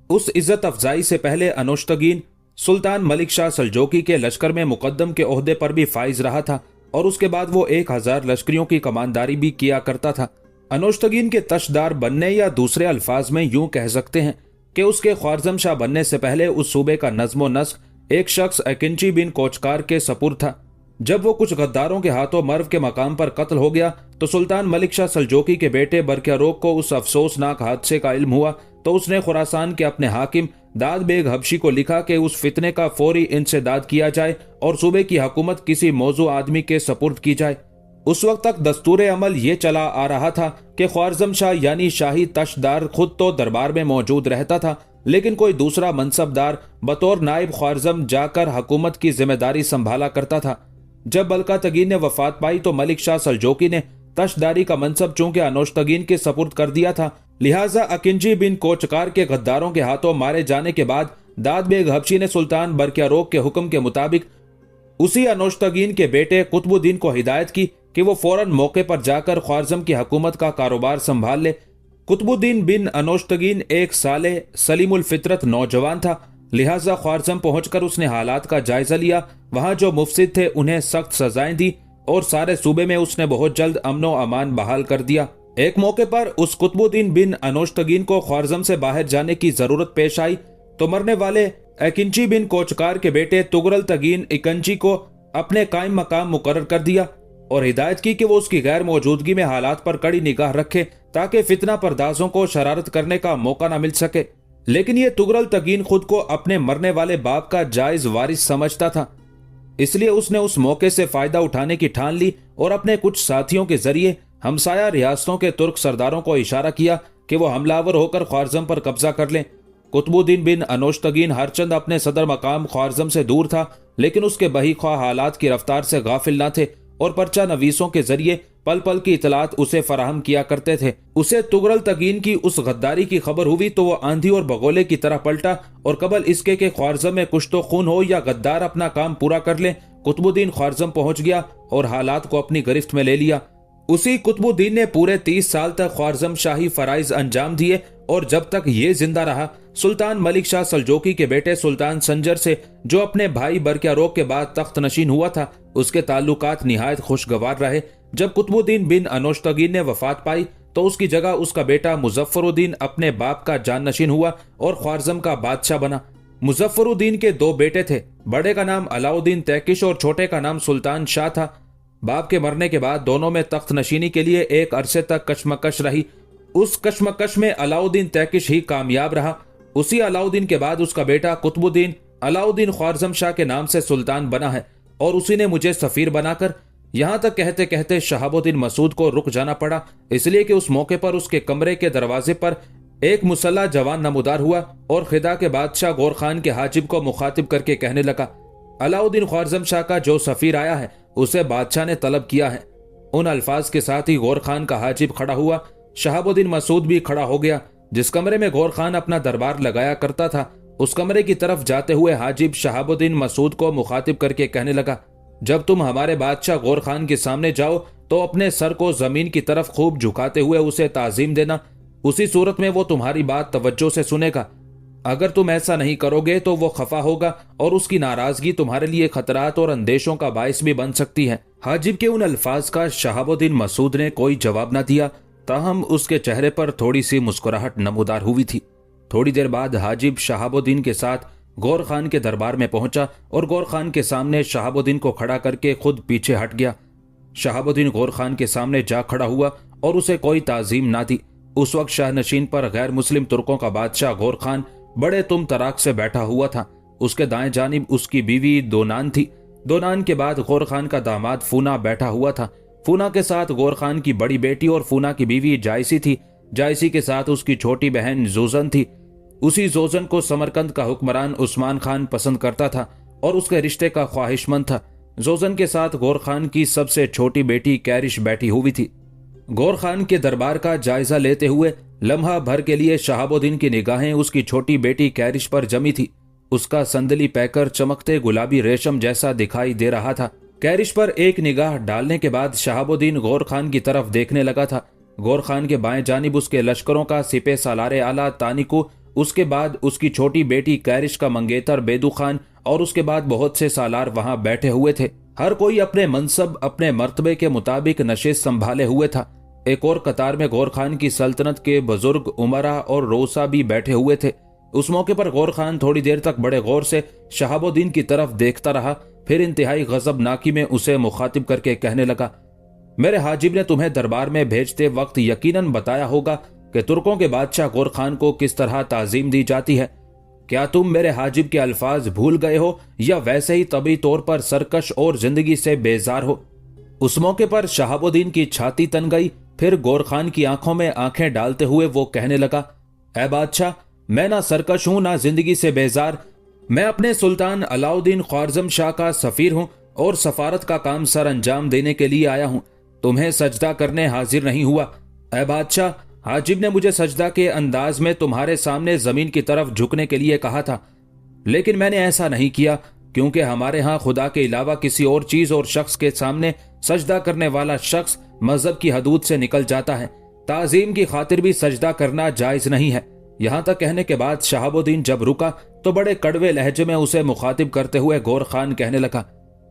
उस इज्जत अफजाई से पहले अनोश्तगीन सुल्तान मलिक शाह सल्जोकी के लश्कर में मुकद्दम के ओहदे पर भी फाइज रहा था और उसके बाद वो 1000 लश्करियों की कमानदारी भी किया करता था। अनोश्तगीन के तशदार बनने या दूसरे अल्फाज में यूं कह सकते हैं कि उसके ख्वारज़म शाह बनने से पहले उस सूबे का नज़्म नस्क एक शख्स अकिंची बिन कोचकार के सपुर था। जब वो कुछ गद्दारों के हाथों मर्व के मकाम पर कत्ल हो गया तो सुल्तान मलिक शाह सल्जोकी के बेटे बरक्यारोक को उस अफसोसनाक हादसे का इल्म हुआ तो उसने खुरासान के अपने हाकिम दाद बेग हबशी को लिखा कि उस फितने का फौरी इंसदाद किया जाए और सूबे की हुकूमत किसी मौजू आदमी के सपुर्द की जाए। उस वक्त तक दस्तूर अमल ये चला आ रहा था कि ख्वारज़म शाह यानी शाही तशदार खुद तो दरबार में मौजूद रहता था, लेकिन कोई दूसरा मनसबदार बतौर नायब ख्वारज़म जाकर हुकूमत की जिम्मेदारी संभाला करता था। जब बल्कातगीन ने वफात पाई तो मलिक शाह सल्जोकी ने तशदारी का मनसब चूंकि अनोश्तगीन के सपुर्द कर दिया था, लिहाजा अकिंजी बिन कोचकार के गद्दारों के हाथों मारे जाने के बाद दाद बेग हबशी ने सुल्तान बरक्यारोक के हुक्म के मुताबिक उसी अनोश्तगीन के बेटे कुतुबुद्दीन को हिदायत की कि वो फौरन मौके पर जाकर ख्वारज़म की हुकूमत का कारोबार संभाल ले। कुतुबुद्दीन बिन अनोश्तगीन एक साले सलीमुल फितरत नौजवान था। लिहाजा ख्वारज़म पहुंचकर उसने हालात का जायजा लिया। वहां जो मुफसिद थे उन्हें सख्त सजाएं दी और सारे सूबे में उसने बहुत जल्द अमनो अमान बहाल कर दिया। एक मौके पर उस कुतुबुद्दीन बिन अनोशतगीन को ख्वारज़म से बाहर जाने की जरूरत पेश आई तो मरने वाले एकिंची बिन कोचकार के बेटे तुगरल तगीन इकंची को अपने कायम मकाम मुकर्रर कर दिया और हिदायत की कि वो उसकी गैर मौजूदगी में हालात पर कड़ी निगाह रखे ताकि फितना पर्दाजों को शरारत करने का मौका न मिल सके। लेकिन ये तुगरल तगीन खुद को अपने मरने वाले बाप का जायज वारिस समझता था, इसलिए उसने उस मौके से फायदा उठाने की ठान ली और अपने कुछ साथियों के जरिए हमसाया रियासतों के तुर्क सरदारों को इशारा किया कि वो हमलावर होकर ख्वारज़म पर कब्जा कर लें। कुतुबुद्दीन बिन अनोशतगीन हरचंद अपने सदर मकाम ख्वारज़म से दूर था, लेकिन उसके बही ख्वाह हालात की रफ्तार से गाफिल न थे और पर्चा नवीसों के जरिए पल पल की इतलात उसे फराहम किया करते थे। उसे तुगरल तगीन की उस गद्दारी की खबर हुई तो वो आंधी और बगोले की तरह पलटा और कबल इसके के ख्वारज़म में कुछ तो खून हो या गद्दार अपना काम पूरा कर ले, कुतुबुद्दीन ख्वारज़म पहुंच गया और हालात को अपनी गिरफ्त में ले लिया। उसी कुतुबुद्दीन ने पूरे 30 साल तक ख्वारज़म शाही फराइज अंजाम दिए और जब तक ये जिंदा रहा सुल्तान मलिक शाह सल्जोकी के बेटे सुल्तान संजर से, जो अपने भाई बरक्यारोक के बाद तख्त नशीन हुआ था, उसके ताल्लुकात निहायत खुशगवार रहे। जब कुतुबुद्दीन बिन अनोशतगीन ने वफात पाई तो उसकी जगह उसका बेटा मुजफ्फरुद्दीन अपने बाप का जाननशीन हुआ और ख्वारज़म का बादशाह बना। मुजफ्फरुद्दीन के 2 बेटे थे, बड़े का नाम अलाउद्दीन तैकिश और छोटे का नाम सुल्तान शाह था। बाप के मरने के बाद दोनों में तख्त नशीनी के लिए एक अरसे तक कशमकश रही। उस कशमकश में अलाउद्दीन तैकिश ही कामयाब रहा। उसी अलाउद्दीन के बाद उसका बेटा कुतुबुद्दीन अलाउद्दीन ख्वारज़म शाह के नाम से सुल्तान बना है और उसी ने मुझे सफीर बनाकर, यहां तक कहते कहते शहाबुद्दीन मसूद को रुक जाना पड़ा, इसलिए कि उस मौके पर उसके कमरे के दरवाजे पर एक मुसल्ला जवान नमूदार हुआ और खिदा के बादशाह गौर खान के हाजिब को मुखातिब करके कहने लगा, अलाउद्दीन ख्वारज़म शाह का जो सफीर आया है उसे बादशाह ने तलब किया है। उन अल्फाज के साथ ही गौर खान का हाजिब खड़ा हुआ। शहाबुद्दीन मसूद भी खड़ा हो गया। जिस कमरे में गौर खान अपना दरबार लगाया करता था उस कमरे की तरफ जाते हुए हाजिब शहाबुद्दीन मसूद को मुखातिब करके कहने लगा, जब तुम हमारे बादशाह गौर खान के सामने जाओ तो अपने सर को जमीन की तरफ खूब झुकाते हुए उसे ताजीम देना, उसी सूरत में वो तुम्हारी बात तवज्जो से सुनेगा। अगर तुम ऐसा नहीं करोगे तो वो खफा होगा और उसकी नाराजगी तुम्हारे लिए खतरात और अंदेशों का बायस भी बन सकती है। हाजिब के उन अल्फाज का शहाबुद्दीन मसूद ने कोई जवाब न दिया, ताहम उसके चेहरे पर थोड़ी सी मुस्कुराहट नमूदार हुई थी। थोड़ी देर बाद हाजिब शहाबुद्दीन के साथ गौर खान के दरबार में पहुंचा और गौर खान के सामने शहाबुद्दीन को खड़ा करके खुद पीछे हट गया। शहाबुद्दीन गौर खान के सामने जा खड़ा हुआ और उसे कोई ताजीम ना दी। उस वक्त शाहनशीन पर गैर मुस्लिम तुर्कों का बादशाह गौर खान बड़े तुम तराक से बैठा हुआ था। उसके दाएं जानिब उसकी बीवी दोनान थी। दोनान के बाद गौर खान का दामाद फूना बैठा हुआ था। फूना के साथ गौर खान की बड़ी बेटी और फूना की बीवी जायसी थी। जायसी के साथ उसकी छोटी बहन जोजन थी। उसी जोजन को समरकंद का हुक्मरान उस्मान खान पसंद करता था और उसके रिश्ते का ख्वाहिशमंद था। जोजन के साथ गौर खान की सबसे छोटी बेटी कैरिश बैठी हुई थी। गौर खान के दरबार का जायजा लेते हुए लम्हा भर के लिए शहाबुद्दीन की निगाहें उसकी छोटी बेटी कैरिश पर जमी थी। उसका संदली पैकर चमकते गुलाबी रेशम जैसा दिखाई दे रहा था। कैरिश पर एक निगाह डालने के बाद शहाबुद्दीन गौर खान की तरफ देखने लगा था। गौर खान के बाएं जानिब उसके लश्करों का सिपे सालारे आला तानिकू, उसके बाद उसकी छोटी बेटी कैरिश का मंगेतर बेदू खान और उसके बाद बहुत से सालार वहां बैठे हुए थे। हर कोई अपने मनसब अपने मर्तबे के मुताबिक नशिस्त संभाले हुए था। एक और कतार में गौर खान की सल्तनत के बुजुर्ग उमरा और रोसा भी बैठे हुए थे। उस मौके पर गौर खान थोड़ी देर तक बड़े गौर से शहाबुद्दीन की तरफ देखता रहा, फिर इंतहाई गजबनाकी में उसे मुखातिब करके कहने लगा, मेरे हाजिब ने तुम्हें दरबार में भेजते वक्त यकीनन बताया होगा कि तुर्कों के बादशाह गौर खान को किस तरह ताजीम दी जाती है। क्या तुम मेरे हाजिब के अल्फाज भूल गए हो या वैसे ही तभी तौर पर सरकश और जिंदगी से बेजार हो? उस मौके पर शहाबुद्दीन की छाती तन गई। फिर गौर खान की आंखों में आंखें डालते हुए वो कहने लगा, ऐ बादशाह, मैं ना सरकश हूं ना जिंदगी से बेजार। मैं अपने सुल्तान अलाउद्दीन ख्वारज़म शाह का सफीर हूं और सफारत का काम सर अंजाम देने के लिए आया हूं। तुम्हें सजदा करने हाजिर नहीं हुआ। ऐ बादशाह, हाजिब ने मुझे सजदा के अंदाज में तुम्हारे सामने जमीन की तरफ झुकने के लिए कहा था, लेकिन मैंने ऐसा नहीं किया क्योंकि हमारे यहाँ खुदा के अलावा किसी और चीज और शख्स के सामने सजदा करने वाला शख्स मजहब की हदूद से निकल जाता है। ताजीम की खातिर भी सजदा करना जायज नहीं है। यहाँ तक कहने के बाद शहाबुद्दीन जब रुका तो बड़े कड़वे लहजे में उसे मुखातिब करते हुए गौर खान कहने लगा,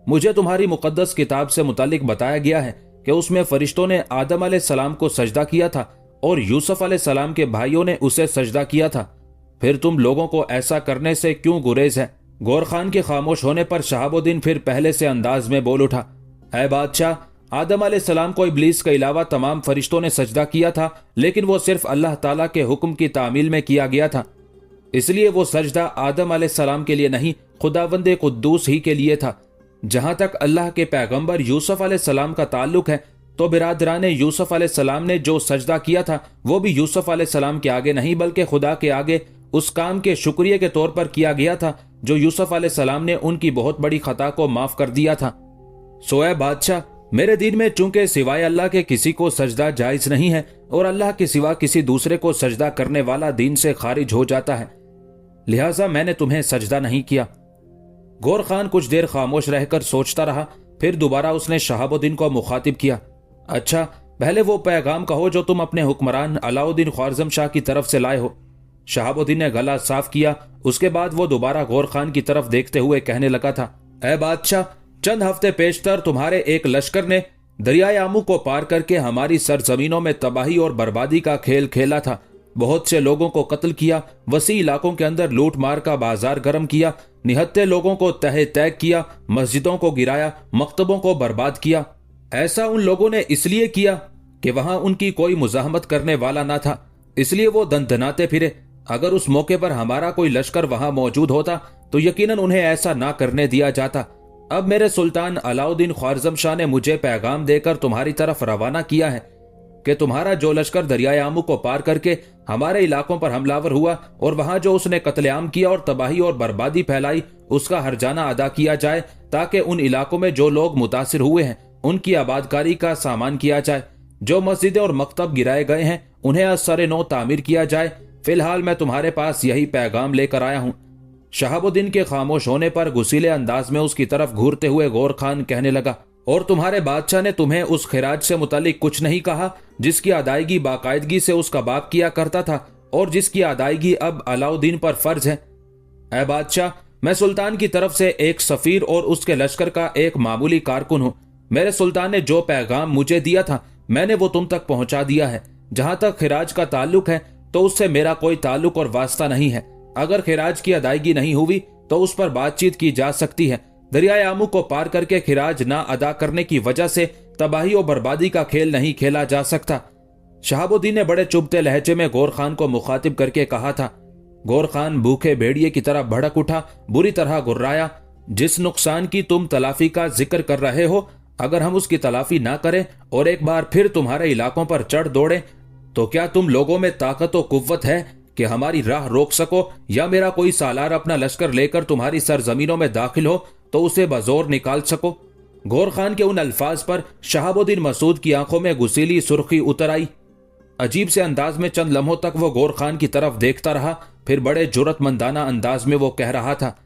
मुझे तुम्हारी मुकद्दस किताब से मुतालिक बताया गया है कि उसमें फरिश्तों ने आदम अलैहिस्सलाम को सजदा किया था और यूसुफ अलैहिस्सलाम के भाइयों ने उसे सजदा किया था। फिर तुम लोगों को ऐसा करने से क्यों गुरेज है? गौर खान के खामोश होने पर शहाबुद्दीन फिर पहले से अंदाज में बोल उठा, ऐ बादशाह, आदम अलैहिस्सलाम को इब्लीस के अलावा तमाम फरिश्तों ने सजदा किया था, लेकिन वो सिर्फ अल्लाह ताला के हुक्म की तामील में किया गया था। इसलिए वो सजदा आदम अलैहिस्सलाम के लिए नहीं, खुदावंदे कुद्दूस ही के लिए था। जहां तक अल्लाह के पैगंबर यूसुफ अलैहिस्सलाम का ताल्लुक है, तो बिरादरान यूसुफ अलैहिस्सलाम ने जो सजदा किया था वो भी यूसुफ अलैहिस्सलाम के आगे नहीं बल्कि खुदा के आगे उस काम के शुक्रिया के तौर पर किया गया था जो यूसुफ अलैहिस्सलाम ने उनकी बहुत बड़ी खता को माफ कर दिया था। सोया बादशाह, मेरे दीन में चूंकि सिवाय अल्लाह के किसी को सजदा जायज नहीं है और अल्लाह के सिवा किसी दूसरे को सजदा करने वाला दीन से खारिज हो जाता है, लिहाजा मैंने तुम्हें सजदा नहीं किया। गौर खान कुछ देर खामोश रहकर सोचता रहा, फिर दोबारा उसने शहाबुद्दीन को मुखातिब किया, अच्छा, पहले वो पैगाम कहो जो तुम अपने हुक्मरान अलाउद्दीन ख्वारज़म शाह की तरफ से लाए हो। शहाबुद्दीन ने गला साफ किया। उसके बाद वो दोबारा गौर खान की तरफ देखते हुए कहने लगा था, ऐ बादशाह, चंद हफ्ते पेशतर तुम्हारे एक लश्कर ने दरियाए आमू को पार करके हमारी सरजमीनों में तबाही और बर्बादी का खेल खेला था। बहुत से लोगों को कत्ल किया, वसी इलाकों के अंदर लूट मार का बाजार गर्म किया, निहत्ते लोगों को तहे तैग किया, मस्जिदों को गिराया, मकतबों को बर्बाद किया। ऐसा उन लोगों ने इसलिए किया कि वहां उनकी कोई मुजाहमत करने वाला ना था, इसलिए वो दंदनाते फिरे। अगर उस मौके पर हमारा कोई लश्कर वहां मौजूद होता तो यकीनन उन्हें ऐसा ना करने दिया जाता। अब मेरे सुल्तान अलाउद्दीन ख्वारज़म शाह ने मुझे पैगाम देकर तुम्हारी तरफ रवाना किया है कि तुम्हारा जो लश्कर दरियाए आमू को पार करके हमारे इलाकों पर हमलावर हुआ और वहां जो उसने कत्लेआम किया और तबाही और बर्बादी फैलाई, उसका हर्जाना अदा किया जाए, ताकि उन इलाकों में जो लोग मुतासिर हुए हैं उनकी आबादकारी का सामान किया जाए। जो मस्जिदें और मकतब गिराए गए हैं उन्हें असर नो तामीर किया जाए। फिलहाल मैं तुम्हारे पास यही पैगाम लेकर आया हूं। शहाबुद्दीन के खामोश होने पर गुस्सीले अंदाज में उसकी तरफ घूरते हुए गौर खान कहने लगा, और तुम्हारे बादशाह ने तुम्हें उस खिराज से मुतालिक कुछ नहीं कहा जिसकी अदायगी बाकायदगी से उसका बाप किया करता था और जिसकी अदायगी अब अलाउद्दीन पर फर्ज है? ऐ बादशाह, मैं सुल्तान की तरफ से एक सफीर और उसके लश्कर का एक मामूली कारकुन हूं। मेरे सुल्तान ने जो पैगाम मुझे दिया था मैंने वो तुम तक पहुंचा दिया है। जहां तक खिराज का ताल्लुक है तो उससे मेरा कोई ताल्लुक और वास्ता नहीं है। अगर खिराज की अदायगी नहीं हुई तो उस पर बातचीत की जा सकती है। दरियाए आमू को पार करके खिराज ना अदा करने की वजह से तबाही और बर्बादी का खेल नहीं खेला जा सकता। शहाबुद्दीन ने बड़े चुभते लहजे में गौर खान को मुखातिब करके कहा था। गौर खान भूखे भेड़िए की तरह भड़क उठा, बुरी तरह गुर्राया, जिस नुकसान की तुम तलाफी का जिक्र कर रहे हो, अगर हम उसकी तलाफी ना करें और एक बार फिर तुम्हारे इलाकों पर चढ़ दौड़े तो क्या तुम लोगों में ताकत और कुव्वत है कि हमारी राह रोक सको, या मेरा कोई सालार अपना लश्कर लेकर तुम्हारी सरजमीनों में दाखिल हो तो उसे बजोर निकाल सको? गौर खान के उन अल्फाज पर शहाबुद्दीन मसूद की आंखों में गुस्सीली सुर्खी उतर आई। अजीब से अंदाज में चंद लम्हों तक वो गौर खान की तरफ देखता रहा, फिर बड़े जुर्रतमंदाना अंदाज में वो कह रहा था,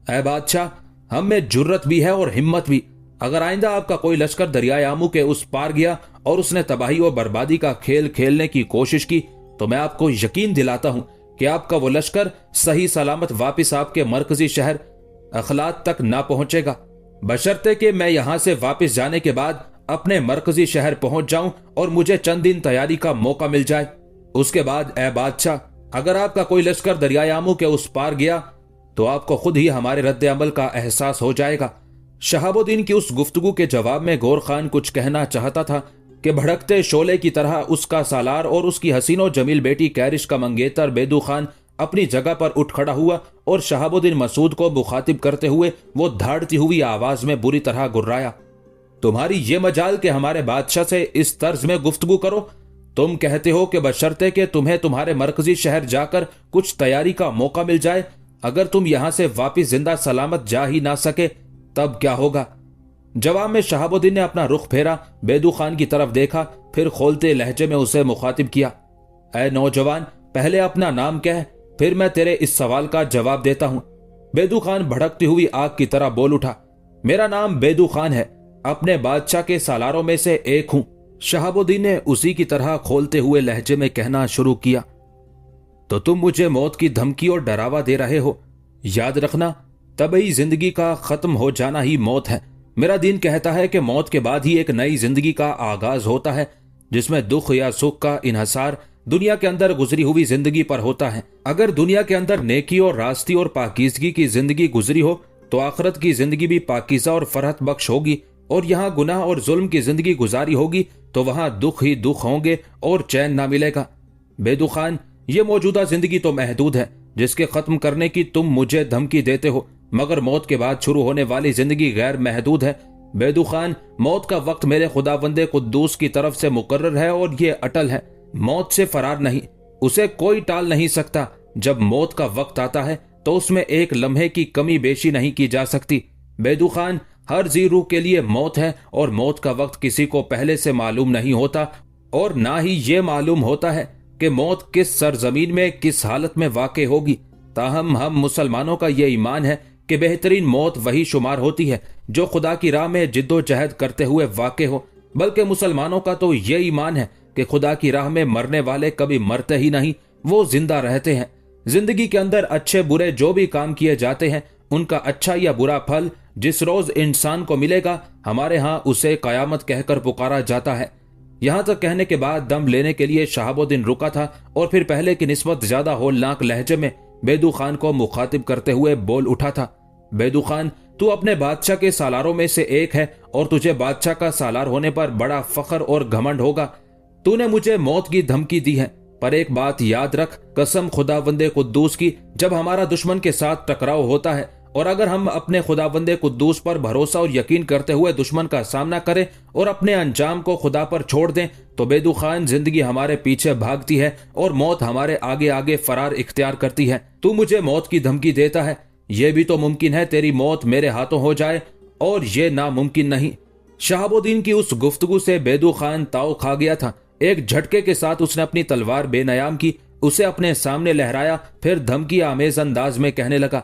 ऐ बादशाह, हम में जुर्रत भी है और हिम्मत भी। अगर आइंदा आपका कोई लश्कर दरियाए आमू के उस पार गया और उसने तबाही और बर्बादी का खेल खेलने की कोशिश की तो मैं आपको यकीन दिलाता हूं कि आपका वो लश्कर सही सलामत वापिस आपके मरकजी शहर अखलात तक ना पहुंचेगा, बशर्ते कि मैं यहां से वापिस जाने के बाद अपने मरकजी शहर पहुंच जाऊं और मुझे चंद दिन तैयारी का मौका मिल जाए। उसके बाद ए बादशाह, अगर आपका कोई लश्कर दरियाए आमू के उस पार गया तो आपको खुद ही हमारे रद्द अमल का एहसास हो जाएगा। शहाबुद्दीन की उस गुफ्तगू के जवाब में गौर खान कुछ कहना चाहता था कि भड़कते शोले की तरह उसका सालार और उसकी हसीनो जमील बेटी कैरिश का मंगेतर बेदू खान अपनी जगह पर उठ खड़ा हुआ और शहाबुद्दीन मसूद को मुखातिब करते हुए वो धाड़ती हुई आवाज में बुरी तरह गुर्राया, तुम्हारी ये मजाल के हमारे बादशाह से इस तर्ज में गुफ्तगू करो? तुम कहते हो कि बशर्ते कि तुम्हें तुम्हारे मरकजी शहर जाकर कुछ तैयारी का मौका मिल जाए, अगर तुम यहां से वापिस जिंदा सलामत जा ही ना सके तब क्या होगा? जवाब में शहाबुद्दीन ने अपना रुख फेरा, बेदू खान की तरफ देखा, फिर खोलते लहजे में उसे मुखातिब किया, ऐ नौजवान, पहले अपना नाम कह, फिर मैं तेरे इस सवाल का जवाब देता हूं। बेदू खान भड़कती हुई आग की तरह बोल उठा, मेरा नाम बेदू खान है, अपने बादशाह के सालारों में से एक हूं। शहाबुद्दीन ने उसी की तरह खोलते हुए लहजे में कहना शुरू किया, तो तुम मुझे मौत की धमकी और डरावा दे रहे हो? याद रखना, तभी जिंदगी का खत्म हो जाना ही मौत है। मेरा दीन कहता है कि मौत के बाद ही एक नई जिंदगी का आगाज होता है, जिसमें दुख या सुख का इन्हसार दुनिया के अंदर गुजरी हुई जिंदगी पर होता है। अगर दुनिया के अंदर नेकी और रास्ती और पाकीज़गी की जिंदगी गुजरी हो तो आखिरत की जिंदगी भी पाकीज़ा और फरहत बख्श होगी, और यहाँ गुनाह और जुल्म की जिंदगी गुजारी होगी तो वहां दुख ही दुख होंगे और चैन ना मिलेगा। बेदुखान, ये मौजूदा जिंदगी तो महदूद है जिसके खत्म करने की तुम मुझे धमकी देते हो, मगर मौत के बाद शुरू होने वाली जिंदगी गैर महदूद है। बेदुखान, मौत का वक्त मेरे खुदावंदे कुद्दूस की तरफ से मुकर्रर है और ये अटल है। मौत से फरार नहीं, उसे कोई टाल नहीं सकता। जब मौत का वक्त आता है तो उसमें एक लम्हे की कमी बेशी नहीं की जा सकती। बेदुखान, हर जी रूह के लिए मौत है और मौत का वक्त किसी को पहले से मालूम नहीं होता, और ना ही ये मालूम होता है कि मौत किस सरजमीन में किस हालत में वाक़े होगी। ताहम हम मुसलमानों का ये ईमान है कि बेहतरीन मौत वही शुमार होती है जो खुदा की राह में जिद्दोजहद करते हुए वाक़े हो। बल्कि मुसलमानों का तो ये ईमान है कि खुदा की राह में मरने वाले कभी मरते ही नहीं, वो जिंदा रहते हैं। जिंदगी के अंदर अच्छे बुरे जो भी काम किए जाते हैं उनका अच्छा या बुरा फल जिस रोज इंसान को मिलेगा, हमारे यहाँ उसे कयामत कहकर पुकारा जाता है। यहाँ तक कहने के बाद दम लेने के लिए शहाबुद्दीन रुका था और फिर पहले की निस्बत ज्यादा होलनाक लहजे में बेदू खान को मुखातिब करते हुए बोल उठा था। बेदू खान, तू अपने बादशाह के सालारों में से एक है और तुझे बादशाह का सालार होने पर बड़ा फख्र और घमंड होगा। तूने मुझे मौत की धमकी दी है, पर एक बात याद रख, कसम खुदावंदे कुद्दूस की, जब हमारा दुश्मन के साथ टकराव होता है और अगर हम अपने खुदावंदे कुद्दूस पर भरोसा और यकीन करते हुए दुश्मन का सामना करें और अपने अंजाम को खुदा पर छोड़ दें तो बेदू खान, जिंदगी हमारे पीछे भागती है और मौत हमारे आगे आगे फरार इख्तियार करती है। तू मुझे मौत की धमकी देता है, यह भी तो मुमकिन है तेरी मौत मेरे हाथों हो जाए, और ये नामुमकिन नहीं। शहाबुद्दीन की उस गुफ्तगू से बेदू खान ताव खा गया था। एक झटके के साथ उसने अपनी तलवार बेनयाम की, उसे अपने सामने लहराया, फिर धमकी आमेज अंदाज में कहने लगा,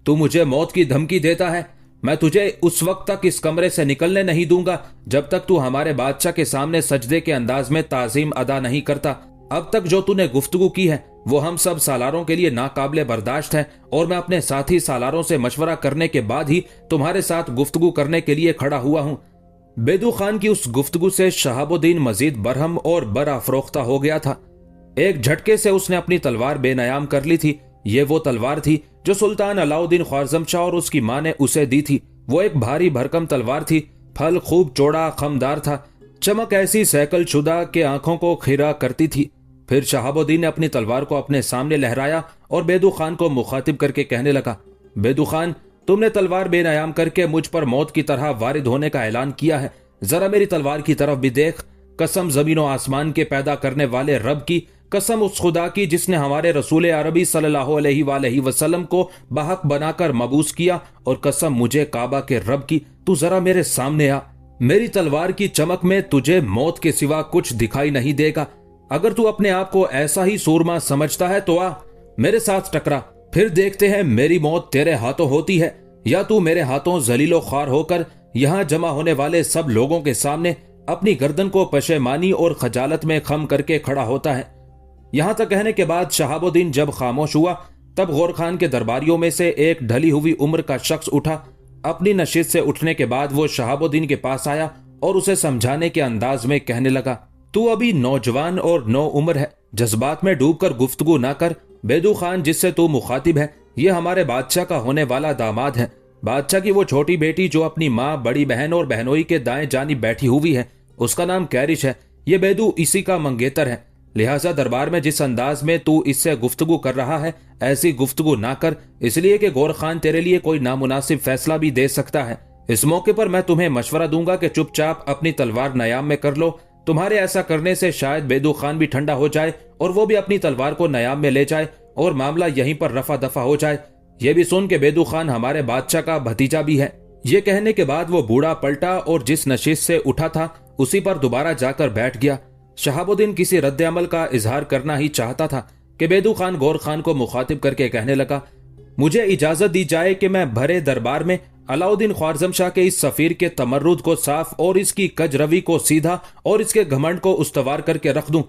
तू मुझे मौत की धमकी देता है? मैं तुझे उस वक्त तक इस कमरे से निकलने नहीं दूंगा जब तक तू हमारे बादशाह के सामने सजदे के अंदाज में ताजीम अदा नहीं करता। अब तक जो तूने गुफ्तगू की है वो हम सब सालारों के लिए नाकाबिले बर्दाश्त है, और मैं अपने साथी सालारों से मशवरा करने के बाद ही तुम्हारे साथ गुफ्तगू करने के लिए खड़ा हुआ हूं। बेदू खान की उस गुफ्तगू से शहाबुद्दीन मजीद बरहम और बराफरोख्ता हो गया था। एक झटके से उसने अपनी तलवार बेनयाम कर ली थी। ये वो तलवार थी जो सुल्तान अलाउद्दीन ख्वारज़म शाह और उसकी मां ने उसे दी थी। वो एक भारी भरकम तलवार थी, फल खूब चौड़ा खमदार था, चमक ऐसी सैकल शुदा के आंखों को खीरा करती थी। फिर शहाबुद्दीन ने अपनी तलवार को अपने सामने लहराया और बेदू खान को मुखातिब करके कहने लगा, बेदू खान, तुमने तलवार बेनयाम करके मुझ पर मौत की तरह वारिद होने का ऐलान किया है। जरा मेरी तलवार की तरफ भी देख। कसम जमीन और आसमान के पैदा करने वाले रब की, कसम उस खुदा की जिसने हमारे रसूल अरबी सल्लल्लाहु अलैहि वसल्लम को बहक बनाकर मबूस किया, और कसम मुझे काबा के रब की, तू जरा मेरे सामने आ। मेरी तलवार की चमक में तुझे मौत के सिवा कुछ दिखाई नहीं देगा। अगर तू अपने आप को ऐसा ही सूरमा समझता है तो आ, मेरे साथ टकरा, फिर देखते हैं मेरी मौत तेरे हाथों होती है या तू मेरे हाथों जलीलो ख्वार होकर यहां जमा होने वाले सब लोगों के सामने अपनी गर्दन को पशेमानी और खजालत में खम करके खड़ा होता है। यहां तक कहने के बाद शहाबुद्दीन जब खामोश हुआ तब गौर खान के दरबारियों में से एक ढली हुई उम्र का शख्स उठा। अपनी नशिस्त से उठने के बाद वो शहाबुद्दीन के पास आया और उसे समझाने के अंदाज में कहने लगा, तू अभी नौजवान और नौ उम्र है, जज्बात में डूबकर गुफ्तगू ना कर। बेदू खान जिससे तू मुखातिब है ये हमारे बादशाह का होने वाला दामाद है। बादशाह की वो छोटी बेटी जो अपनी माँ, बड़ी बहन और बहनोई के दाएं जानिब बैठी हुई है, उसका नाम कैरिश है। ये बेदू इसी का मंगेतर है। लिहाजा दरबार में जिस अंदाज में तू इससे गुफ्तगू कर रहा है ऐसी गुफ्तगू ना कर, इसलिए कि गौर खान तेरे लिए कोई नामुनासिब फैसला भी दे सकता है। इस मौके पर मैं तुम्हें मशवरा दूंगा कि चुपचाप अपनी तलवार नयाम में कर लो। तुम्हारे ऐसा करने से शायद बेदू खान भी ठंडा हो जाए और वो भी अपनी तलवार को नयाम में ले जाए और मामला यहीं पर रफा दफा हो जाए। ये भी सुन के बेदू खान हमारे बादशाह का भतीजा भी है। ये कहने के बाद वो बूढ़ा पलटा और जिस नशिस्त से उठा था उसी पर दोबारा जाकर बैठ गया। शहाबुद्दीन किसी रद्द अमल का इजहार करना ही चाहता था कि बेदू खान गौर खान को मुखातिब करके कहने लगा, मुझे इजाजत दी जाए कि मैं भरे दरबार में अलाउद्दीन ख्वारज़म शाह के इस सफीर के तमर्रुद को साफ और इसकी कजरवी को सीधा और इसके घमंड को उस्तवार करके रख दूं।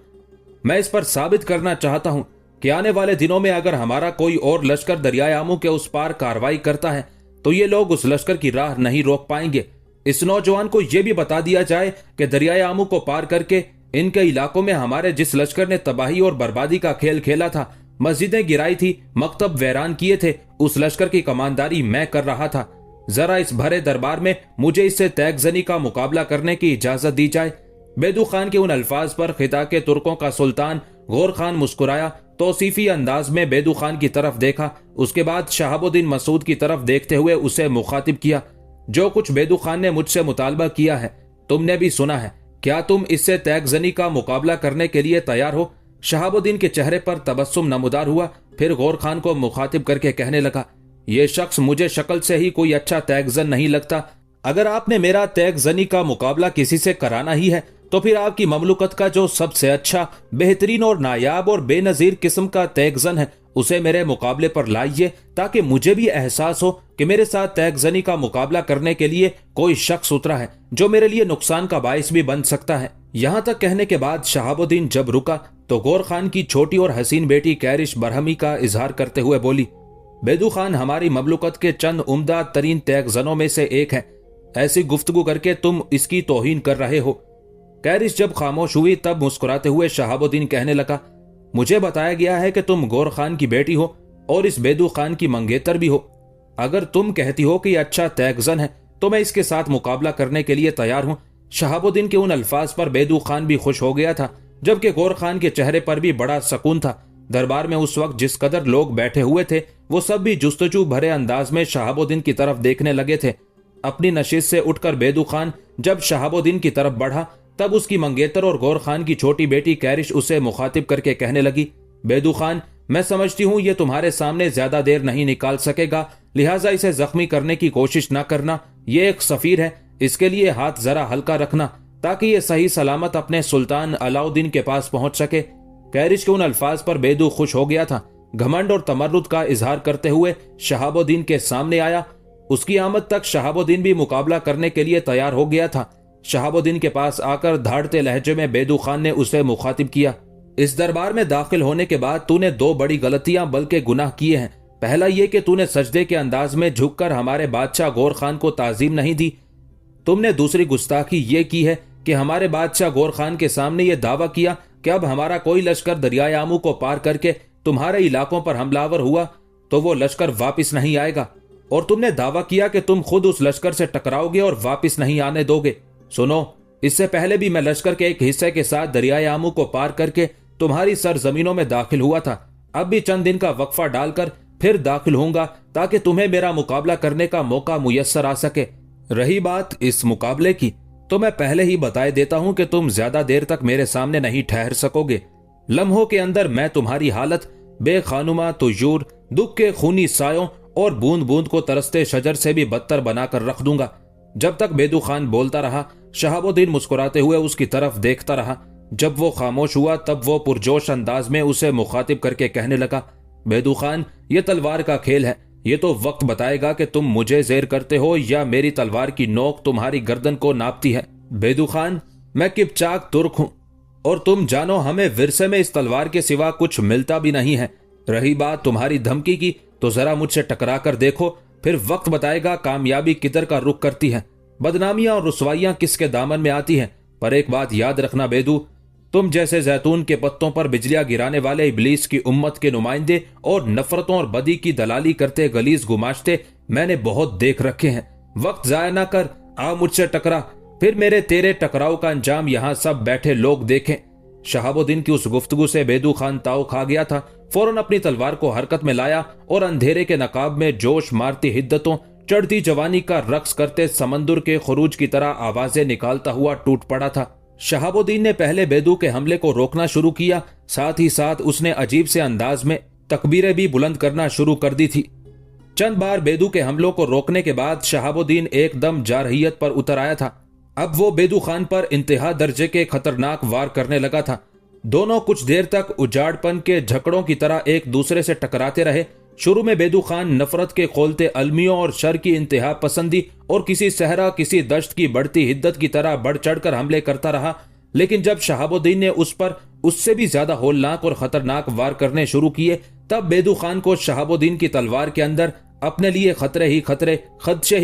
मैं इस पर साबित करना चाहता हूं कि आने वाले दिनों में अगर हमारा कोई और लश्कर दरियाए आमू के उस पार कार्रवाई करता है तो ये लोग उस लश्कर की राह नहीं रोक पाएंगे। इस नौजवान को यह भी बता दिया जाए कि दरियाए आमू को पार करके इनके इलाकों में हमारे जिस लश्कर ने तबाही और बर्बादी का खेल खेला था, मस्जिदें गिराई थी, मकतब वैरान किए थे, उस लश्कर की कमानदारी मैं कर रहा था। जरा इस भरे दरबार में मुझे इससे तैगजनी का मुकाबला करने की इजाजत दी जाए। बेदू खान के उन अल्फाज पर खिता के तुर्कों का सुल्तान गौर खान मुस्कुराया, तौसीफी अंदाज में बेदू खान की तरफ देखा। उसके बाद शहाबुद्दीन मसूद की तरफ देखते हुए उसे मुखातिब किया। जो कुछ बेदू खान ने मुझसे मुतालबा किया है तुमने भी सुना है, क्या तुम इससे तैगजनी का मुकाबला करने के लिए तैयार हो? शहाबुद्दीन के चेहरे पर तबस्सुम नमूदार हुआ, फिर गौर खान को मुखातिब करके कहने लगा, यह शख्स मुझे शक्ल से ही कोई अच्छा तैगजन नहीं लगता। अगर आपने मेरा तैगजनी का मुकाबला किसी से कराना ही है तो फिर आपकी ममलुकत का जो सबसे अच्छा, बेहतरीन और नायाब और बेनजीर किस्म का तैगजन है उसे मेरे मुकाबले पर लाइए, ताकि मुझे भी एहसास हो कि मेरे साथ तैगजनी का मुकाबला करने के लिए कोई शख्स उतरा है जो मेरे लिए नुकसान का बाइस भी बन सकता है। यहां तक कहने के बाद शहाबुद्दीन जब रुका तो गौर खान की छोटी और हसीन बेटी कैरिश बरहमी का इजहार करते हुए बोली, बेदू खान हमारी ममलुकत के चंद उम्दा तरीन तैगजनों में से एक है। ऐसी गुफ्तगू करके तुम इसकी तौहीन कर रहे हो। कैरिश जब खामोश हुई तब मुस्कुराते हुए शहाबुद्दीन कहने लगा, मुझे बताया गया है कि तुम गौर खान की बेटी हो और इस बेदू खान की मंगेतर भी हो। अगर तुम कहती हो कि यह अच्छा तैगजन है तो मैं इसके साथ मुकाबला करने के लिए तैयार हूं। शहाबुद्दीन के उन अल्फाज पर बेदू खान भी खुश हो गया था, जबकि गौर खान के चेहरे पर भी बड़ा सकून था। दरबार में उस वक्त जिस कदर लोग बैठे हुए थे वो सब भी जुस्तजू भरे अंदाज में शहाबुद्दीन की तरफ देखने लगे थे। अपनी नशिस्त से उठकर बेदू खान जब शहाबुद्दीन की तरफ बढ़ा तब उसकी मंगेतर और गौर खान की छोटी बेटी कैरिश उसे मुखातिब करके कहने लगी, बेदू खान, मैं समझती हूँ ये तुम्हारे सामने ज्यादा देर नहीं निकाल सकेगा, लिहाजा इसे जख्मी करने की कोशिश न करना। ये एक सफीर है, इसके लिए हाथ जरा हल्का रखना ताकि ये सही सलामत अपने सुल्तान अलाउद्दीन के पास पहुंच सके। कैरिश के उन अल्फाज पर बेदू खुश हो गया था। घमंड और तमर्रुद का इजहार करते हुए शहाबुद्दीन के सामने आया। उसकी आमद तक शहाबुद्दीन भी मुकाबला करने के लिए तैयार हो गया था। शहाबुद्दीन के पास आकर धाड़ते लहजे में बेदू खान ने उसे मुखातिब किया, इस दरबार में दाखिल होने के बाद तूने दो बड़ी गलतियां बल्कि गुनाह किए हैं। पहला यह कि तूने सजदे के अंदाज में झुककर हमारे बादशाह गौर खान को ताजीम नहीं दी। तुमने दूसरी गुस्ताखी ये की है कि हमारे बादशाह गौर खान के सामने यह दावा किया कि अब हमारा कोई लश्कर दरियाए आमू को पार करके तुम्हारे इलाकों पर हमलावर हुआ तो वो लश्कर वापिस नहीं आएगा, और तुमने दावा किया कि तुम खुद उस लश्कर से टकराओगे और वापिस नहीं आने दोगे। सुनो, इससे पहले भी मैं लश्कर के एक हिस्से के साथ दरियाए आमू को पार करके तुम्हारी सरजमीनों में दाखिल हुआ था। अब भी चंद दिन का वक्फा डालकर फिर दाखिल होऊंगा ताकि तुम्हें मेरा मुकाबला करने का मौका मुयस्सर आ सके। रही बात इस मुकाबले की, तो मैं पहले ही बताए देता हूं कि तुम ज्यादा देर तक मेरे सामने नहीं ठहर सकोगे। लम्हों के अंदर मैं तुम्हारी हालत बेखानुमा, तुजूर, दुख के खूनी सायों और बूंद बूंद को तरसते शजर से भी बदतर बनाकर रख दूंगा। जब तक बेदू खान बोलता रहा, शहाबुद्दीन मुस्कुराते हुए उसकी तरफ देखता रहा। जब वो खामोश हुआ तब वो पुरजोश अंदाज में उसे मुखातिब करके कहने लगा, बेदू खान, ये तलवार का खेल है। ये तो वक्त बताएगा कि तुम मुझे जेर करते हो या मेरी तलवार की नोक तुम्हारी गर्दन को नापती है। बेदू खान, मैं किपचाक तुर्क हूं और तुम जानो हमें विरसे में इस तलवार के सिवा कुछ मिलता भी नहीं है। रही बात तुम्हारी धमकी की, तो जरा मुझसे टकरा कर देखो, फिर वक्त बताएगा कामयाबी किधर का रुख करती है, बदनामियां और रुसवाइयां किसके दामन में आती हैं। पर एक बात याद रखना बेदू, तुम जैसे जैतून के पत्तों पर बिजलियां गिराने वाले इब्लीस की उम्मत के नुमाइंदे और नफरतों और बदी की दलाली करते गलीज गुमाश्ते मैंने बहुत देख रखे हैं। वक्त जाया ना कर, आ मुझसे टकरा, फिर मेरे तेरे टकराव का अंजाम यहाँ सब बैठे लोग देखें। शहाबुद्दीन की उस गुफ्तगू से बेदू खान ताव खा गया था। फौरन अपनी तलवार को हरकत में लाया और अंधेरे के नकाब में जोश मारती हिद्दतों, चढ़ती जवानी का रक्स करते समंदर के खुरूज की तरह आवाजें निकालता हुआ टूट पड़ा था। शहाबुद्दीन ने पहले बेदू के हमले को रोकना शुरू किया, साथ ही साथ उसने अजीब से अंदाज में तकबीरें भी बुलंद करना शुरू कर दी थी। चंद बार बेदू के हमलों को रोकने के बाद शहाबुद्दीन एकदम जारहियत पर उतर आया था। अब वो बेदू खान पर इंतहा दर्जे के खतरनाक वार करने लगा था। दोनों कुछ देर तक उजाड़पन के झकड़ों की तरह एक दूसरे से टकराते रहे। शुरू में बेदू खान नफरत के खोलते अलमियों और शर की इंतहा पसंदी और किसी सहरा किसी दश्त की बढ़ती हिद्दत की तरह बढ़ चढ़कर हमले करता रहा, लेकिन जब शहाबुद्दीन ने उस पर उससे भी ज्यादा होलनाक और खतरनाक वार करने शुरू किए, तब बेदू खान को शहाबुद्दीन की तलवार के अंदर अपने लिए खतरे ही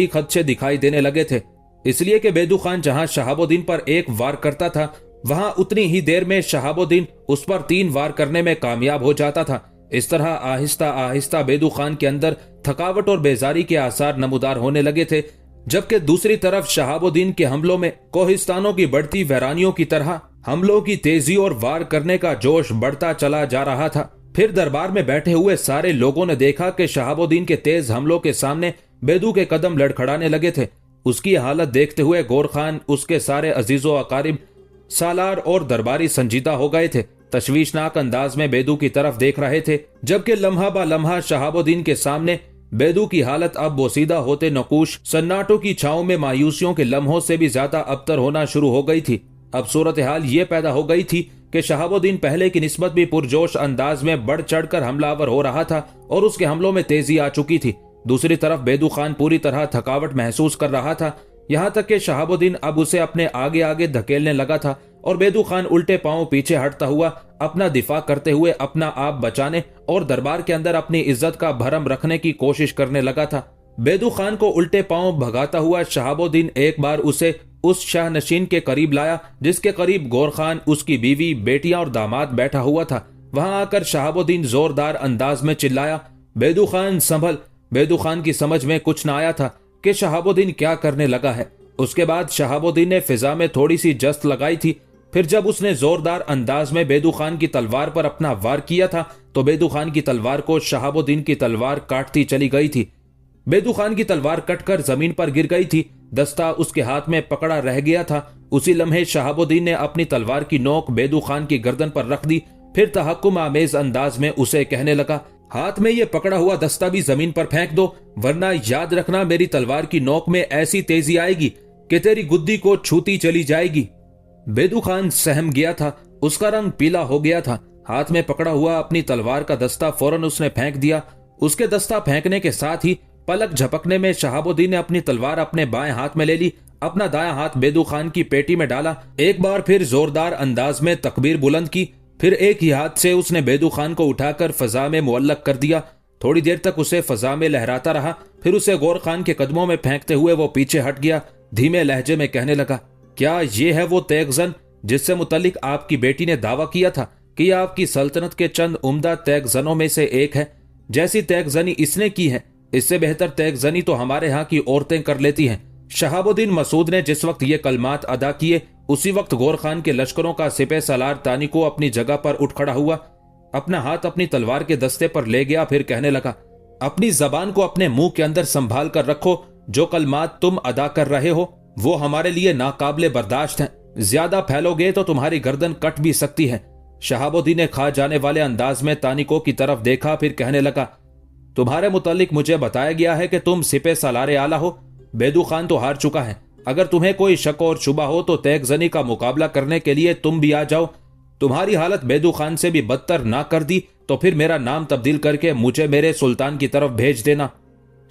खदशे दिखाई देने लगे थे। इसलिए कि बेदू खान जहां शहाबुद्दीन पर एक वार करता था, वहां उतनी ही देर में शहाबुद्दीन उस पर 3 वार करने में कामयाब हो जाता था। इस तरह आहिस्ता आहिस्ता बेदू खान के अंदर थकावट और बेजारी के आसार नमूदार होने लगे थे, जबकि दूसरी तरफ शहाबुद्दीन के हमलों में कोहिस्तानों की बढ़ती वैरानियों की तरह हमलों की तेजी और वार करने का जोश बढ़ता चला जा रहा था। फिर दरबार में बैठे हुए सारे लोगों ने देखा कि शहाबुद्दीन के तेज हमलों के सामने बेदू के कदम लड़खड़ाने लगे थे। उसकी हालत देखते हुए गौर खान, उसके सारे अजीजो अकारिब, सालार और दरबारी संजीदा हो गए थे। तशवीशनाक अंदाज में बेदू की तरफ देख रहे थे, जबकि लम्हा बा लम्हा शहाबुद्दीन के सामने बेदू की हालत अब बोसीदा होते नकूश सन्नाटों की छाओं में मायूसियों के लम्हों से भी ज्यादा अबतर होना शुरू हो गई थी। अब सूरत हाल ये पैदा हो गई थी कि शहाबुद्दीन पहले की निस्बत भी पुरजोश अंदाज में बढ़ चढ़कर हमलावर हो रहा था और उसके हमलों में तेजी आ चुकी थी। दूसरी तरफ बेदू खान पूरी तरह थकावट महसूस कर रहा था, यहाँ तक कि शहाबुद्दीन अब उसे अपने आगे आगे धकेलने लगा था और बेदू खान उल्टे पांव पीछे हटता हुआ अपना दिफा करते हुए अपना आप बचाने और दरबार के अंदर अपनी इज्जत का भरम रखने की कोशिश करने लगा था। बेदू खान को उल्टे पांव भगाता हुआ शहाबुद्दीन एक बार उसे उस शाहनशीन के करीब लाया जिसके करीब गौर खान, उसकी बीवी, बेटियां और दामाद बैठा हुआ था। वहां आकर शहाबुद्दीन जोरदार अंदाज में चिल्लाया, बेदू खान संभल। बेदू खान की समझ में कुछ न आया था कि शहाबुद्दीन क्या करने लगा है। उसके बाद शहाबुद्दीन ने फिजा में थोड़ी सी जस्त लगाई थी। फिर जब उसने जोरदार अंदाज में बेदू खान की तलवार पर अपना वार किया था तो बेदू खान की तलवार को शहाबुद्दीन की तलवार काटती चली गई थी। बेदू खान की तलवार कटकर जमीन पर गिर गई थी। दस्ता उसके हाथ में पकड़ा रह गया था। उसी लम्हे शहाबुद्दीन ने अपनी तलवार की नोक बेदू खान की गर्दन पर रख दी। फिर तहक्कुम आमेज अंदाज में उसे कहने लगा, हाथ में ये पकड़ा हुआ दस्ता भी जमीन पर फेंक दो, वरना याद रखना मेरी तलवार की नोक में ऐसी तेजी आएगी कि तेरी गुद्दी को छूती चली जाएगी। बेदू खान सहम गया था, उसका रंग पीला हो गया था। हाथ में पकड़ा हुआ अपनी तलवार का दस्ता फौरन उसने फेंक दिया। उसके दस्ता फेंकने के साथ ही पलक झपकने में शहाबुद्दीन ने अपनी तलवार अपने बाएं हाथ में ले ली, अपना दायां हाथ बेदू खान की पेटी में डाला, एक बार फिर जोरदार अंदाज में तकबीर बुलंद की, फिर एक ही हाथ से उसने बेदू खान को उठाकर फजा में मुअल्लक कर दिया। थोड़ी देर तक उसे फजा में लहराता रहा, फिर उसे गौर खान के कदमों में फेंकते हुए वो पीछे हट गया। धीमे लहजे में कहने लगा, क्या ये है वो तैगजन जिससे मुतल्लिक आपकी बेटी ने दावा किया था कि यह आपकी सल्तनत के चंद उम्दा तैगजनों में से एक है? जैसी तैगजनी इसने की है, इससे बेहतर तैगजनी तो हमारे यहाँ की औरतें कर लेती हैं। शहाबुद्दीन मसूद ने जिस वक्त ये कलमात अदा किए, उसी वक्त गौर खान के लश्करों का सिपह सालार तानी को अपनी जगह पर उठ खड़ा हुआ, अपना हाथ अपनी तलवार के दस्ते पर ले गया, फिर कहने लगा, अपनी जबान को अपने मुंह के अंदर संभाल कर रखो। जो कलमात तुम अदा कर रहे हो वो हमारे लिए नाकाबिले बर्दाश्त हैं। ज्यादा फैलोगे तो तुम्हारी गर्दन कट भी सकती है। शहाबुद्दीन ने खा जाने वाले अंदाज में तानिको की तरफ देखा, फिर कहने लगा, तुम्हारे मुतालिक मुझे बताया गया है कि तुम सिपह सालारे आला हो। बेदू खान तो हार चुका है। अगर तुम्हें कोई शक और शुबा हो तो तैगजनी का मुकाबला करने के लिए तुम भी आ जाओ। तुम्हारी हालत बेदू खान से भी बदतर ना कर दी तो फिर मेरा नाम तब्दील करके मुझे मेरे सुल्तान की तरफ भेज देना।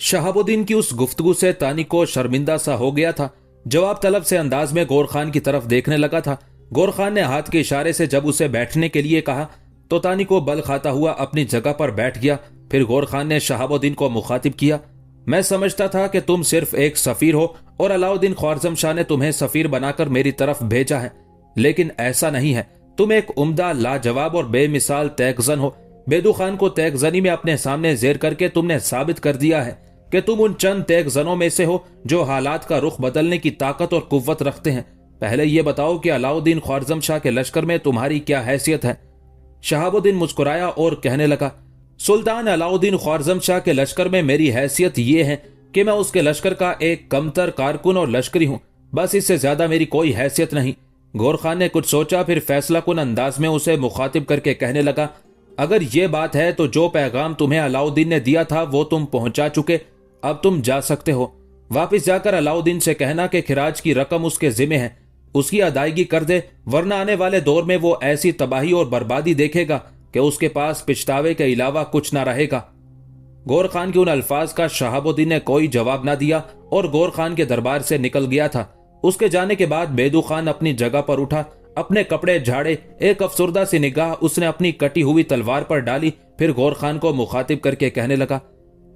शहाबुद्दीन की उस गुफ्तगू से तानिको शर्मिंदा सा हो गया था। जवाब तलब से अंदाज में गौर खान की तरफ देखने लगा था। गौर खान ने हाथ के इशारे से जब उसे बैठने के लिए कहा तो तानिको बल खाता हुआ अपनी जगह पर बैठ गया। फिर गौर खान ने शहाबुद्दीन को मुखातिब किया, मैं समझता था कि तुम सिर्फ एक सफीर हो और अलाउद्दीन ख्वारज़म शाह ने तुम्हें सफीर बनाकर मेरी तरफ भेजा है, लेकिन ऐसा नहीं है। तुम एक उम्दा, लाजवाब और बेमिसाल तैगजन हो। बेदू खान को तैगजनी में अपने सामने जेर करके तुमने साबित कर दिया है कि तुम उन चंद तैगजनों में से हो जो हालात का रुख बदलने की ताकत और कुव्वत रखते हैं। पहले यह बताओ कि अलाउद्दीन ख्वारज़म शाह के लश्कर में तुम्हारी क्या हैसियत है? शहाबुद्दीन मुस्कुराया और कहने लगा, सुल्तान अलाउद्दीन ख्वारज़म शाह के लश्कर में मेरी हैसियत यह है कि मैं उसके लश्कर का एक कमतर कारकुन और लश्करी हूं, बस इससे ज्यादा मेरी कोई हैसियत नहीं। गौर खान ने कुछ सोचा, फिर फैसला कुन अंदाज में उसे मुखातिब करके कहने लगा, अगर ये बात है तो जो पैगाम तुम्हें अलाउद्दीन ने दिया था वो तुम पहुंचा चुके, अब तुम जा सकते हो। वापिस जाकर अलाउद्दीन से कहना कि खिराज की रकम उसके जिम्मे है, उसकी अदायगी कर दे, वरना आने वाले दौर में वो ऐसी तबाही और बर्बादी देखेगा कि उसके पास पिछतावे के अलावा कुछ ना रहेगा। गौर खान के उन अल्फाज का शहाबुद्दीन ने कोई जवाब ना दिया और गौर खान के दरबार से निकल गया था। उसके जाने के बाद बेदू खान अपनी जगह पर उठा, अपने कपड़े झाड़े, एक अफसुर्दा सी निगाह उसने अपनी कटी हुई तलवार पर डाली, फिर गौर खान को मुखातिब करके कहने लगा,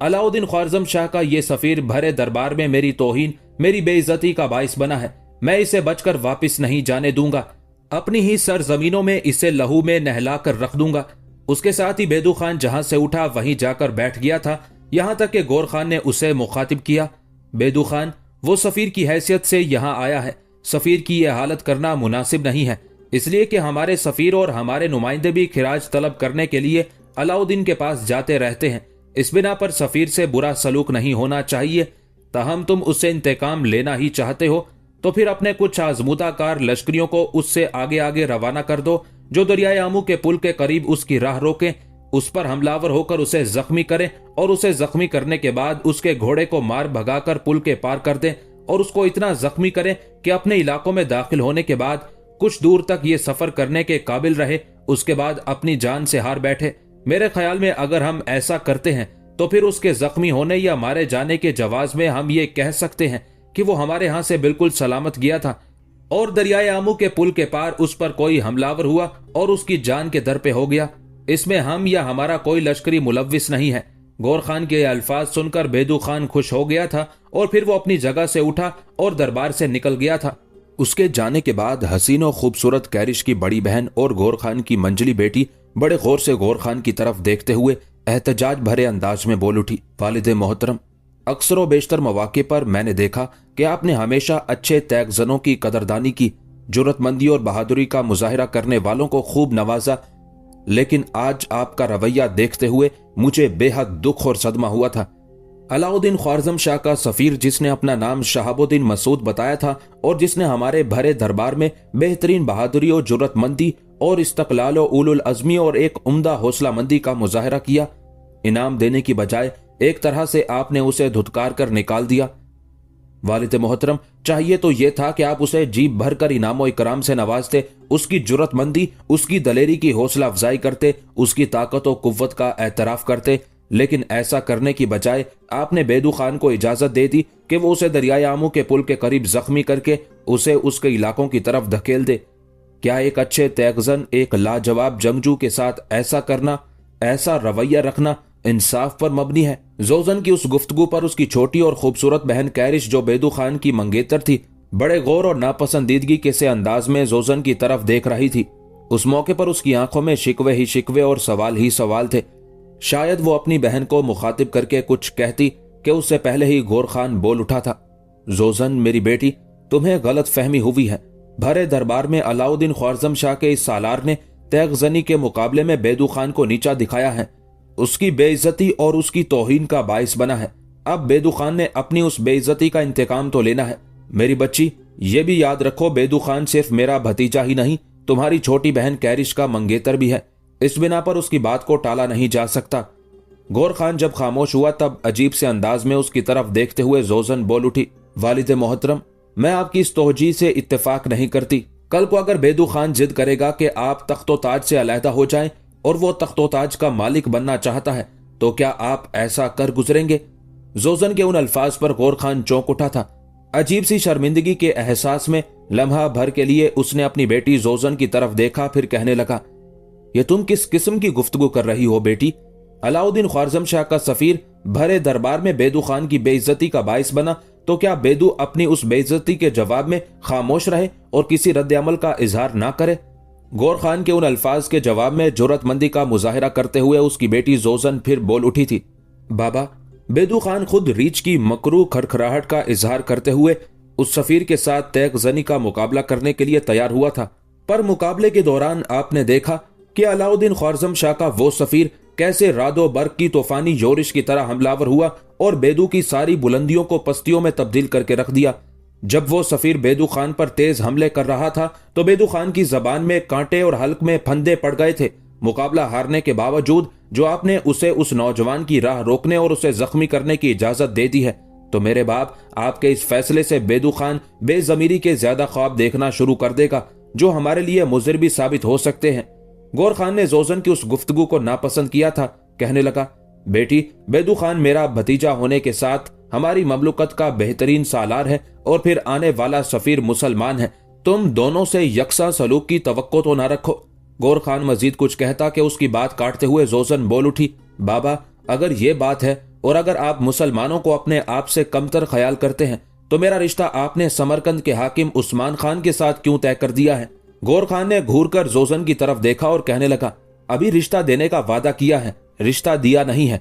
अलाउद्दीन ख्वारज़म शाह का ये सफीर भरे दरबार में मेरी तौहीन, मेरी बेइज्जती का बाइस बना है। मैं इसे बचकर वापस नहीं जाने दूंगा। अपनी ही सरजमीनों में इसे लहू में नहला कर रख दूंगा। उसके साथ ही बेदू खान जहां से उठा वहीं जाकर बैठ गया था। यहां तक कि गौर खान ने उसे मुखातिब किया, बेदू खान, वो सफीर की हैसियत से यहां आया है। सफीर की यह हालत करना मुनासिब नहीं है, इसलिए कि हमारे सफीर और हमारे नुमाइंदे भी खिराज तलब करने के लिए अलाउद्दीन के पास जाते रहते हैं। इस बिना पर सफीर से बुरा सलूक नहीं होना चाहिए। तहम तुम उससे इंतकाम लेना ही चाहते हो तो फिर अपने कुछ आजमूदाकार लश्करियों को उससे आगे आगे रवाना कर दो, जो दरियाए आमू के पुल के करीब उसकी राह रोकें, उस पर हमलावर होकर उसे जख्मी करें और उसे जख्मी करने के बाद उसके घोड़े को मार भगाकर पुल के पार कर दें और उसको इतना जख्मी करें कि अपने इलाकों में दाखिल होने के बाद कुछ दूर तक ये सफर करने के काबिल रहे, उसके बाद अपनी जान से हार बैठे। मेरे ख्याल में अगर हम ऐसा करते हैं तो फिर उसके जख्मी होने या मारे जाने के जवाज में हम ये कह सकते हैं कि वो हमारे यहां से बिल्कुल सलामत गया था और दरियाए आमू के पुल के पार उस पर कोई हमलावर हुआ और उसकी जान के दर पे हो गया। इसमें हम या हमारा कोई लश्करी मुलव्विस नहीं है। गौर खान के अल्फाज सुनकर बेदू खान खुश हो गया था और फिर वो अपनी जगह से उठा और दरबार से निकल गया था। उसके जाने के बाद हसीन और खूबसूरत कैरिश की बड़ी बहन और गौर खान की मंजली बेटी बड़े गौर से गौर खान की तरफ देखते हुए एहतजाज भरे अंदाज में बोल उठी, वालिद मोहतरम, अक्सर व बेशतर मौके पर मैंने देखा कि आपने हमेशा अच्छे तैगजनों की कदरदानी की, जुर्रतमंदी और बहादुरी का मुजाहिरा करने वालों को खूब नवाजा, लेकिन आज आपका रवैया देखते हुए मुझे बेहद दुख और सदमा हुआ था। अलाउद्दीन ख्वारज़म शाह का सफीर, जिसने अपना नाम शहाबुद्दीन मसूद बताया था और जिसने हमारे भरे दरबार में बेहतरीन बहादुरी और जुर्रतमंदी और इस्तक़लाल और उलुल अज़मी और एक उम्दा हौसला मंदी का मुजाहिरा किया, इनाम देने की बजाय एक तरह से आपने उसे धुतकार कर निकाल दिया। वालिद मोहतरम, चाहिए तो यह था कि आप उसे जीप भर कर इनाम और इकराम से नवाजते, उसकी जुर्रतमंदी, उसकी दलेरी की हौसला अफजाई करते, उसकी ताकत और कुव्वत का एतराफ करते, लेकिन ऐसा करने की बजाय आपने बेदू खान को इजाजत दे दी कि वो उसे दरियाए आमू के पुल के करीब जख्मी करके उसे उसके इलाकों की तरफ धकेल दे। क्या एक अच्छे तैगजन, एक लाजवाब जंगजू के साथ ऐसा करना, ऐसा रवैया रखना इंसाफ पर मबनी है? जोजन की उस गुफ्तगू पर उसकी छोटी और खूबसूरत बहन कैरिश, जो बेदू खान की मंगेतर थी, बड़े गौर और नापसंदीदगी के से अंदाज में जोजन की तरफ देख रही थी। उस मौके पर उसकी आंखों में शिकवे ही शिकवे और सवाल ही सवाल थे। शायद वो अपनी बहन को मुखातिब करके कुछ कहती कि उससे पहले ही गौर खान बोल उठा था, जोजन मेरी बेटी, तुम्हें गलत फहमी हुई है। भरे दरबार में अलाउद्दीन ख्वारज़म शाह के इस सालार ने तैगजनी के मुकाबले में बेदू खान को नीचा दिखाया है, उसकी बेइज्जती और उसकी तौहीन का बाइस बना है। अब बेदू खान ने अपनी उस बेइज्जती का इंतकाम तो लेना है। मेरी बच्ची, ये भी याद रखो, बेदू खान सिर्फ मेरा भतीजा ही नहीं, तुम्हारी छोटी बहन कैरिश का मंगेतर भी है। इस बिना पर उसकी बात को टाला नहीं जा सकता। गौर खान जब खामोश हुआ तब अजीब से अंदाज में उसकी तरफ देखते हुए जोजन बोल उठी, वालिद मोहतरम, मैं आपकी इस तोहजी से इत्तेफाक नहीं करती। कल को अगर बेदू खान जिद करेगा कि आप तख्तो-ताज से अलहदा हो जाएं और वो तख्तो-ताज का मालिक बनना चाहता है, तो क्या आप ऐसा कर गुजरेंगे? जोजन के उन अल्फाज पर गौर खान चौंक उठा था। अजीब सी शर्मिंदगी के एहसास में लम्हा भर के लिए उसने अपनी बेटी जोजन की तरफ देखा, फिर कहने लगा, ये तुम किस किस्म की गुफ्तगू कर रही हो बेटी? अलाउद्दीन ख्वारज़म शाह का सफीर भरे दरबार में बेदू खान की बेइज्जती का बाइस बना, तो क्या बेदू अपनी उस बेइज्जती के जवाब में खामोश रहे और किसी रद्द अमल का इजहार ना करे? गौर खान के उन अल्फाज के जवाब में जुर्रतमंदी का मुजाहिरा करते हुए उसकी बेटी जोजन फिर बोल उठी थी, बाबा, बेदू खान खुद रीछ की मकरू खड़खड़ाहट का इजहार करते हुए उस सफीर के साथ तैगजनी का मुकाबला करने के लिए तैयार हुआ था, पर मुकाबले के दौरान आपने देखा कि अलाउद्दीन ख्वारज़म शाह का वो सफीर कैसे रादो बर्क की तूफानी योरिश की तरह हमलावर हुआ और बेदू की सारी बुलंदियों को पस्तियों में तब्दील करके रख दिया। जब वो सफीर बेदू खान पर तेज हमले कर रहा था तो बेदू खान की जबान में कांटे और हल्क में फंदे पड़ गए थे। मुकाबला हारने के बावजूद जो आपने उसे उस नौजवान की राह रोकने और उसे जख्मी करने की इजाजत दे दी है, तो मेरे बाप, आपके इस फैसले से बेदू खान बेजमीरी के ज्यादा ख्वाब देखना शुरू कर देगा, जो हमारे लिए मुज़िर भी साबित हो सकते हैं। गौर खान ने जोजन की उस गुफ्तगू को नापसंद किया था। कहने लगा, बेटी, बेदू खान मेरा भतीजा होने के साथ हमारी ममलुकत का बेहतरीन सालार है और फिर आने वाला सफीर मुसलमान है। तुम दोनों से यकसा सलूक की तवक्को तो ना रखो। गौर खान मजीद कुछ कहता कि उसकी बात काटते हुए जोजन बोल उठी, बाबा अगर ये बात है और अगर आप मुसलमानों को अपने आप से कमतर ख्याल करते हैं तो मेरा रिश्ता आपने समरकंद के हाकिम उस्मान खान के साथ क्यों तय कर दिया है? गौर खान ने घूरकर जोजन की तरफ देखा और कहने लगा, अभी रिश्ता देने का वादा किया है, रिश्ता दिया नहीं है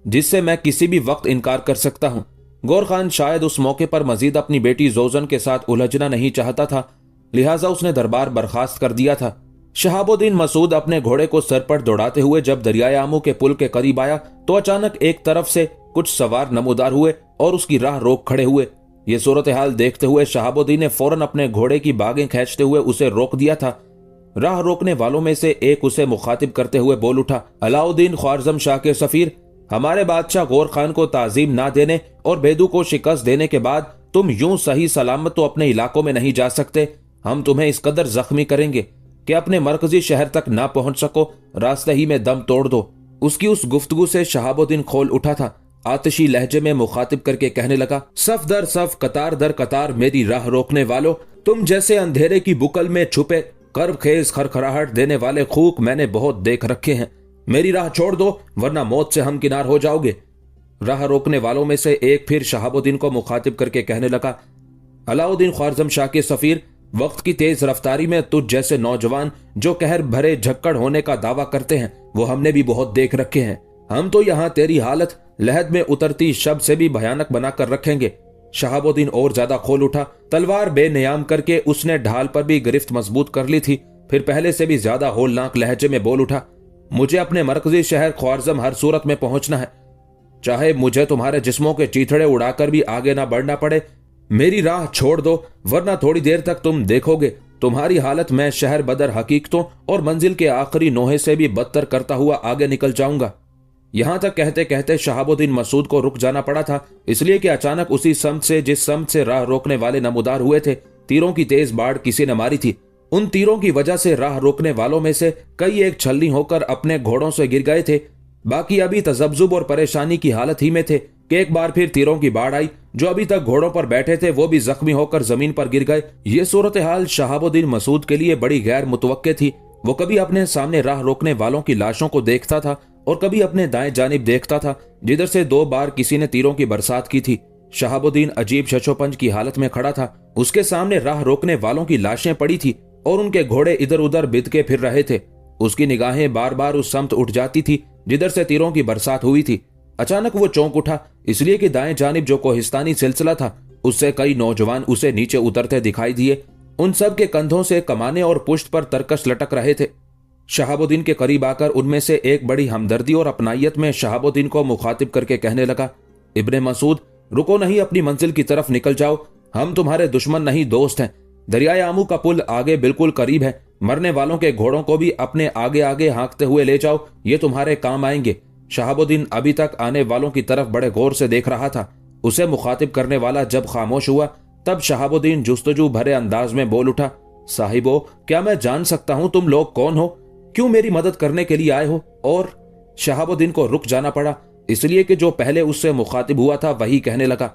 जिससे मैं किसी भी वक्त इनकार कर सकता हूं। गौर खान शायद उस मौके पर मजीद अपनी बेटी जोजन के साथ उलझना नहीं चाहता था, लिहाजा उसने दरबार बर्खास्त कर दिया था। शहाबुद्दीन मसूद अपने घोड़े को सर पर दौड़ाते हुए जब दरियाए आमू के पुल के करीब आया तो अचानक एक तरफ से कुछ सवार नमूदार हुए और उसकी राह रोक खड़े हुए। ये सूरत हाल देखते हुए शहाबुद्दीन ने फौरन अपने घोड़े की बागें खींचते हुए उसे रोक दिया था। राह रोकने वालों में से एक उसे मुखातिब करते हुए बोल उठा, अलाउद्दीन ख्वारज़म शाह के सफीर, हमारे बादशाह गौर खान को ताजीम ना देने और बेदू को शिकस्त देने के बाद तुम यूं सही सलामत तो अपने इलाकों में नहीं जा सकते। हम तुम्हें इस कदर जख्मी करेंगे कि अपने मरकजी शहर तक ना पहुंच सको, रास्ते ही में दम तोड़ दो। उसकी उस गुफ्तगू से शहाबुद्दीन खोल उठा था। आतिशी लहजे में मुखातिब करके कहने लगा, सफ दर सफ कतार दर कतार मेरी राह रोकने वालों, तुम जैसे अंधेरे की बुकल में छुपे कर्ब खेज खरखराहट देने वाले खूक मैंने बहुत देख रखे हैं। मेरी राह छोड़ दो वरना मौत से हम किनार हो जाओगे। राह रोकने वालों में से एक फिर शहाबुद्दीन को मुखातिब करके कहने लगा, अलाउद्दीन ख्वारज़म शाह के सफीर, वक्त की तेज रफ्तारी में तुझ जैसे नौजवान जो कहर भरे झक्कड़ होने का दावा करते हैं वो हमने भी बहुत देख रखे हैं। हम तो यहाँ तेरी हालत लहद में उतरती शब से भी भयानक बनाकर रखेंगे। शहाबुद्दीन और ज्यादा खोल उठा। तलवार बेनियाम करके उसने ढाल पर भी गिरफ्त मजबूत कर ली थी। फिर पहले से भी ज्यादा होलनाक लहजे में बोल उठा, मुझे अपने मरकजी शहर ख्वारज़म हर सूरत में पहुंचना है, चाहे मुझे तुम्हारे जिस्मों के चीथड़े उड़ाकर भी आगे ना बढ़ना पड़े। मेरी राह छोड़ दो वरना थोड़ी देर तक तुम देखोगे तुम्हारी हालत मैं शहर बदर हकीकतों और मंजिल के आखिरी नोहे से भी बदतर करता हुआ आगे निकल जाऊंगा। यहां तक कहते कहते शहाबुद्दीन मसूद को रुक जाना पड़ा था, इसलिए कि अचानक उसी समत से जिस समत से राह रोकने वाले नमूदार हुए थे तीरों की तेज बाढ़ किसी ने मारी थी। उन तीरों की वजह से राह रोकने वालों में से कई एक छलनी होकर अपने घोड़ों से गिर गए थे, बाकी अभी तजब्जुब और परेशानी की हालत ही में थे कि एक बार फिर तीरों की बाढ़ आई। जो अभी तक घोड़ों पर बैठे थे वो भी जख्मी होकर जमीन पर गिर गए। ये सूरत हाल शहाबुद्दीन मसूद के लिए बड़ी गैर मुतवक्के थी। वो कभी अपने सामने राह रोकने वालों की लाशों को देखता था और कभी अपने दाएं जानिब देखता था जिधर से 2 बार किसी ने तीरों की बरसात की थी। शहाबुद्दीन अजीब शशोपंज की हालत में खड़ा था। उसके सामने राह रोकने वालों की लाशें पड़ी थी और उनके घोड़े इधर उधर बिदके फिर रहे थे। उसकी निगाहें बार बार उस समत उठ जाती थी जिधर से तीरों की बरसात हुई थी। अचानक वो चौंक उठा, इसलिए कि दाएं जानिब जो कोहिस्तानी सिलसिला था उससे कई नौजवान उसे नीचे उतरते दिखाई दिए। उन सब के कंधों से कमाने और पुष्ट पर तरकश लटक रहे थे। शहाबुद्दीन के करीब आकर उनमें से एक बड़ी हमदर्दी और अपनाइयत में शहाबुद्दीन को मुखातिब करके कहने लगा, इब्ने मसूद, रुको नहीं, अपनी मंजिल की तरफ निकल जाओ। हम तुम्हारे दुश्मन नहीं दोस्त हैं। दरियाए आमू का पुल आगे बिल्कुल करीब है। मरने वालों के घोड़ों को भी अपने आगे आगे हाँकते हुए ले जाओ, ये तुम्हारे काम आएंगे। शहाबुद्दीन अभी तक आने वालों की तरफ बड़े गौर से देख रहा था। उसे मुखातिब करने वाला जब खामोश हुआ तब शहाबुद्दीन जुस्तजू भरे अंदाज में बोल उठा, साहिबो, क्या मैं जान सकता हूं तुम लोग कौन हो? क्यों मेरी मदद करने के लिए आए हो? और शहाबुद्दीन को रुक जाना पड़ा, इसलिए कि जो पहले उससे मुखातिब हुआ था वही कहने लगा,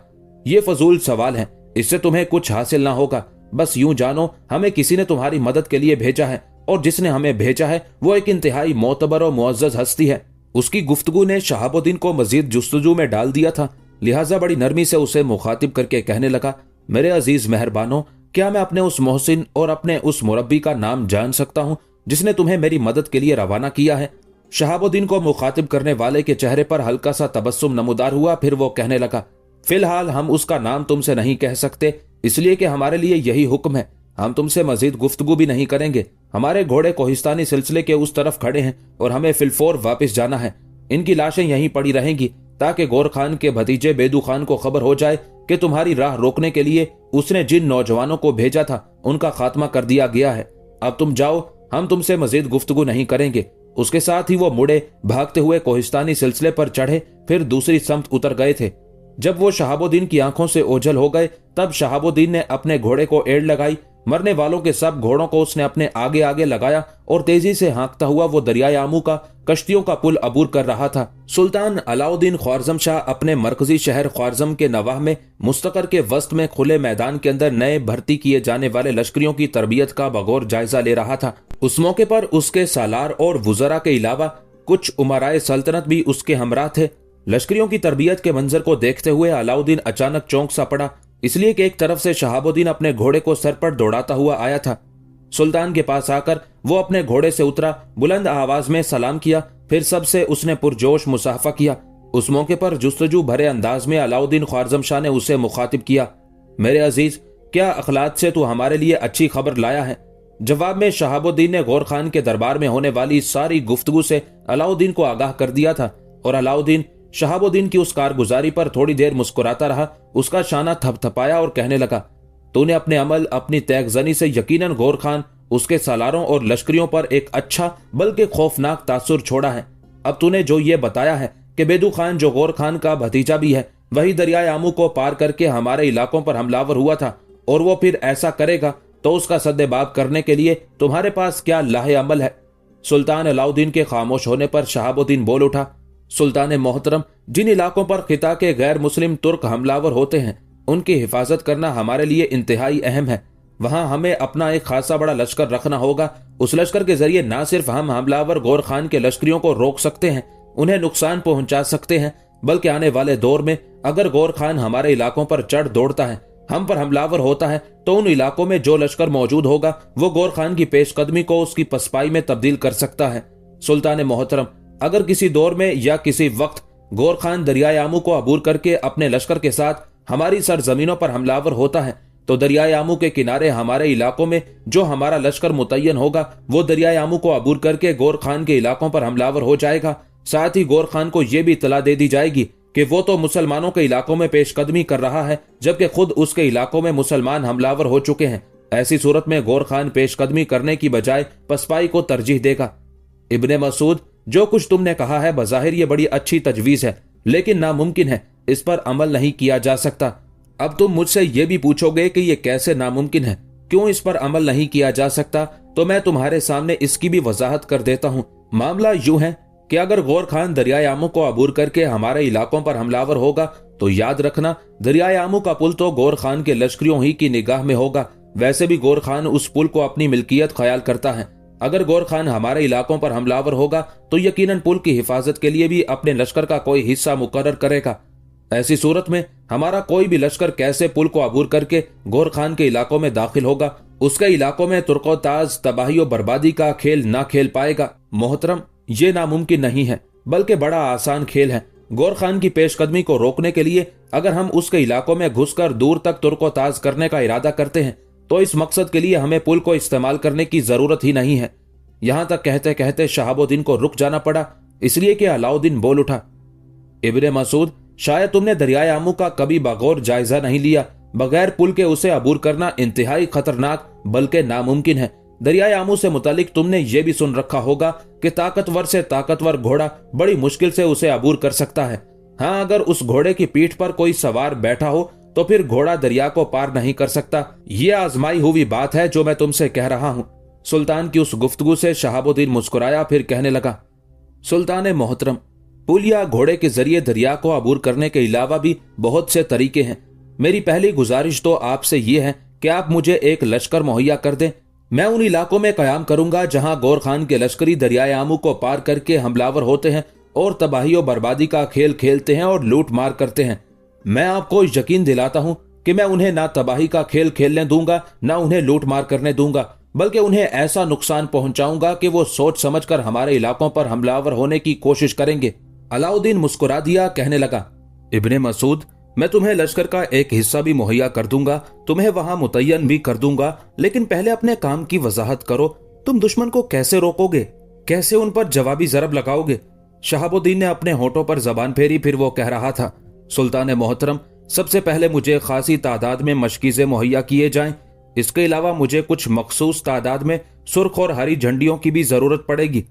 ये फजूल सवाल है, इससे तुम्हें कुछ हासिल ना होगा। बस यूं जानो, हमें किसी ने तुम्हारी मदद के लिए भेजा है और जिसने हमें भेजा है वो एक इंतहाई मोतबर और मुअज़्ज़ज़ हस्ती है। उसकी गुफ्तगू ने शहाबुद्दीन को मजीद जुस्तजू में डाल दिया था, लिहाजा बड़ी नरमी से उसे मुखातिब करके कहने लगा, मेरे अजीज मेहरबानों, क्या मैं अपने उस मोहसिन और अपने उस मुरब्बी का नाम जान सकता हूं जिसने तुम्हें मेरी मदद के लिए रवाना किया है? शहाबुद्दीन को मुखातिब करने वाले के चेहरे पर हल्का सा तबस्सुम नमूदार हुआ। फिर वो कहने लगा, फिलहाल हम उसका नाम तुमसे नहीं कह सकते, इसलिए कि हमारे लिए यही हुक्म है। हम तुमसे मजीद गुफ्तगू भी नहीं करेंगे। हमारे घोड़े कोहिस्तानी सिलसिले के उस तरफ खड़े हैं और हमें फिलफोर वापस जाना है। इनकी लाशें यहीं पड़ी रहेंगी ताकि गौर खान के भतीजे बेदू खान को खबर हो जाए कि तुम्हारी राह रोकने के लिए उसने जिन नौजवानों को भेजा था उनका खात्मा कर दिया गया है। अब तुम जाओ, हम तुमसे मजीद गुफ्तगू नहीं करेंगे। उसके साथ ही वो मुड़े भागते हुए कोहिस्तानी सिलसिले पर चढ़े, फिर दूसरी समत उतर गए थे। जब वो शहाबुद्दीन की आंखों से ओझल हो गए तब शहाबुद्दीन ने अपने घोड़े को एड़ लगाई। मरने वालों के सब घोड़ों को उसने अपने आगे आगे लगाया और तेजी से हाँकता हुआ वो दरियाए आमू का कश्तियों का पुल अबूर कर रहा था। सुल्तान अलाउद्दीन ख्वारज़म शाह अपने मरकजी शहर ख्वारज़म के नवाह में मुस्तकर के वस्त में खुले मैदान के अंदर नए भर्ती किए जाने वाले लश्करियों की तरबियत का बगौर जायजा ले रहा था। उस मौके पर उसके सालार और वुज़रा के अलावा कुछ उमराए सल्तनत भी उसके हमराह थे। लश्करियों की तरबियत के मंजर को देखते हुए अलाउद्दीन अचानक चौंक सा पड़ा, इसलिए कि एक तरफ से शहाबुद्दीन अपने घोड़े को सर पर दौड़ाता हुआ आया था। सुल्तान के पास आकर वो अपने घोड़े से उतरा, बुलंद आवाज में सलाम किया, फिर सबसे उसने पुरजोश मुसाफा किया। उस मौके पर जुस्तजू भरे अंदाज में अलाउद्दीन ख्वारज़म शाह ने उसे मुखातिब किया, मेरे अजीज, क्या अखलात से तू हमारे लिए अच्छी खबर लाया है? जवाब में शहाबुद्दीन ने गौर खान के दरबार में होने वाली सारी गुफ्तगू से अलाउद्दीन को आगाह कर दिया था और अलाउद्दीन शहाबुद्दीन की उस कारगुजारी पर थोड़ी देर मुस्कुराता रहा, उसका शाना थपथपाया और कहने लगा, तूने अपने अमल, अपनी तैगजनी से यकीनन गौर खान, उसके सालारों और लश्करियों पर एक अच्छा बल्कि खौफनाक तासुर छोड़ा है। अब तूने जो ये बताया है कि बेदू खान, जो गौर खान का भतीजा भी है, वही दरियाए आमू को पार करके हमारे इलाकों पर हमलावर हुआ था और वो फिर ऐसा करेगा, तो उसका सद्देबाब करने के लिए तुम्हारे पास क्या लाहे अमल है? सुल्तान अलाउद्दीन के खामोश होने पर शहाबुद्दीन बोल उठा, सुल्तान मोहतरम, जिन इलाकों पर खिता के गैर मुस्लिम तुर्क हमलावर होते हैं, उनकी हिफाजत करना हमारे लिए इंतहाई अहम है। वहां हमें अपना एक खासा बड़ा लश्कर रखना होगा। उस लश्कर के जरिए न सिर्फ हम हमलावर गौर खान के लश्करियों को रोक सकते हैं, उन्हें नुकसान पहुंचा सकते हैं, बल्कि आने वाले दौर में अगर गौर खान हमारे इलाकों पर चढ़ दौड़ता है, हम पर हमलावर होता है, तो उन इलाकों में जो लश्कर मौजूद होगा वो गौर खान की पेशकदमी को उसकी पसपाई में तब्दील कर सकता है। सुल्तान मोहतरम, अगर किसी दौर में या किसी वक्त गौर खान दरियाए आमू को अबूर करके अपने लश्कर के साथ हमारी सरजमीनों पर हमलावर होता है, तो दरियाए आमू के किनारे हमारे इलाकों में जो हमारा लश्कर मुतय्यन होगा वो दरियाए आमू को अबूर करके गौर खान के इलाकों पर हमलावर हो जाएगा। साथ ही गौर खान को यह भी इतला दे दी जाएगी कि वो तो मुसलमानों के इलाकों में पेशकदमी कर रहा है, जबकि खुद उसके इलाकों में मुसलमान हमलावर हो चुके हैं। ऐसी सूरत में गौर खान पेशकदमी करने की बजाय पसपाई को तरजीह देगा। इब्ने मसूद, जो कुछ तुमने कहा है बज़ाहिर ये बड़ी अच्छी तजवीज़ है, लेकिन नामुमकिन है, इस पर अमल नहीं किया जा सकता। अब तुम मुझसे ये भी पूछोगे कि ये कैसे नामुमकिन है, क्यों इस पर अमल नहीं किया जा सकता, तो मैं तुम्हारे सामने इसकी भी वजाहत कर देता हूँ। मामला यूं है कि अगर गौर खान दरियाए आमू को अबूर करके हमारे इलाकों पर हमलावर होगा, तो याद रखना दरियाए आमू का पुल तो गौर खान के लश्करियों ही की निगाह में होगा। वैसे भी गौर खान उस पुल को अपनी मिल्कियत ख्याल करता है। अगर गौर खान हमारे इलाकों पर हमलावर होगा तो यकीनन पुल की हिफाजत के लिए भी अपने लश्कर का कोई हिस्सा मुकर्रर करेगा। ऐसी सूरत में हमारा कोई भी लश्कर कैसे पुल को अबूर करके गौर खान के इलाकों में दाखिल होगा, उसके इलाकों में तुर्को-ताज तबाही और बर्बादी का खेल ना खेल पाएगा। मोहतरम, ये नामुमकिन नहीं है, बल्कि बड़ा आसान खेल है। गौर खान की पेशकदमी को रोकने के लिए अगर हम उसके इलाकों में घुसकर दूर तक तुर्को-ताज करने का इरादा करते हैं, तो इस मकसद के लिए हमें पुल को इस्तेमाल करने की जरूरत ही नहीं है। यहां तक कहते कहते शहाबुद्दीन को रुक जाना पड़ा, इसलिए कि अलाउद्दीन बोल उठा, इब्ने मसूद, शायद तुमने दरियाए आमू का कभी बगौर जायजा नहीं लिया। बगैर पुल के उसे अबूर करना इंतहाई खतरनाक बल्कि नामुमकिन है। दरियाए आमू से मुतालिक तुमने ये भी सुन रखा होगा कि ताकतवर से ताकतवर घोड़ा बड़ी मुश्किल से उसे अबूर कर सकता है। हाँ, अगर उस घोड़े की पीठ पर कोई सवार बैठा हो तो फिर घोड़ा दरिया को पार नहीं कर सकता। ये आजमाई हुई बात है जो मैं तुमसे कह रहा हूं। सुल्तान की उस गुफ्तगू से शहाबुद्दीन मुस्कुराया, फिर कहने लगा, सुल्तान मोहतरम, पुल या घोड़े के जरिए दरिया को अबूर करने के अलावा भी बहुत से तरीके हैं। मेरी पहली गुजारिश तो आपसे ये है कि आप मुझे एक लश्कर मुहैया कर दें। मैं उन इलाकों में कयाम करूंगा जहां गौर खान के लश्करी दरियाए आमू को पार करके हमलावर होते हैं और तबाही और बर्बादी का खेल खेलते हैं और लूट मार करते हैं। मैं आपको यकीन दिलाता हूं कि मैं उन्हें ना तबाही का खेल खेलने दूंगा, ना उन्हें लूट मार करने दूंगा, बल्कि उन्हें ऐसा नुकसान पहुंचाऊंगा कि वो सोच समझकर हमारे इलाकों पर हमलावर होने की कोशिश करेंगे। अलाउद्दीन मुस्कुरा दिया, कहने लगा, इब्ने मसूद, मैं तुम्हें लश्कर का एक हिस्सा भी मुहैया कर दूंगा, तुम्हें वहां मुतय्यन भी कर दूंगा, लेकिन पहले अपने काम की वजाहत करो। तुम दुश्मन को कैसे रोकोगे, कैसे उन पर जवाबी जरब लगाओगे? शहाबुद्दीन ने अपने होठों पर जबान फेरी, फिर वो कह रहा था, सुल्तान मोहतरम, सबसे पहले मुझे खासी तादाद में मशकीज़ें मुहैया किए जाएं। इसके अलावा मुझे कुछ मखसूस तादाद में सुर्ख और हरी झंडियों की भी जरूरत पड़ेगी।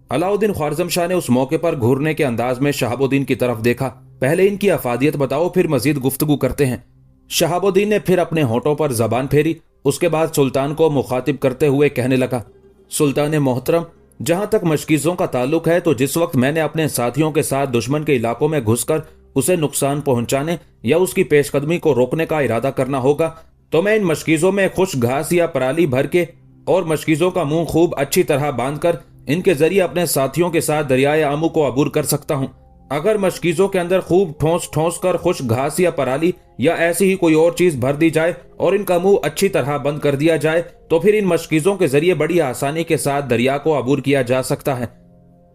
अलाउद्दीन ख्वारज़म शाह ने उस मौके पर घूरने के अंदाज में शहाबुद्दीन की तरफ देखा। पहले इनकी अफादियत बताओ, फिर मजीद गुफ्तगू करते हैं। शहाबुद्दीन ने फिर अपने होठों पर जबान फेरी, उसके बाद सुल्तान को मुखातिब करते हुए कहने लगा, सुल्तान मोहतरम, जहां तक मशकीजों का ताल्लुक है तो जिस वक्त मैंने अपने साथियों के साथ दुश्मन के इलाकों में घुसकर उसे नुकसान पहुंचाने या उसकी पेशकदमी को रोकने का इरादा करना होगा, तो मैं इन मशकीजों में खुश घास या पराली भर के और मशकीजों का मुंह खूब अच्छी तरह बांधकर इनके जरिए अपने साथियों के साथ दरियाए आमू को अबूर कर सकता हूं। अगर मशकीजों के अंदर खूब ठोंस ठोंस कर खुश घास या पराली या ऐसी ही कोई और चीज भर दी जाए और इनका मुंह अच्छी तरह बंद कर दिया जाए तो फिर इन मशकीजों के जरिए बड़ी आसानी के साथ दरिया को अबूर किया जा सकता है।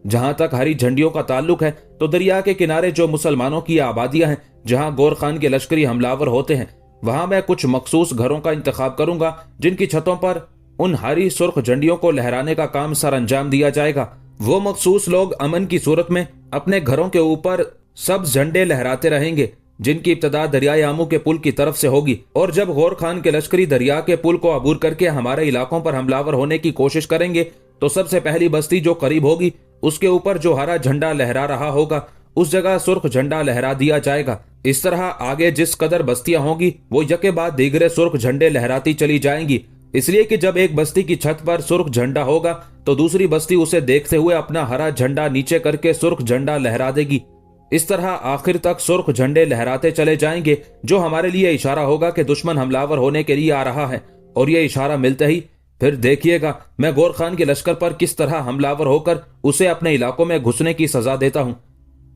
जहां तक हरी झंडियों का ताल्लुक है तो दरिया के किनारे जो मुसलमानों की आबादियां हैं, जहां गोर खान के लश्करी हमलावर होते हैं, वहां मैं कुछ मखसूस घरों का इंतखाब करूंगा जिनकी छतों पर उन हरी सुर्ख झंडियों को लहराने का काम सर अंजाम दिया जाएगा। वो मखसूस लोग अमन की सूरत में अपने घरों के ऊपर सब झंडे लहराते रहेंगे जिनकी इब्तदा दरियाए आमू के पुल की तरफ से होगी, और जब गौर खान के लश्करी दरिया के पुल को अबूर करके हमारे इलाकों पर हमलावर होने की कोशिश करेंगे तो सबसे पहली बस्ती जो करीब होगी उसके ऊपर जो हरा झंडा लहरा रहा होगा उस जगह सुर्ख झंडा लहरा दिया जाएगा। इस तरह आगे जिस कदर बस्तियां होंगी वो यके बाद दीगरे सुर्ख झंडे लहराती चली जाएंगी, इसलिए कि जब एक बस्ती की छत पर सुर्ख झंडा होगा तो दूसरी बस्ती उसे देखते हुए अपना हरा झंडा नीचे करके सुर्ख झंडा लहरा देगी। इस तरह आखिर तक सुर्ख झंडे लहराते चले जाएंगे जो हमारे लिए इशारा होगा कि दुश्मन हमलावर होने के लिए आ रहा है, और यह इशारा मिलते ही फिर देखिएगा मैं गौर खान के लश्कर पर किस तरह हमलावर होकर उसे अपने इलाकों में घुसने की सजा देता हूं।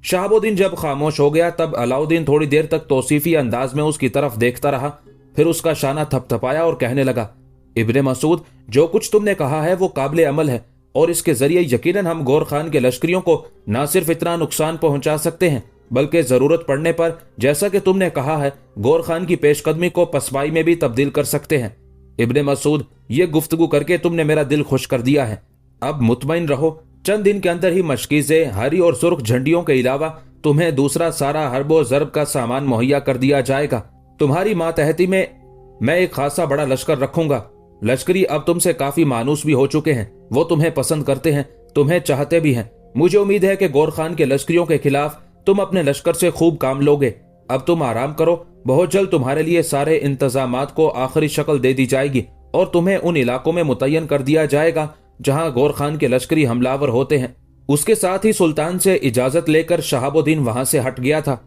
शहाबुद्दीन जब खामोश हो गया तब अलाउद्दीन थोड़ी देर तक तौसीफी अंदाज में उसकी तरफ देखता रहा, फिर उसका शाना थपथपाया और कहने लगा, इब्ने मसूद, जो कुछ तुमने कहा है वो काबिल अमल है और इसके जरिए यकीनन हम गौर खान के लश्करियों को न सिर्फ इतना नुकसान पहुंचा सकते हैं बल्कि जरूरत पड़ने पर, जैसा कि तुमने कहा है, गौर खान की पेशकदमी को पसपाई में भी तब्दील कर सकते हैं। इब्ने मसूद, ये गुफ्तगू करके तुमने मेरा दिल खुश कर दिया है। अब मुतमईन रहो, चंद दिन के अंदर ही मशकीज़े हरी और सुर्ख झंडियों के अलावा तुम्हें दूसरा सारा हरबो जरब का सामान मुहैया कर दिया जाएगा। तुम्हारी मातहती में मैं एक खासा बड़ा लश्कर रखूंगा। लश्करी अब तुमसे काफी मानूस भी हो चुके हैं, वो तुम्हें पसंद करते हैं, तुम्हें चाहते भी हैं। मुझे उम्मीद है कि गौर खान के लश्करियों के खिलाफ तुम अपने लश्कर से खूब काम लोगे। अब तुम आराम करो, बहुत जल्द तुम्हारे लिए सारे इंतजामात को आखिरी शक्ल दे दी जाएगी और तुम्हें उन इलाकों में मुतय्यन कर दिया जाएगा जहां गौर खान के लश्करी हमलावर होते हैं। उसके साथ ही सुल्तान से इजाजत लेकर शहाबुद्दीन वहां से हट गया था।